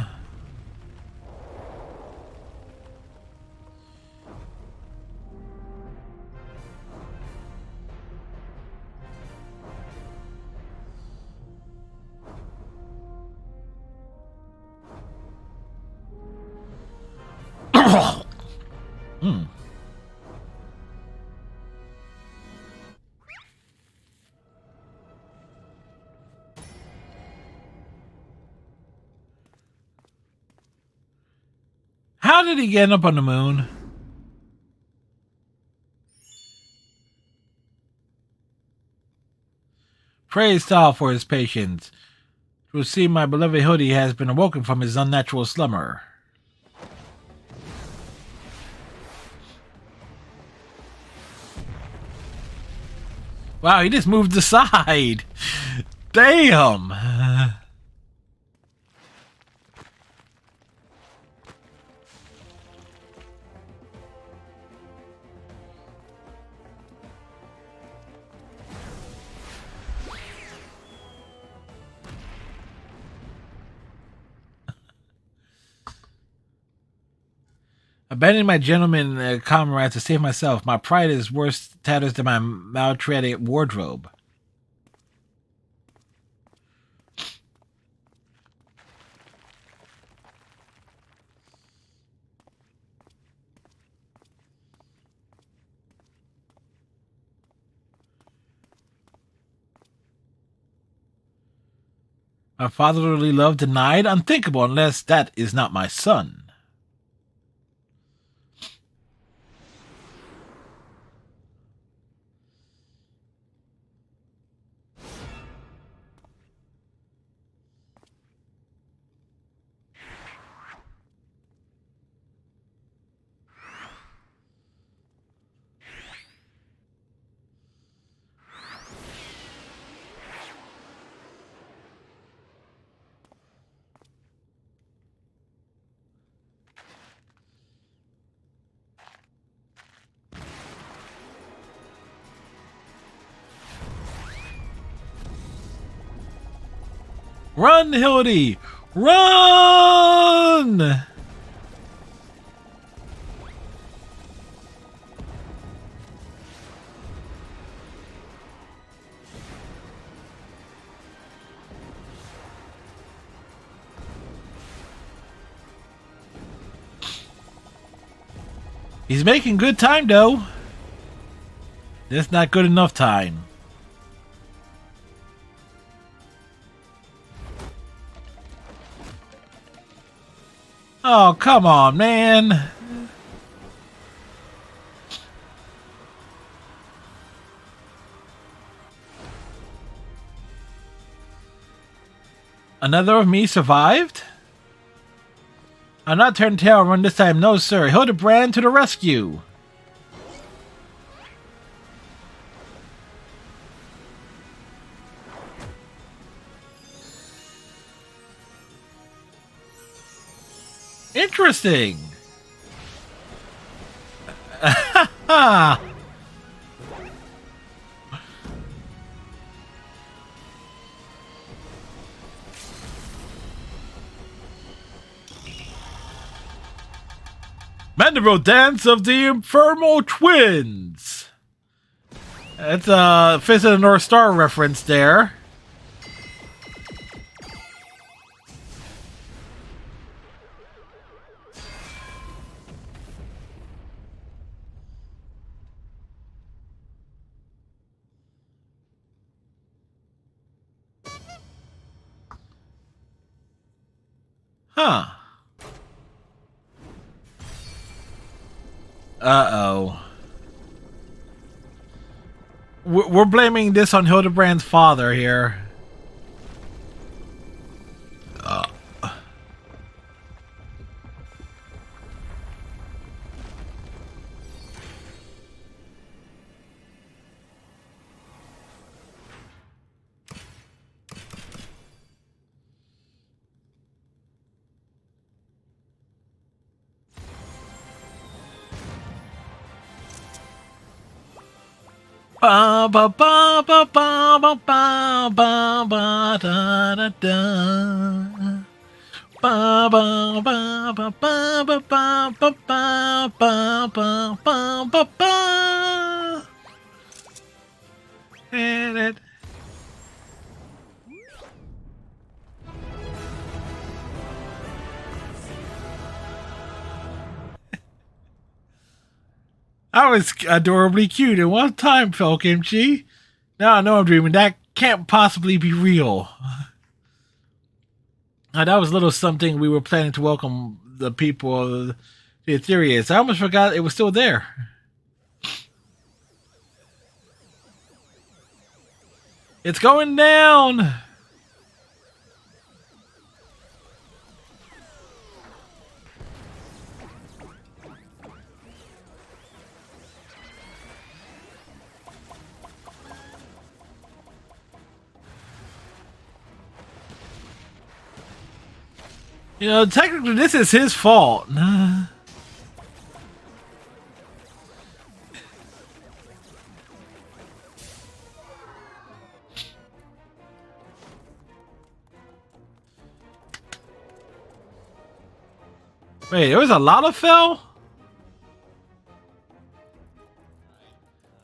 How did he get up on the moon? Praise Thal for his patience. To see my beloved Hoodie has been awoken from his unnatural slumber. Wow, he just moved aside. Damn. Abandoning my gentleman comrades to save myself. My pride is worse tatters than my maltreated wardrobe. My fatherly love denied? Unthinkable, unless that is not my son. Run, Hildy! Run! He's making good time, though. That's not good enough time. Oh, come on, man. Another of me survived? I'm not turning tail run this time. No, sir. Hildebrand to the rescue. Interesting. Mandeville Dance of the Infernal Twins. That's a Fist of the North Star reference there. Huh. Uh-oh. We're blaming this on Hildebrand's father here. Ba ba ba ba ba ba ba ba ba da da da. Ba ba ba ba ba ba ba ba ba ba ba ba ba. And it. I was adorably cute at one time, Phil Kimchi. Now I know I'm dreaming. That can't possibly be real. That was a little something we were planning to welcome the people Be serious. I almost forgot it was still there. It's going down. You know, technically this is his fault. Wait, there was a lot of fell?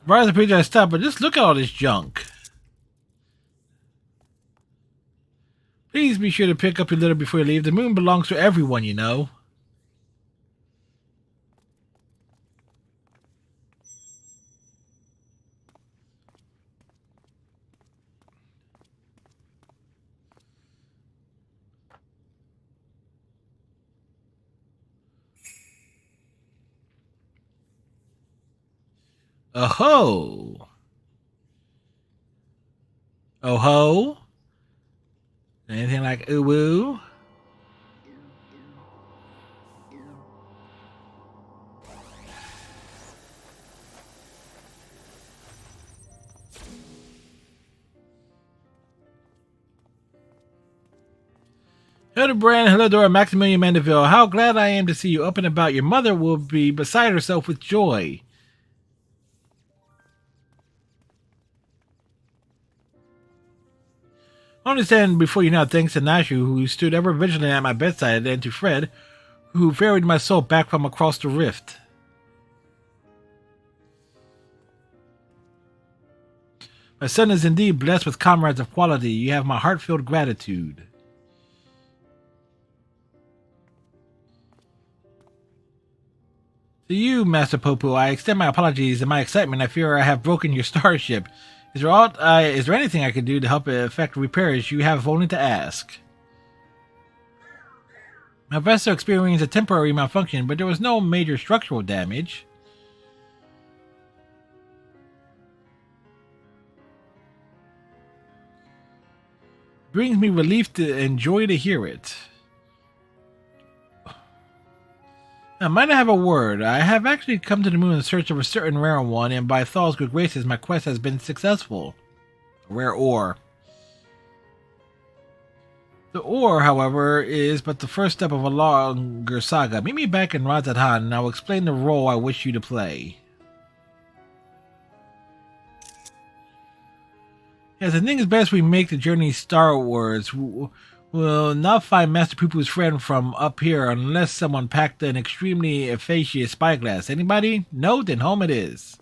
Right as the page I stopped, but just look at all this junk. Please be sure to pick up your litter before you leave. The moon belongs to everyone, you know. Oh-ho! Oh-ho? Anything like ooh-woo? Hello, Brand. Hello, Dora. Maximilian Mandeville. How glad I am to see you up and about. Your mother will be beside herself with joy. I understand before you now, thanks to Nashu, who stood ever vigilant at my bedside, and to Fred, who ferried my soul back from across the rift. My son is indeed blessed with comrades of quality. You have my heart-filled gratitude. To you, Master Popo, I extend my apologies and my excitement. I fear I have broken your starship. Is there anything I can do to help effect repairs? You have only to ask. My vessel experienced a temporary malfunction, but there was no major structural damage. It brings me relief and joy to hear it. Now, might I have a word? I have actually come to the moon in search of a certain rare one, and by Thal's good graces, my quest has been successful. A rare ore. The ore, however, is but the first step of a longer saga. Meet me back in Razadhan, and I will explain the role I wish you to play. Yes, I think it's best we make the journey starwards. We'll not find Master Poo-Poo's friend from up here unless someone packed an extremely efficacious spyglass. Anybody? No? Then home it is.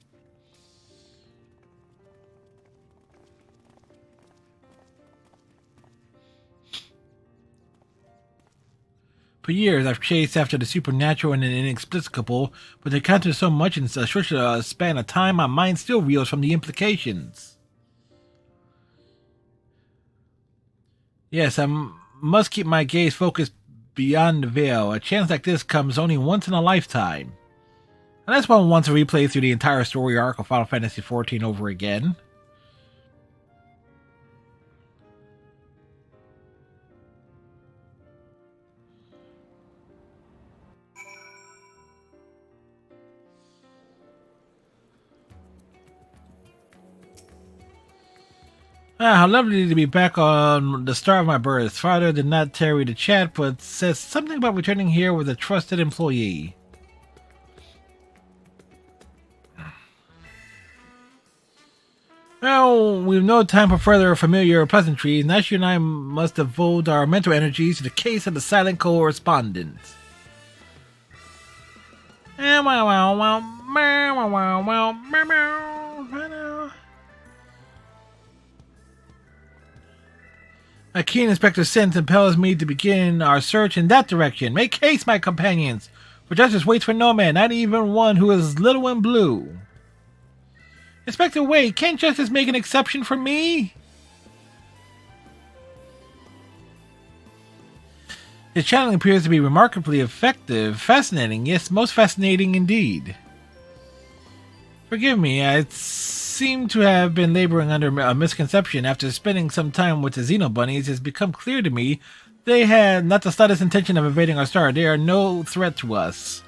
For years, I've chased after the supernatural and the inexplicable, but to encounter so much in a short span of time, my mind still reels from the implications. Yes, I must keep my gaze focused beyond the veil. A chance like this comes only once in a lifetime. Unless one wants to replay through the entire story arc of Final Fantasy XIV over again. How lovely to be back on the star of my birth. Father did not tarry to chat, but says something about returning here with a trusted employee. Well, we've no time for further familiar pleasantries. Nashu and I must devote our mental energies to the case of the silent correspondent. A keen inspector's sense impels me to begin our search in that direction. Make haste, my companions, for justice waits for no man, not even one who is little and blue. Inspector, wait, can't justice make an exception for me? His channeling appears to be remarkably effective. Fascinating, yes, most fascinating indeed. Forgive me, I seem to have been laboring under a misconception. After spending some time with the Xenobunnies, it has become clear to me they had not the slightest intention of invading our star. They are no threat to us.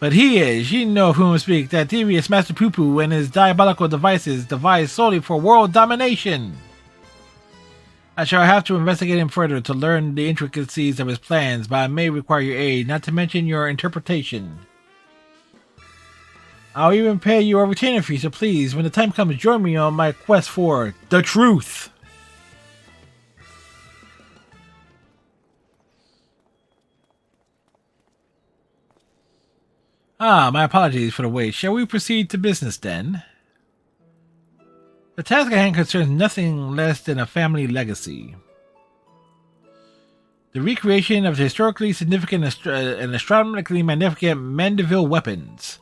But he is. You know of whom I speak. That devious Master Poo-Poo and his diabolical devices devised solely for world domination. I shall have to investigate him further to learn the intricacies of his plans, but I may require your aid, not to mention your interpretation. I'll even pay you a retainer fee, so please, when the time comes, join me on my quest for the truth. My apologies for the wait. Shall we proceed to business then? The task at hand concerns nothing less than a family legacy. The recreation of the historically significant and astronomically magnificent Mandeville weapons.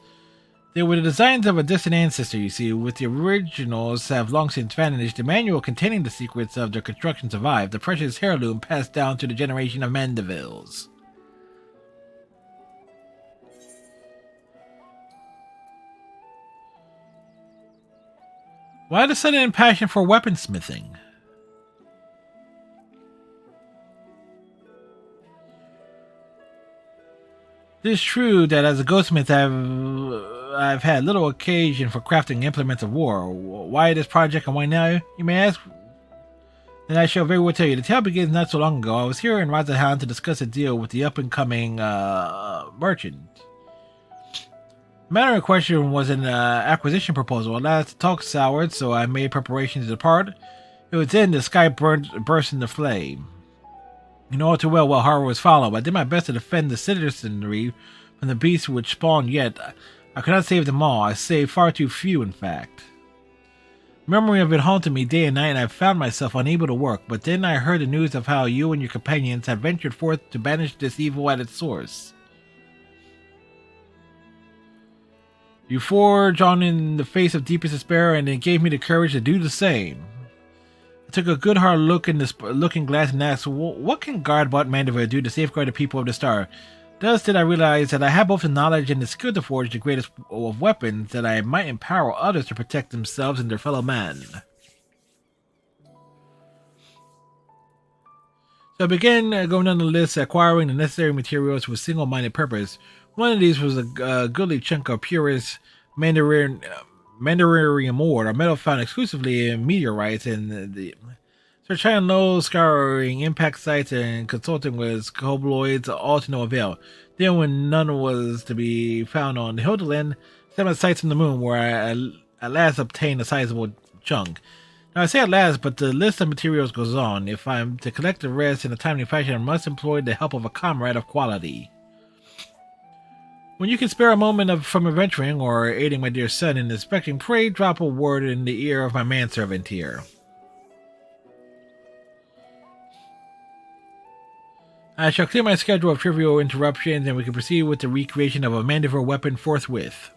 They were the designs of a distant ancestor, you see, with the originals have long since vanished. The manual containing the secrets of their construction survived, the precious heirloom passed down to the generation of Mandevilles. Why the sudden passion for weaponsmithing? It is true that as a goldsmith I've had little occasion for crafting implements of war. Why this project and why now, you may ask? Then I shall very well tell you. The tale begins not so long ago. I was here in Razahan to discuss a deal with the up-and-coming merchant. The matter in question was an acquisition proposal. At last the talk soured, so I made preparations to depart. It was then the sky burst into flame. You know all too well what horror was followed. I did my best to defend the citizenry from the beasts which spawned, yet I could not save them all. I saved far too few, in fact. The memory of it haunted me day and night, and I found myself unable to work. But then I heard the news of how you and your companions had ventured forth to banish this evil at its source. You forged on in the face of deepest despair, and it gave me the courage to do the same. I took a good hard look in the looking glass and asked, what can Guardbot Mandeville do to safeguard the people of the star? Thus did I realize that I had both the knowledge and the skill to forge the greatest of weapons, that I might empower others to protect themselves and their fellow man. So I began going down the list, acquiring the necessary materials with a single-minded purpose. One of these was a goodly chunk of purest Mandarinium ore, a metal found exclusively in meteorites, and so trying low scouring impact sites and consulting with cobloids, all to no avail. Then when none was to be found on the Hildeland, set my sights on the moon, where I at last obtained a sizable chunk. Now I say at last, but the list of materials goes on. If I'm to collect the rest in a timely fashion, I must employ the help of a comrade of quality. When you can spare a moment from adventuring or aiding my dear son in inspecting, pray drop a word in the ear of my manservant here. I shall clear my schedule of trivial interruptions, and we can proceed with the recreation of a Mandeville weapon forthwith.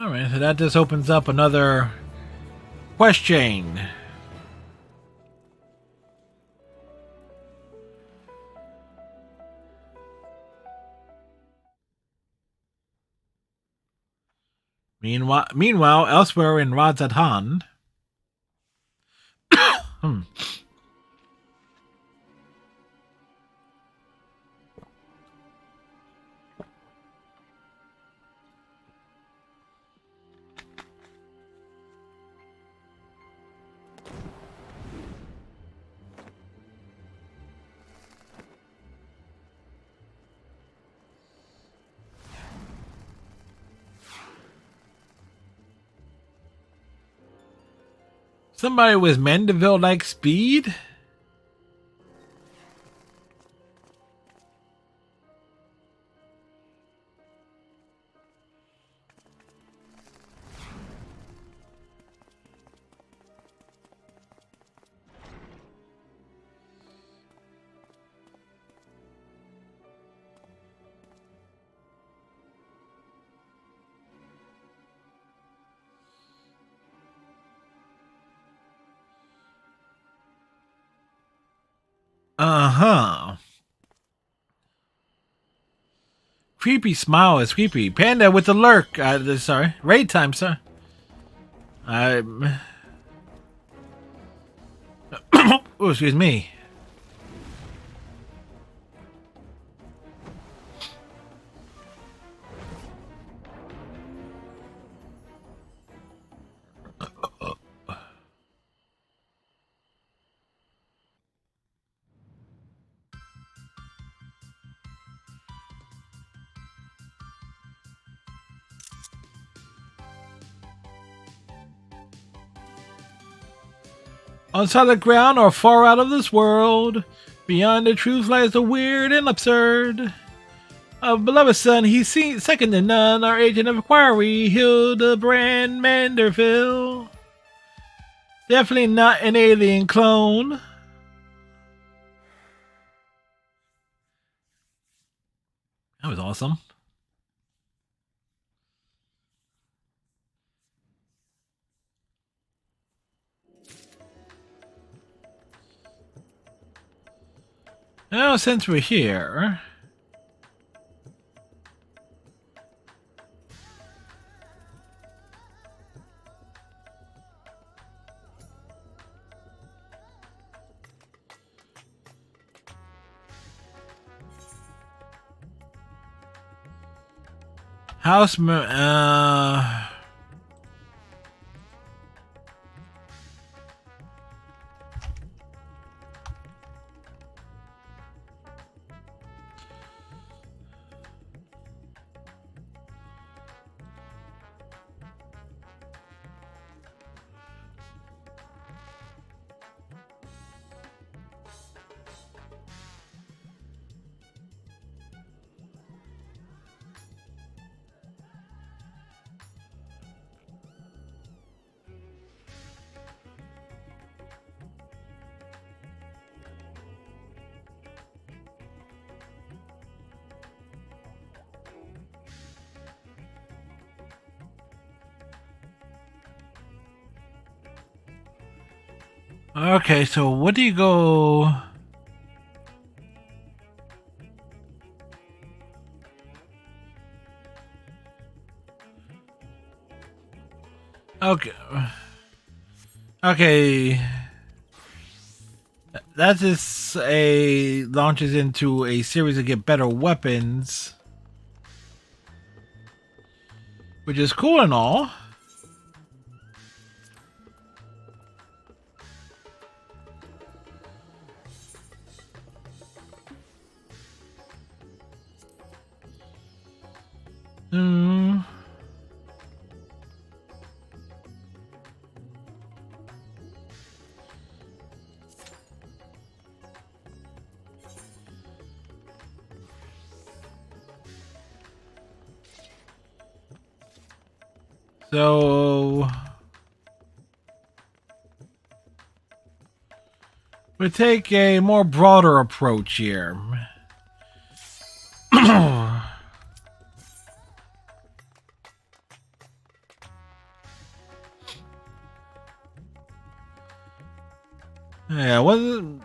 Alright, so that just opens up another quest chain. Meanwhile, elsewhere in Radzatan, somebody with Mandeville-like speed? Uh-huh. Creepy smile is creepy. Panda with the lurk. Sorry. Raid time, sir. Oh, excuse me. On solid ground or far out of this world, beyond the truth lies the weird and absurd. Our beloved son, he's seen second to none, our agent of inquiry, Hildebrand Manderville. Definitely not an alien clone. That was awesome. Now, since we're here... Okay, so what do you go... Okay. Okay. That just launches into a series to get better weapons. Which is cool and all. Hmm. So we take a more broader approach here. Yeah, wasn't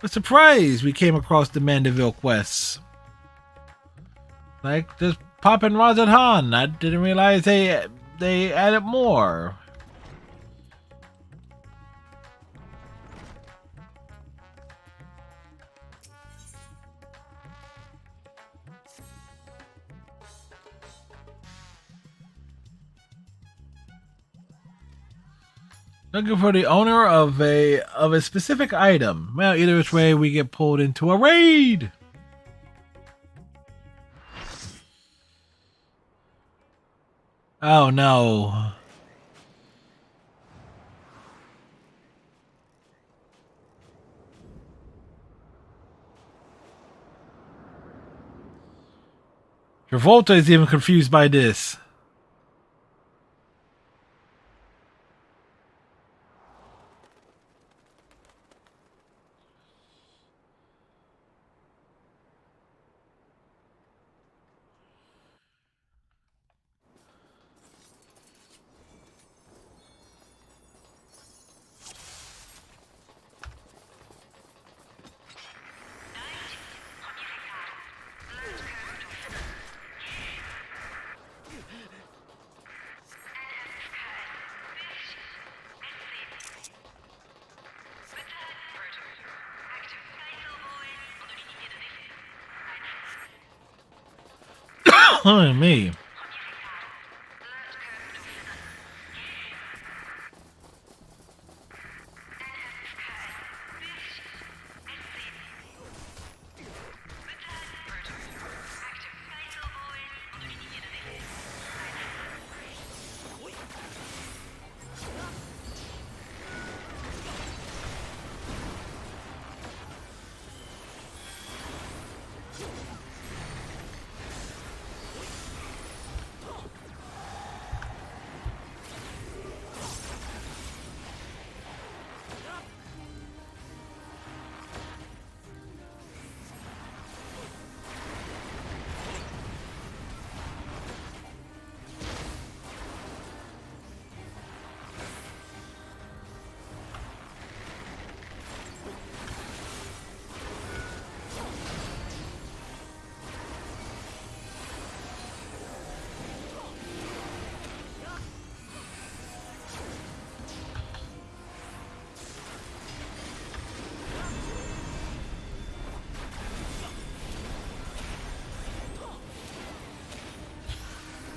a surprise we came across the Mandeville quests. Like just popping rods at Han. I didn't realize they added more. Looking for the owner of a specific item. Well, either which way we get pulled into a raid. Oh no. Travolta is even confused by this. including me.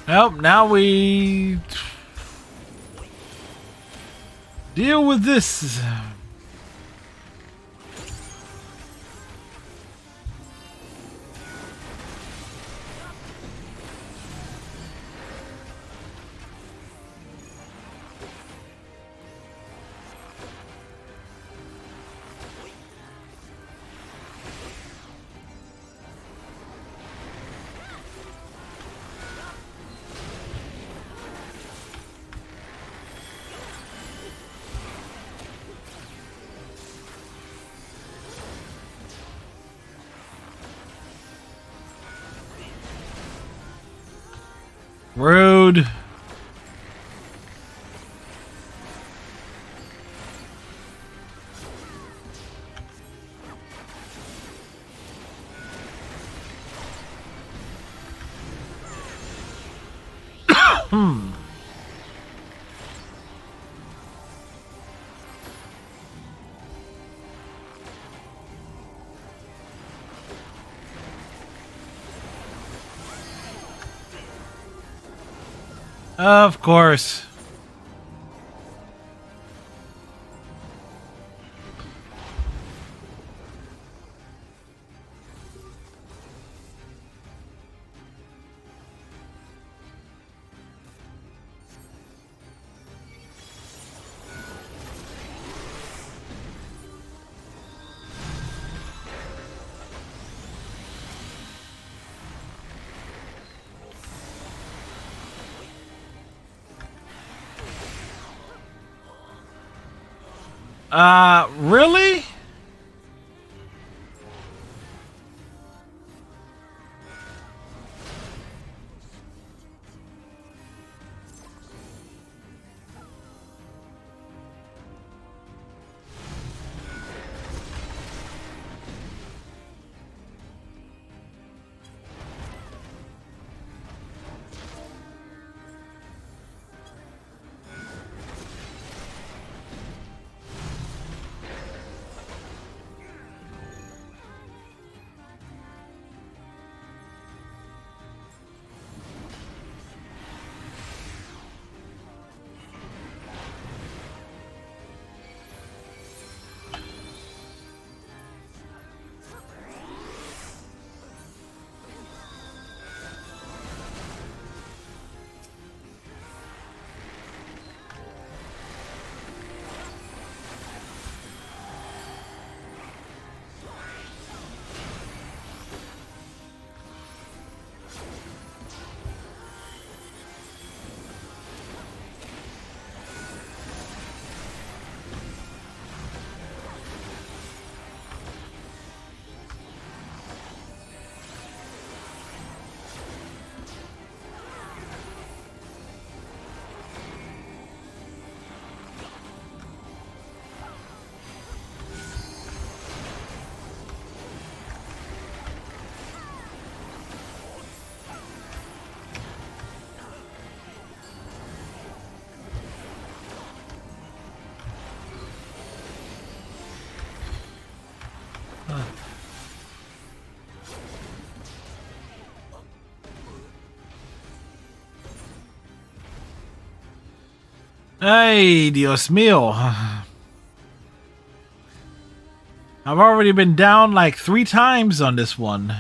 Well, now we deal with this. Rude. Of course. Really? Ay, Dios mío. I've already been down like 3 times on this one.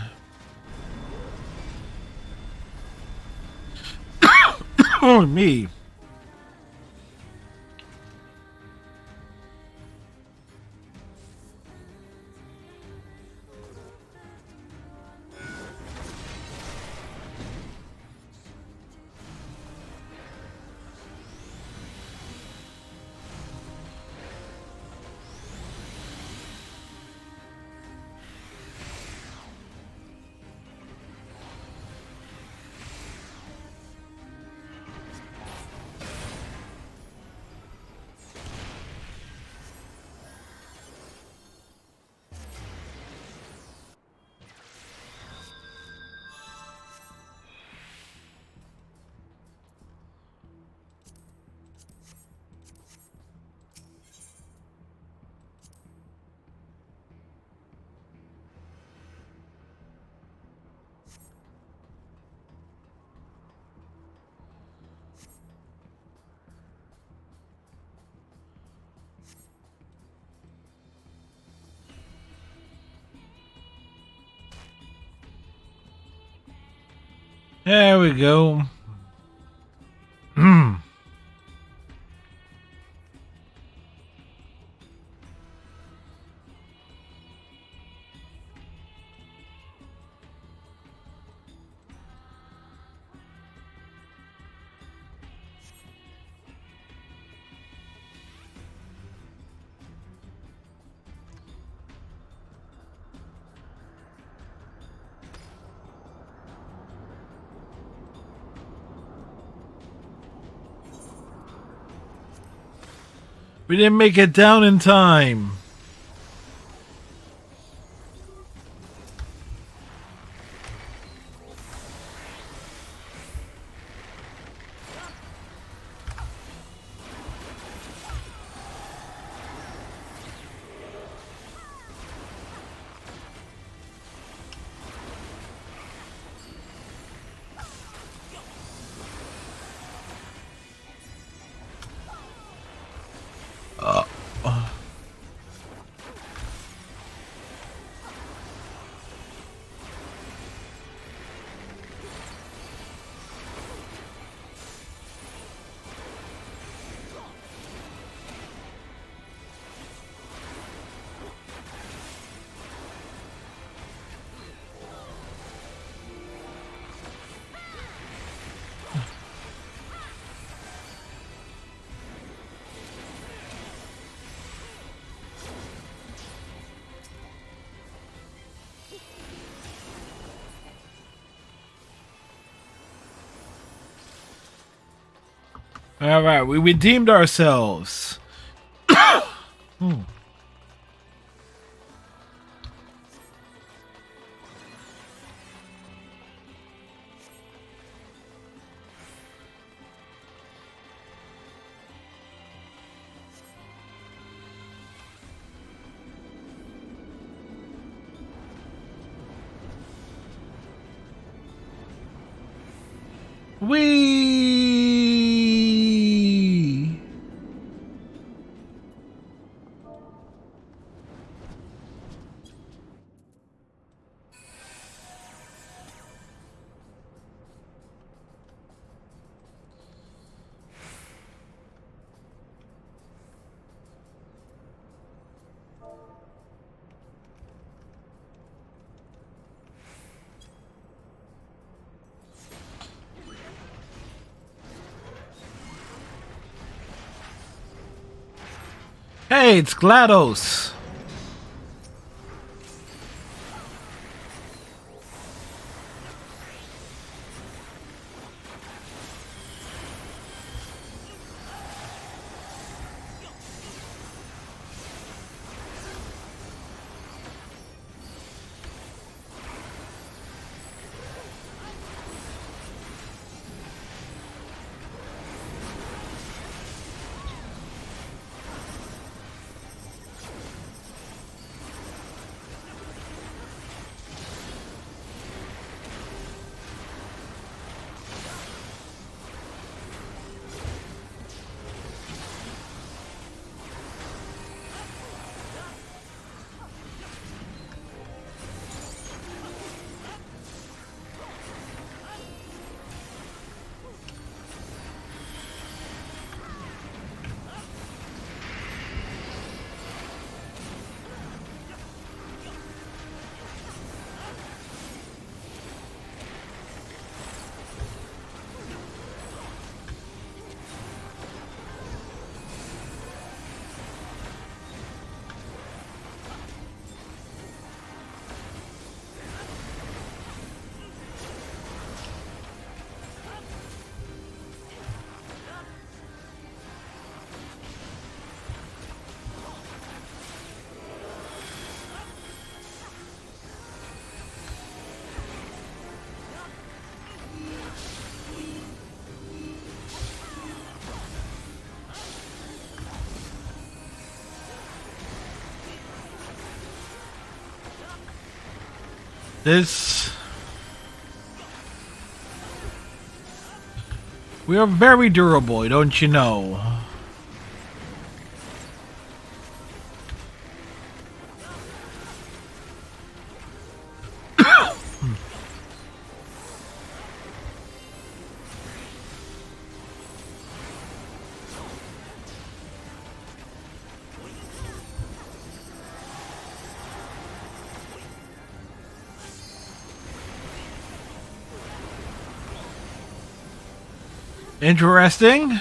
Oh, me. There we go. We didn't make it down in time. All right, we redeemed ourselves. We. Hey, it's GLaDOS. This... We are very durable, don't you know? Interesting.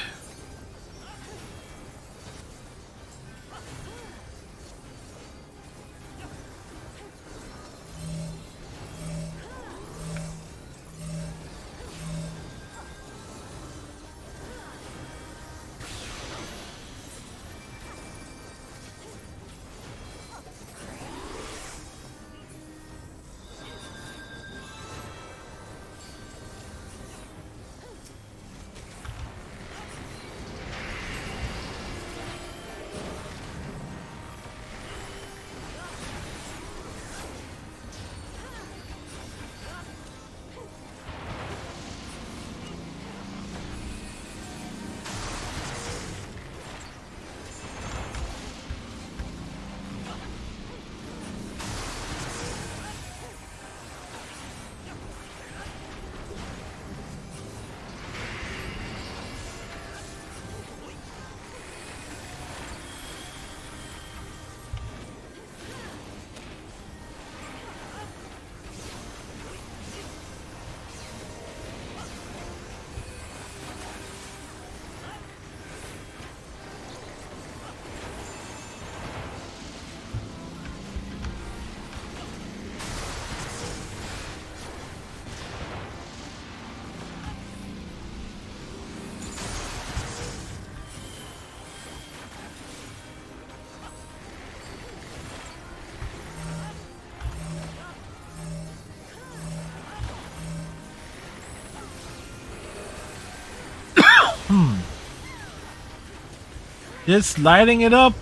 Just lighting it up.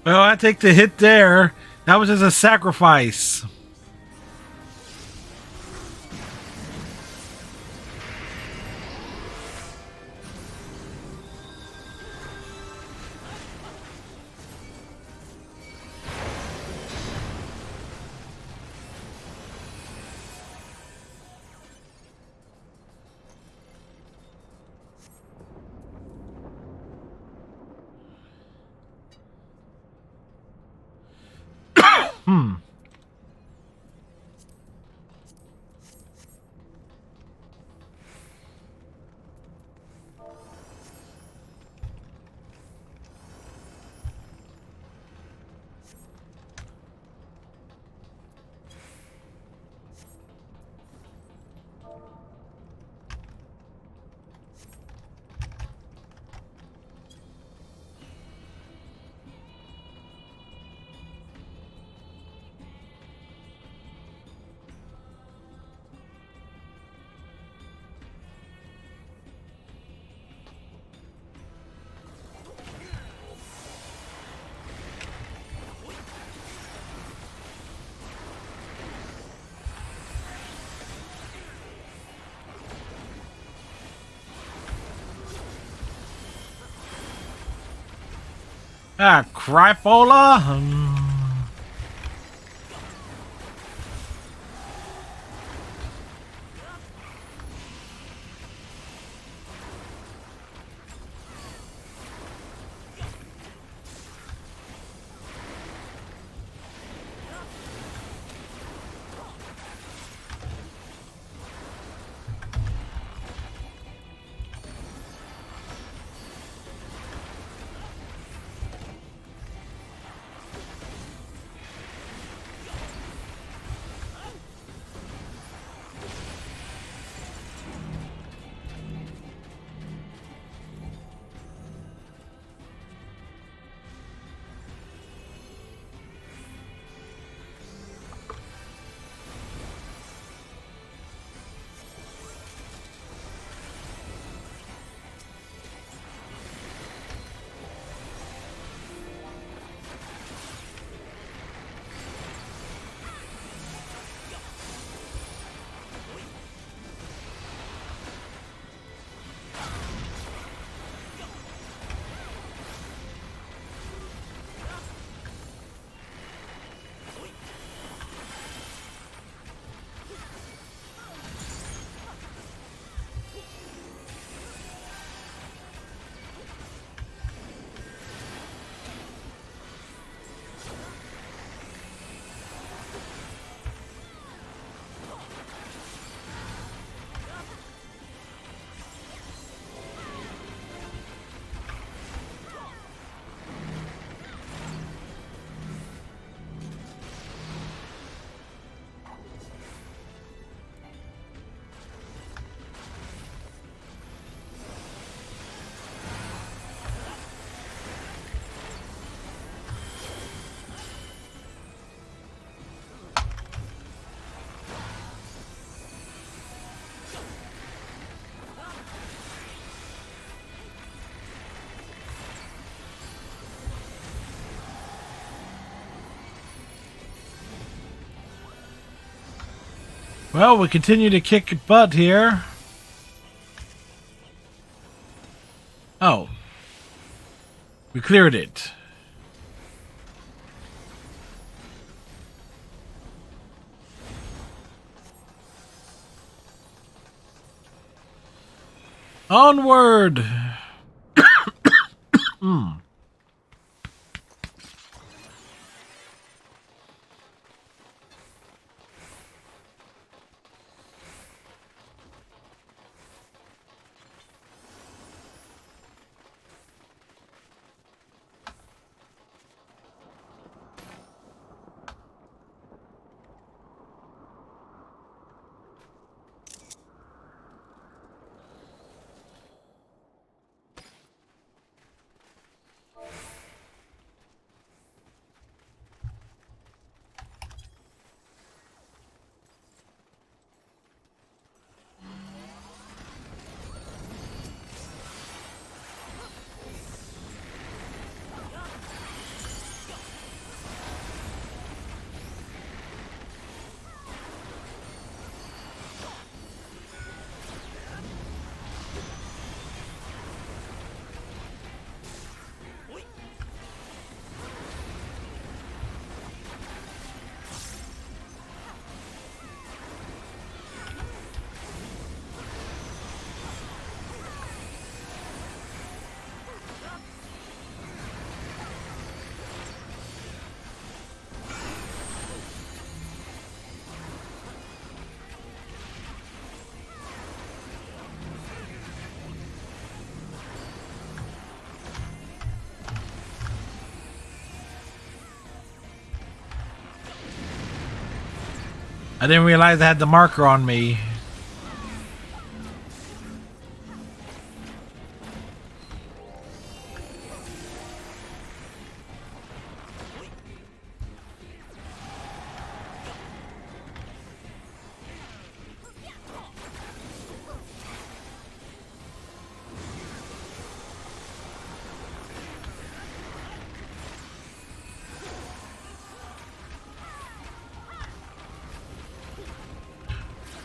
Well, I take the hit there. That was just a sacrifice. Ah, Cryfola? Well, we continue to kick butt here. Oh. We cleared it. Onward! I didn't realize I had the marker on me.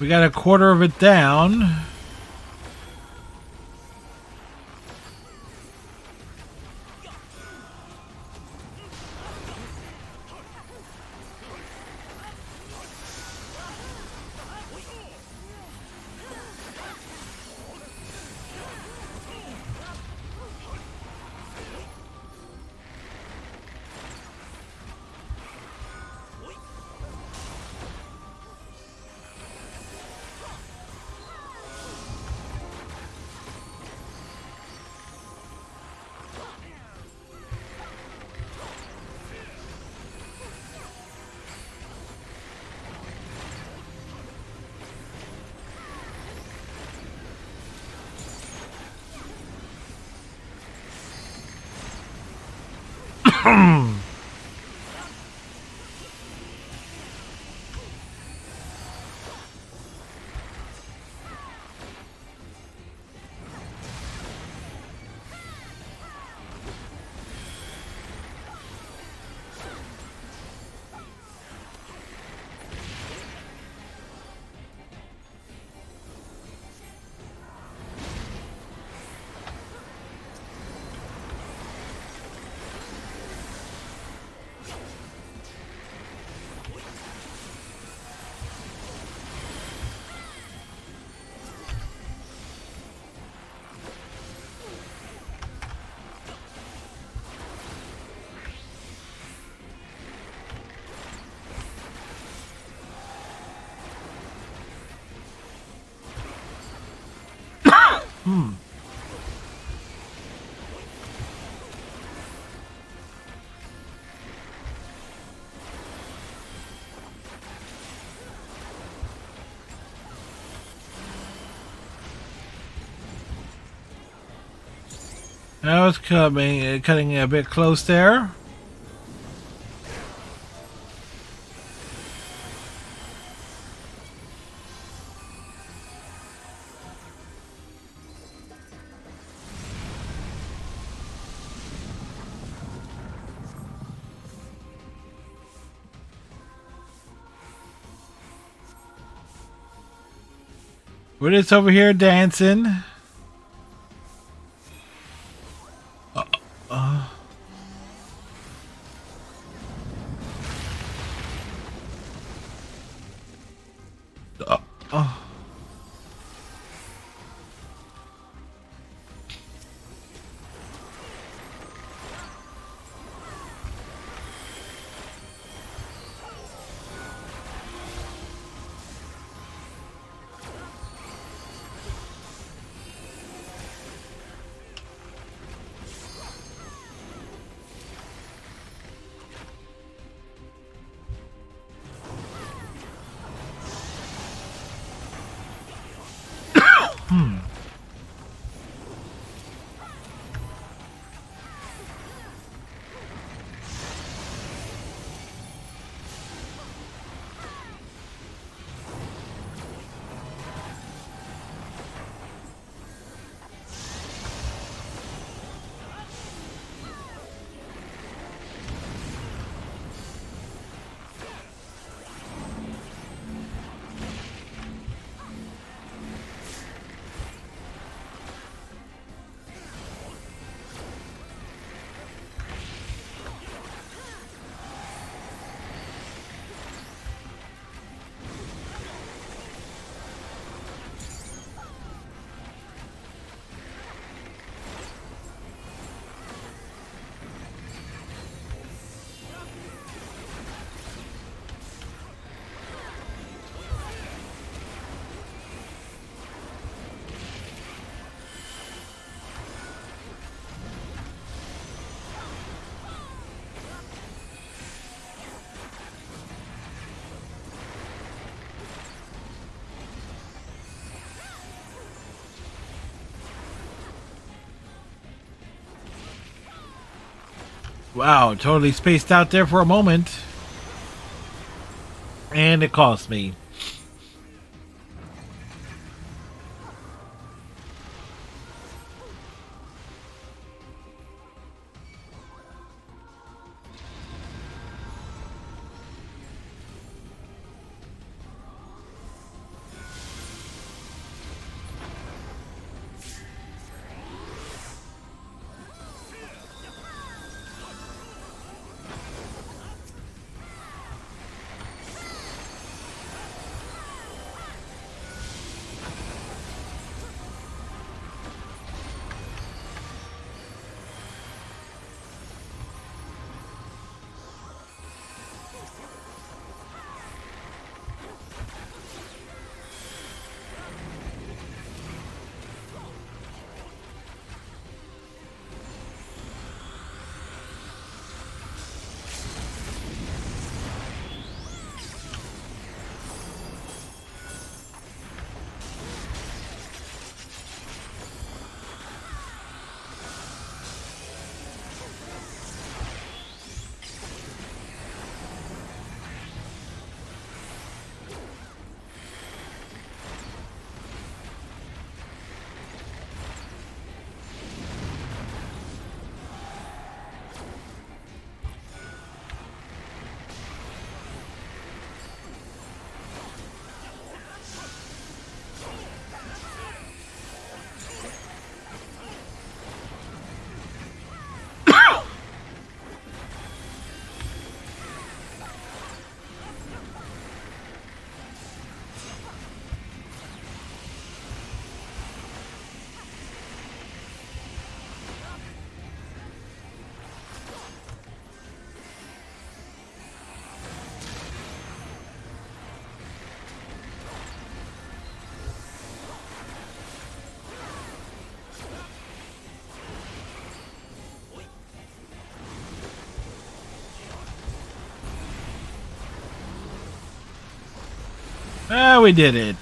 We got a quarter of it down. I was cutting a bit close there. We're just over here dancing. Oh. Wow, totally spaced out there for a moment. And it cost me. Ah, we did it.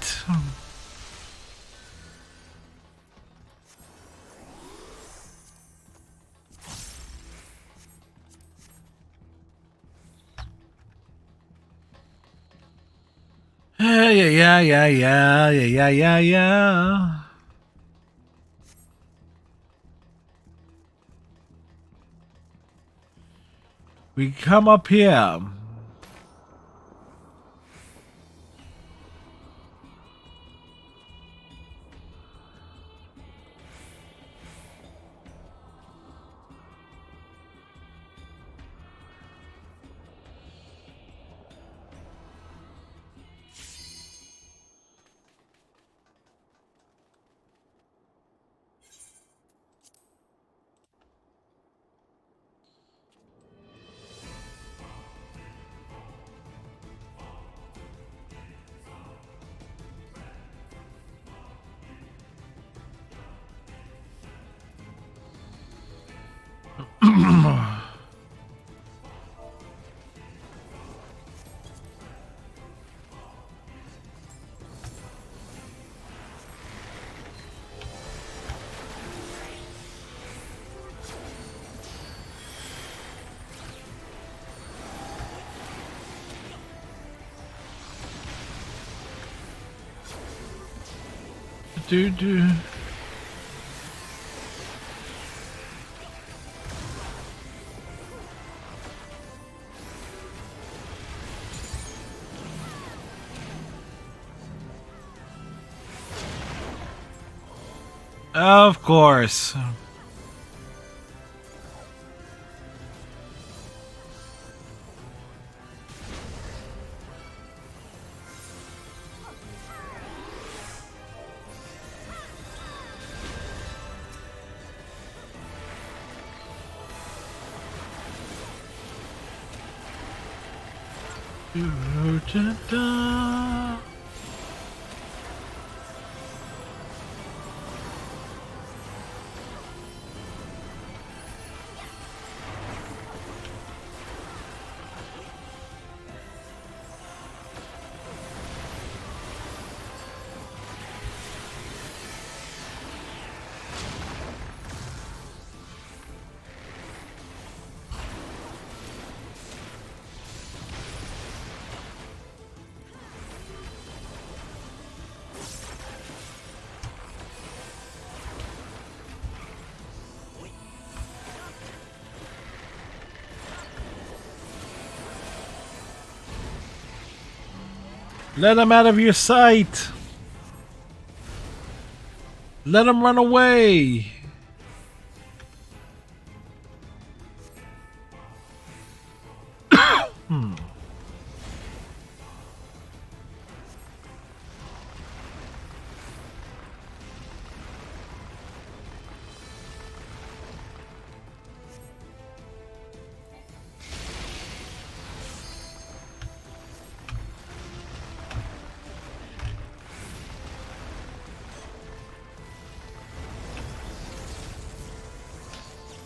Yeah, yeah, yeah, yeah, yeah, yeah, yeah. We come up here. Do do. Of course. Da-da. Let him out of your sight. Let him run away.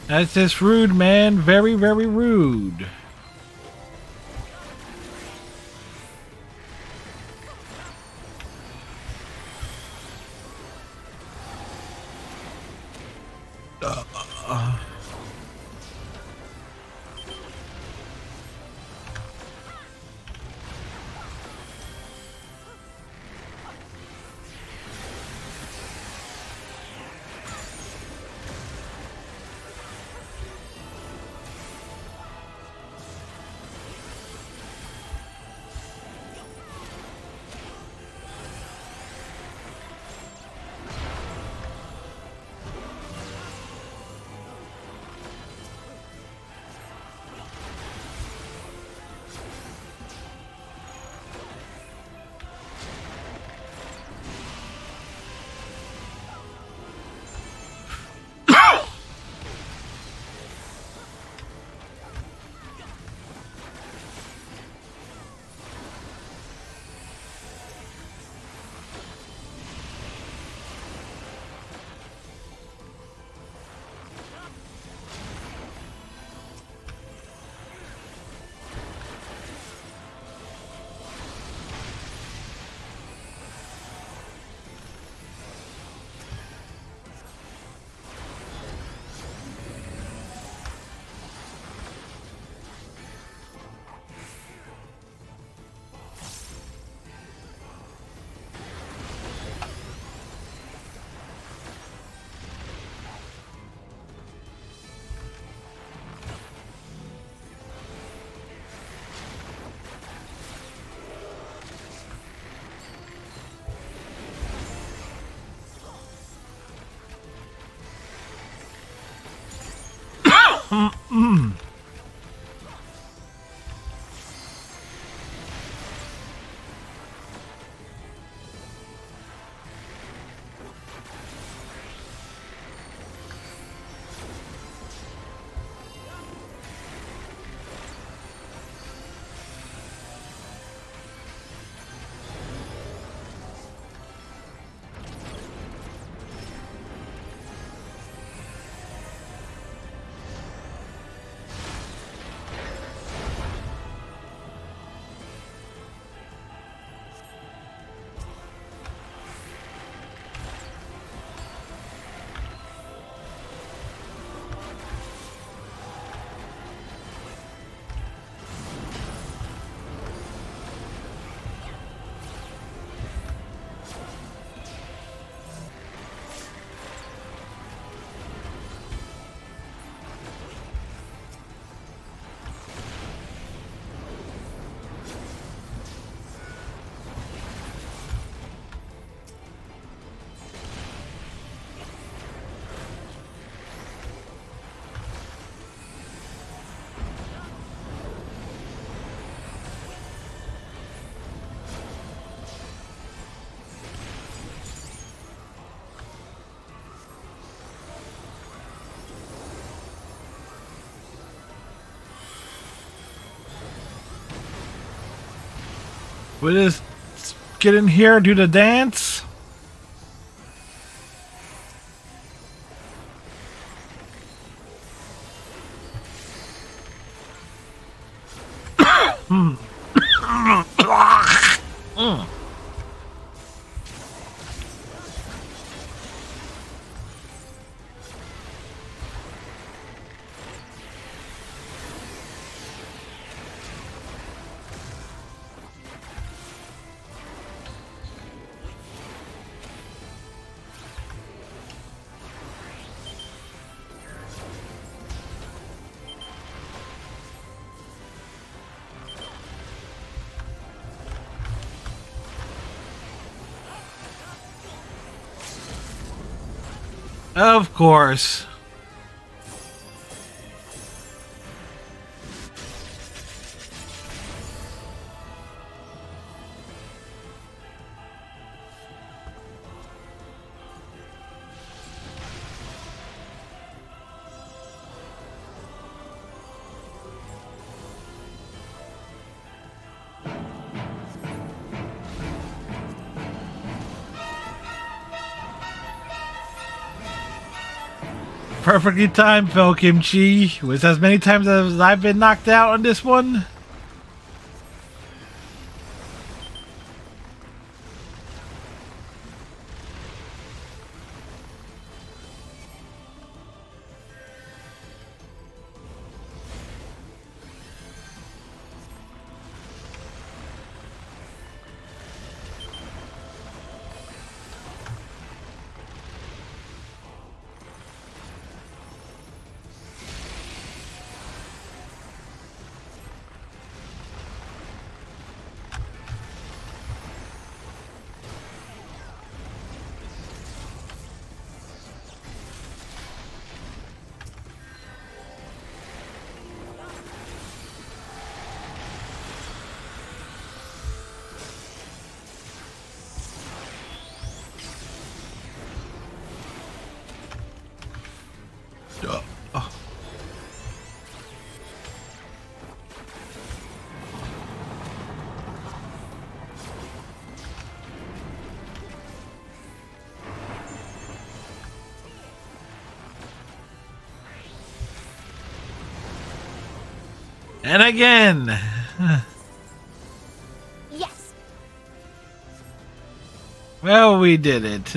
That's just rude, man. Very, very rude. We just get in here, do the dance. Of course. Perfectly timed, Phil Kimchi. With as many times as I've been knocked out on this one. And again. Yes. Well, we did it.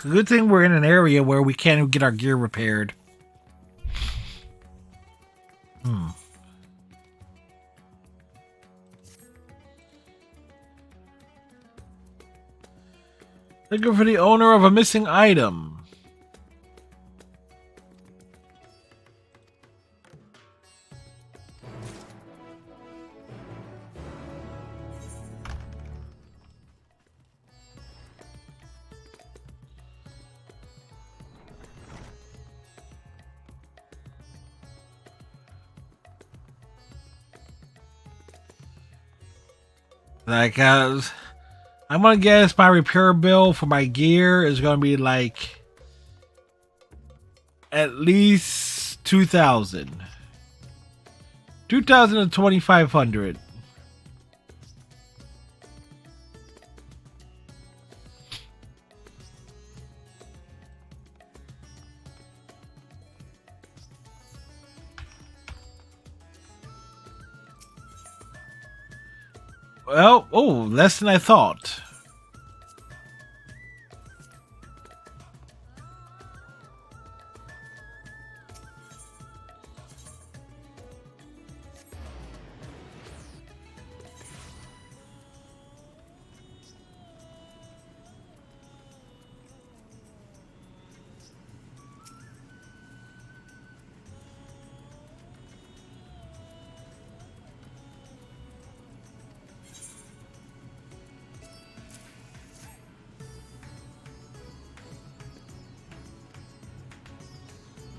Good thing we're in an area where we can't get our gear repaired. Looking for the owner of a missing item. Like, I'm gonna guess my repair bill for my gear is gonna be like at least 2,000. 2,000 to 2,500. Well, less than I thought.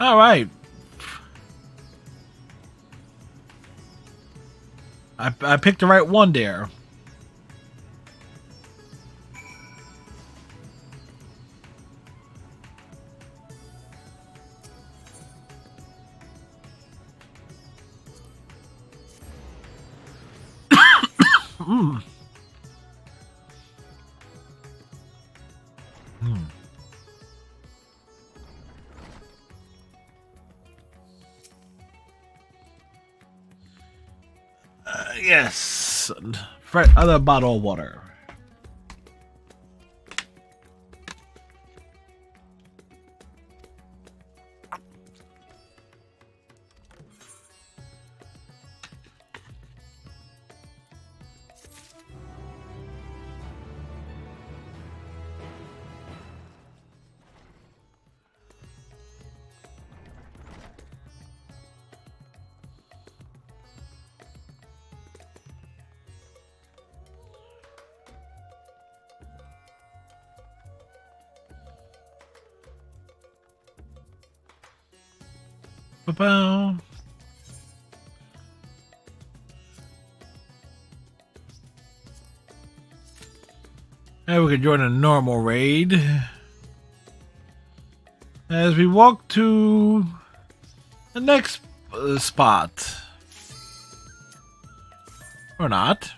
All right. I picked the right one there. Yes. Other bottle of water. Ba-bow. Now we can join a normal raid. As we walk to the next spot. Or not.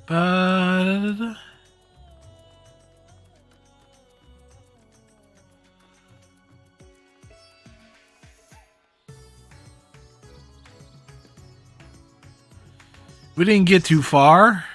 Ba-da-da-da. We didn't get too far.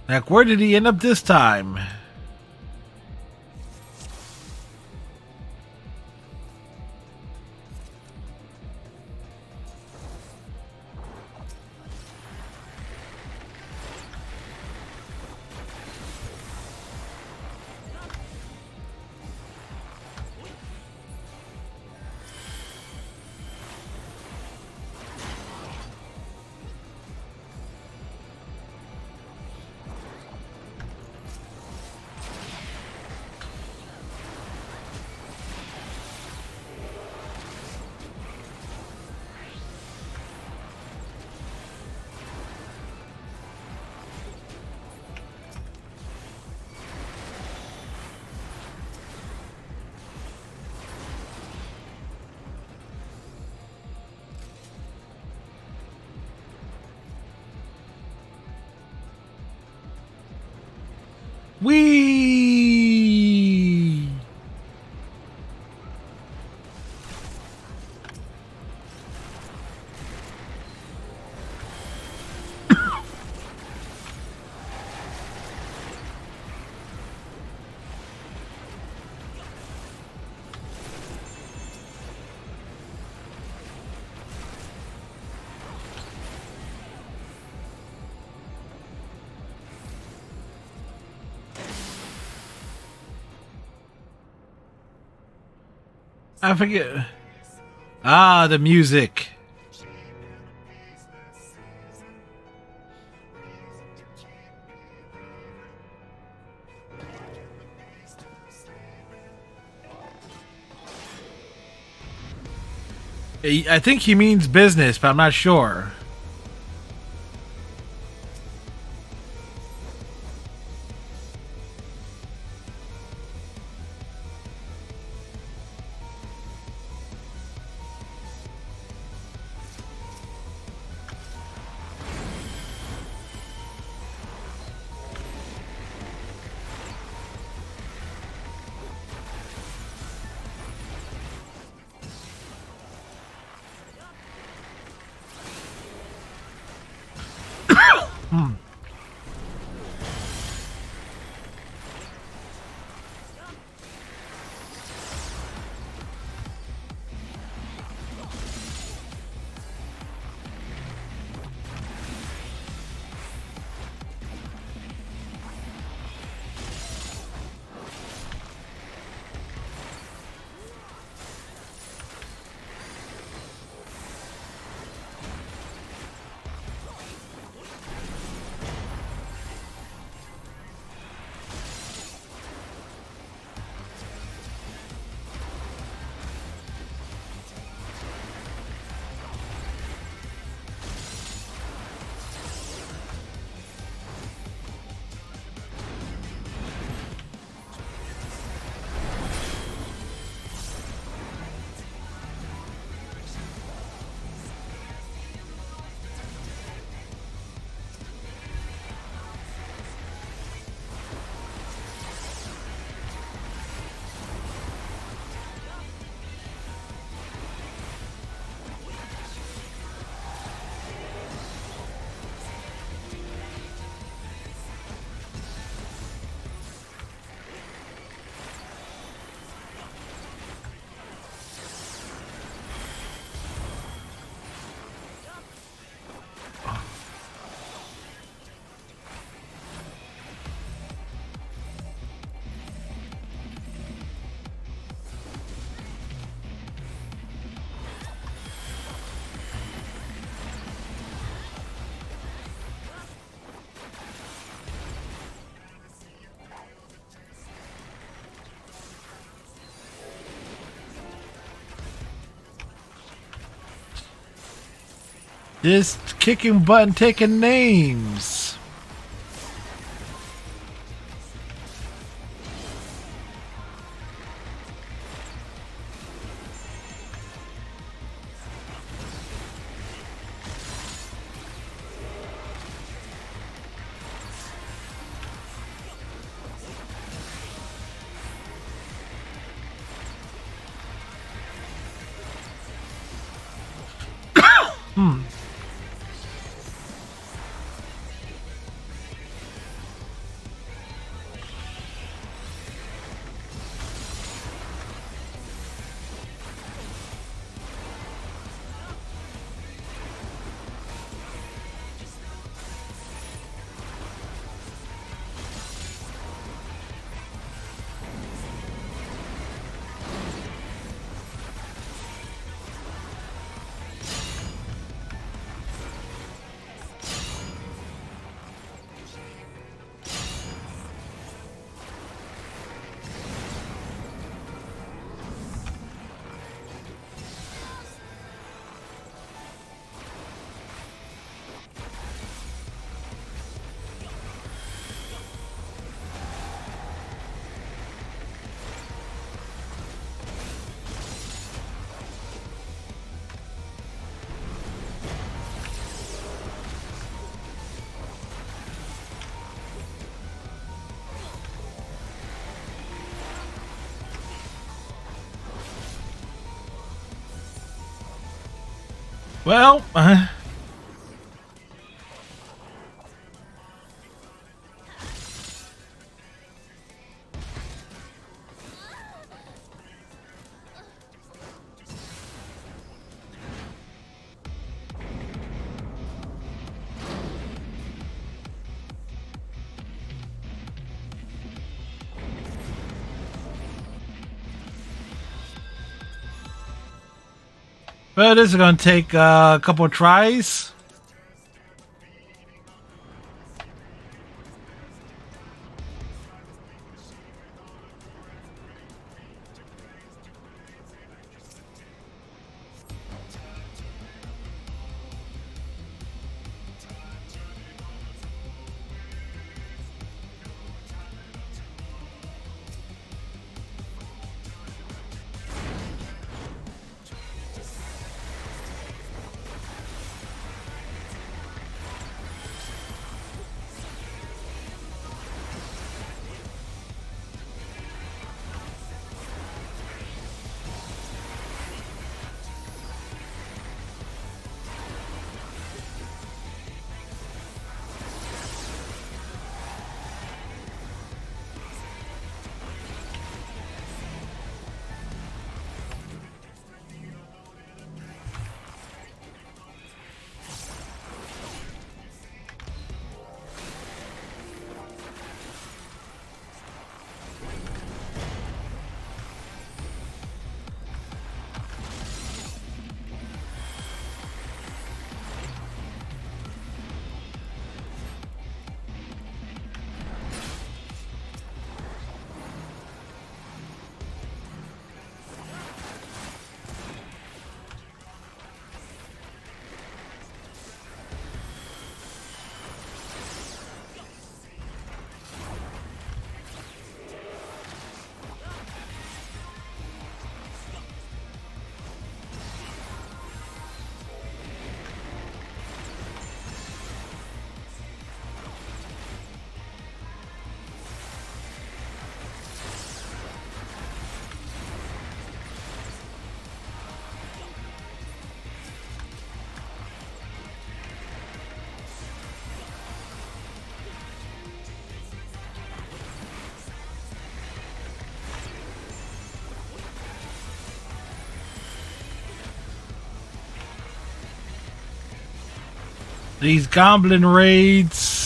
Like, where did he end up this time? Whee! I forget. Ah, the music. I think he means business, but I'm not sure. Just kicking butt and taking names. Well, well, this is going to take a couple of tries. These goblin raids.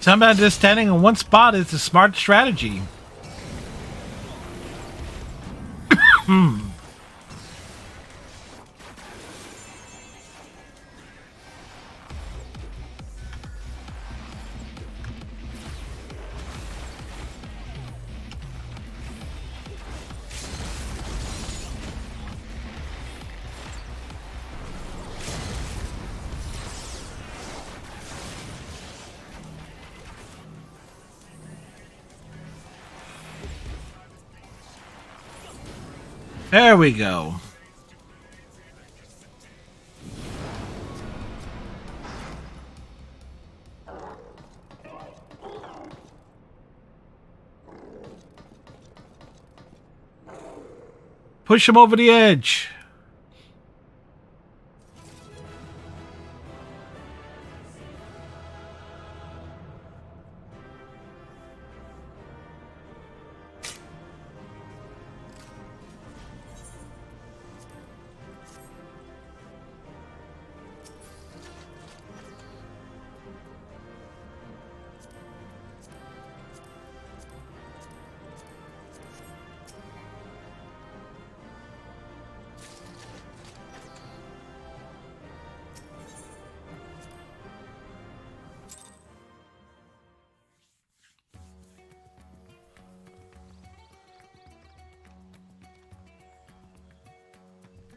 Sometimes just standing in one spot is a smart strategy. There we go. Push him over the edge.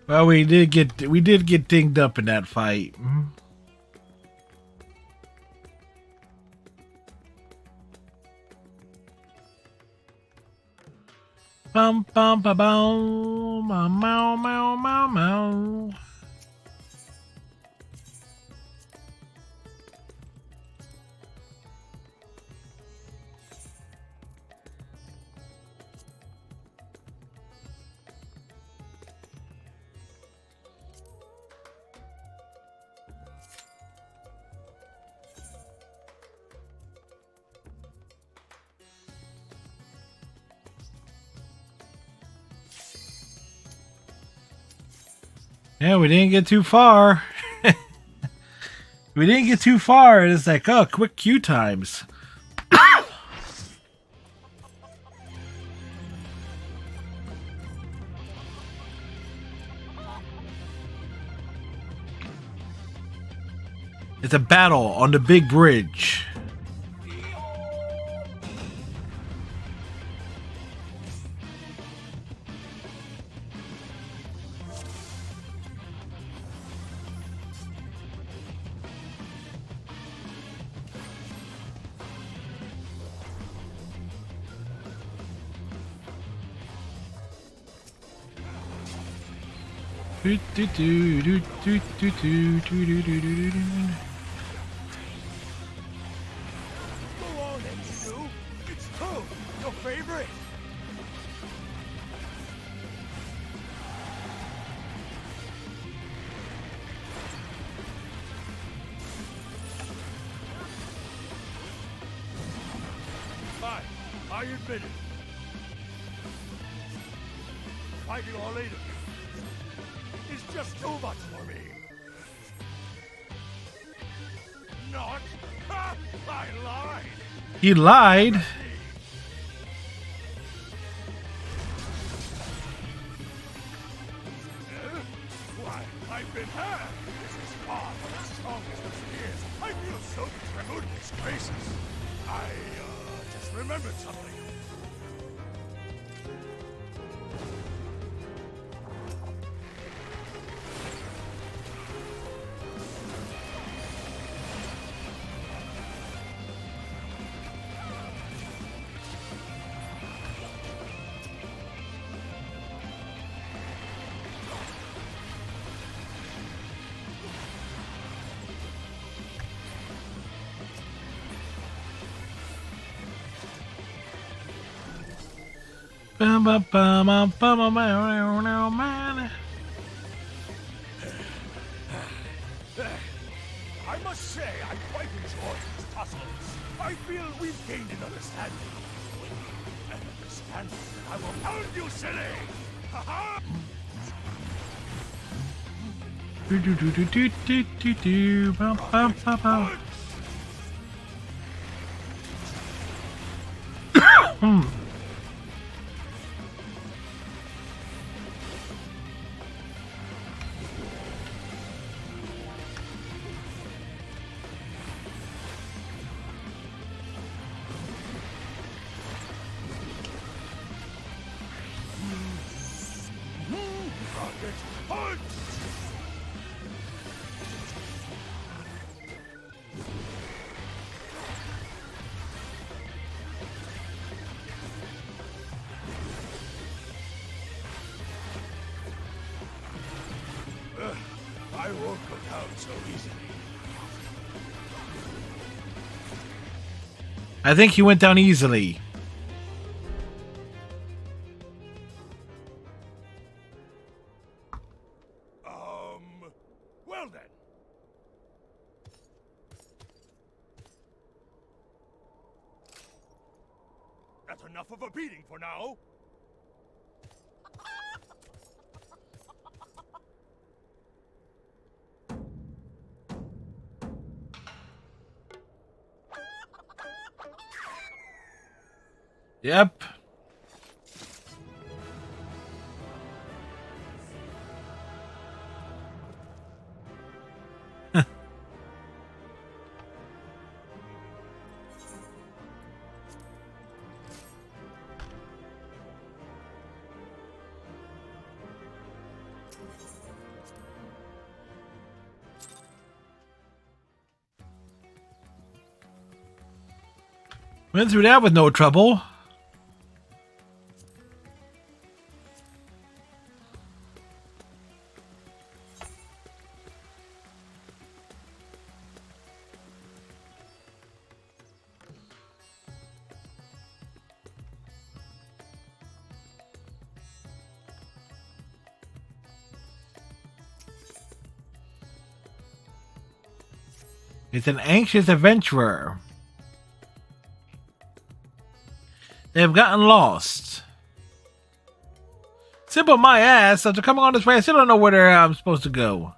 Well, we did get dinged up in that fight. Mhm. Bum bum ba bum, meow meow meow meow. Yeah, we didn't get too far. We didn't get too far. It's like, oh, quick queue times. It's a battle on the big bridge. Do, do, do, do, do, do, do, do, do, do, do, do. Go on, MCU. It's Toad, your favorite. Fine, I admit it. Fighting all 8 of you is just too much for me. Not? Ha! I lied. He lied. Why, I've been had. This is far from as strong as the fears. I feel so trembled in these graces. I, just remembered something. Bum, bum, bum, bum, bum, bum, man. I must say, I quite enjoyed these tussles. I feel we've gained an understanding. An understanding that I will pound you, silly! Ha-ha! Do, do, do, do, do, do, do, do. Bum, bum, bum, bum. Rocket punch! I won't go down so easily. I think he went down easily. Well then. That's enough of a beating for now. Yep. Went through that with no trouble. It's an anxious adventurer. They've gotten lost. Simple my ass. After coming on this way, I still don't know where I'm supposed to go.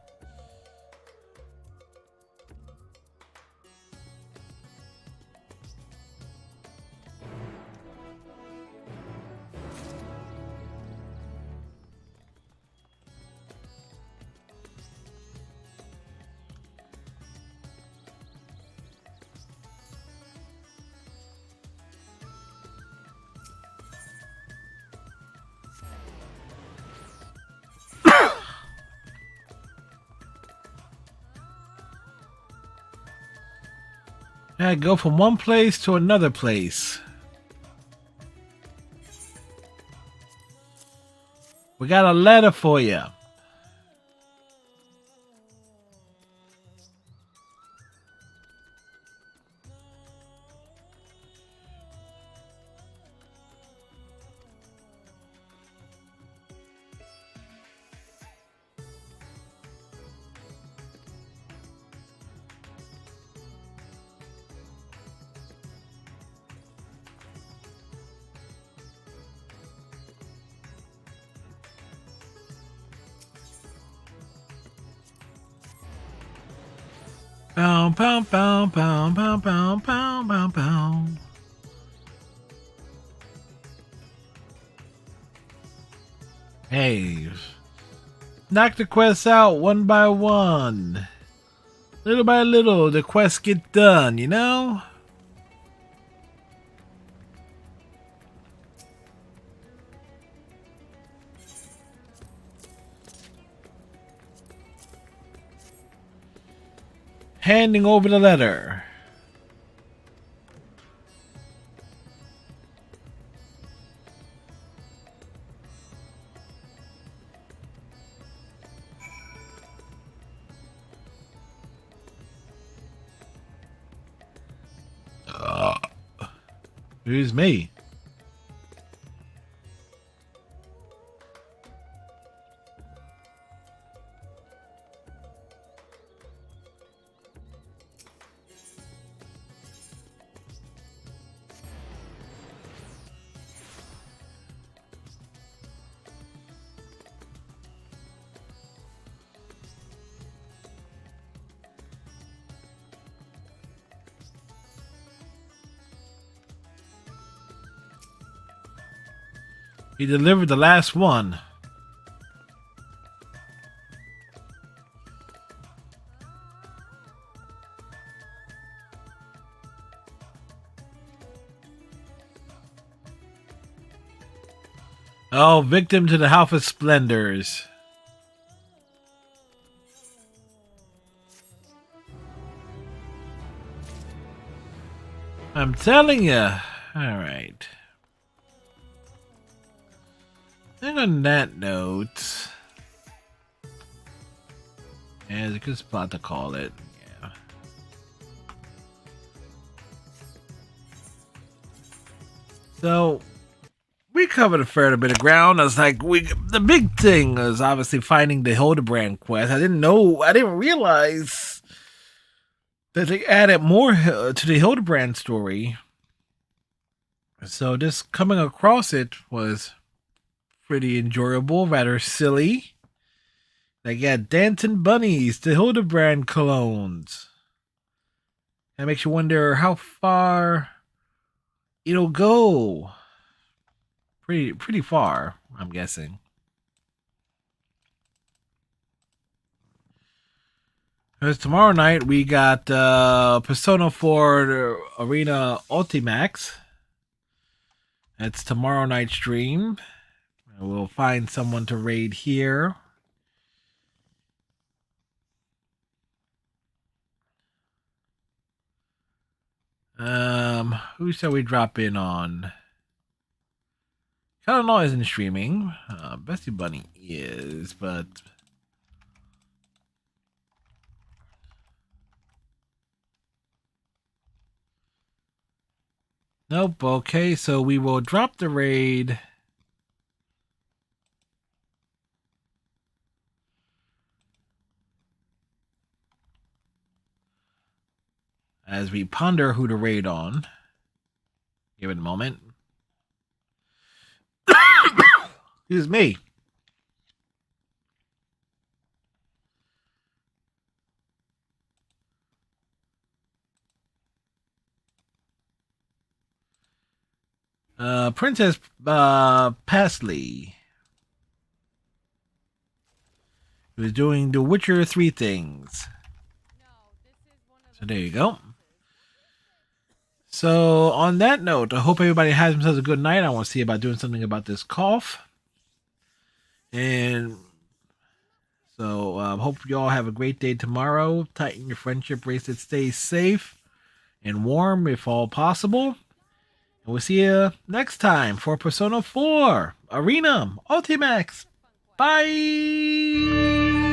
I go from one place to another place. We got a letter for you. Bow, bow, bow, bow, bow, bow, bow, bow, bow. Hey, knock the quests out one by one. Little by little, the quests get done, you know? Handing over the letter. Who's me? He delivered the last one. Oh, victim to the Halfa splendors. I'm telling you. All right. And on that note, yeah, it's a good spot to call it. Yeah. So we covered a fair bit of ground. I was like, the big thing is obviously finding the Hildebrand quest. I didn't realize that they added more to the Hildebrand story. So just coming across it was pretty enjoyable, rather silly. They got dancing bunnies, the Hildebrand colognes. That makes you wonder how far it'll go. Pretty far, I'm guessing. Because tomorrow night we got Persona 4 Arena Ultimax. That's tomorrow night stream. We'll find someone to raid here. Who shall we drop in on? Law isn't streaming. Bessie Bunny is, but nope. Okay, so we will drop the raid. As we ponder who to raid on. Give it a moment. Excuse me. Princess Pasley, who is doing The Witcher 3 things. So there you go. So on that note, I hope everybody has themselves a good night. I want to see about doing something about this cough. And so hope you all have a great day tomorrow. Tighten your friendship bracelet. Stay safe and warm if all possible. And we'll see you next time for Persona 4 Arena Ultimax. Bye!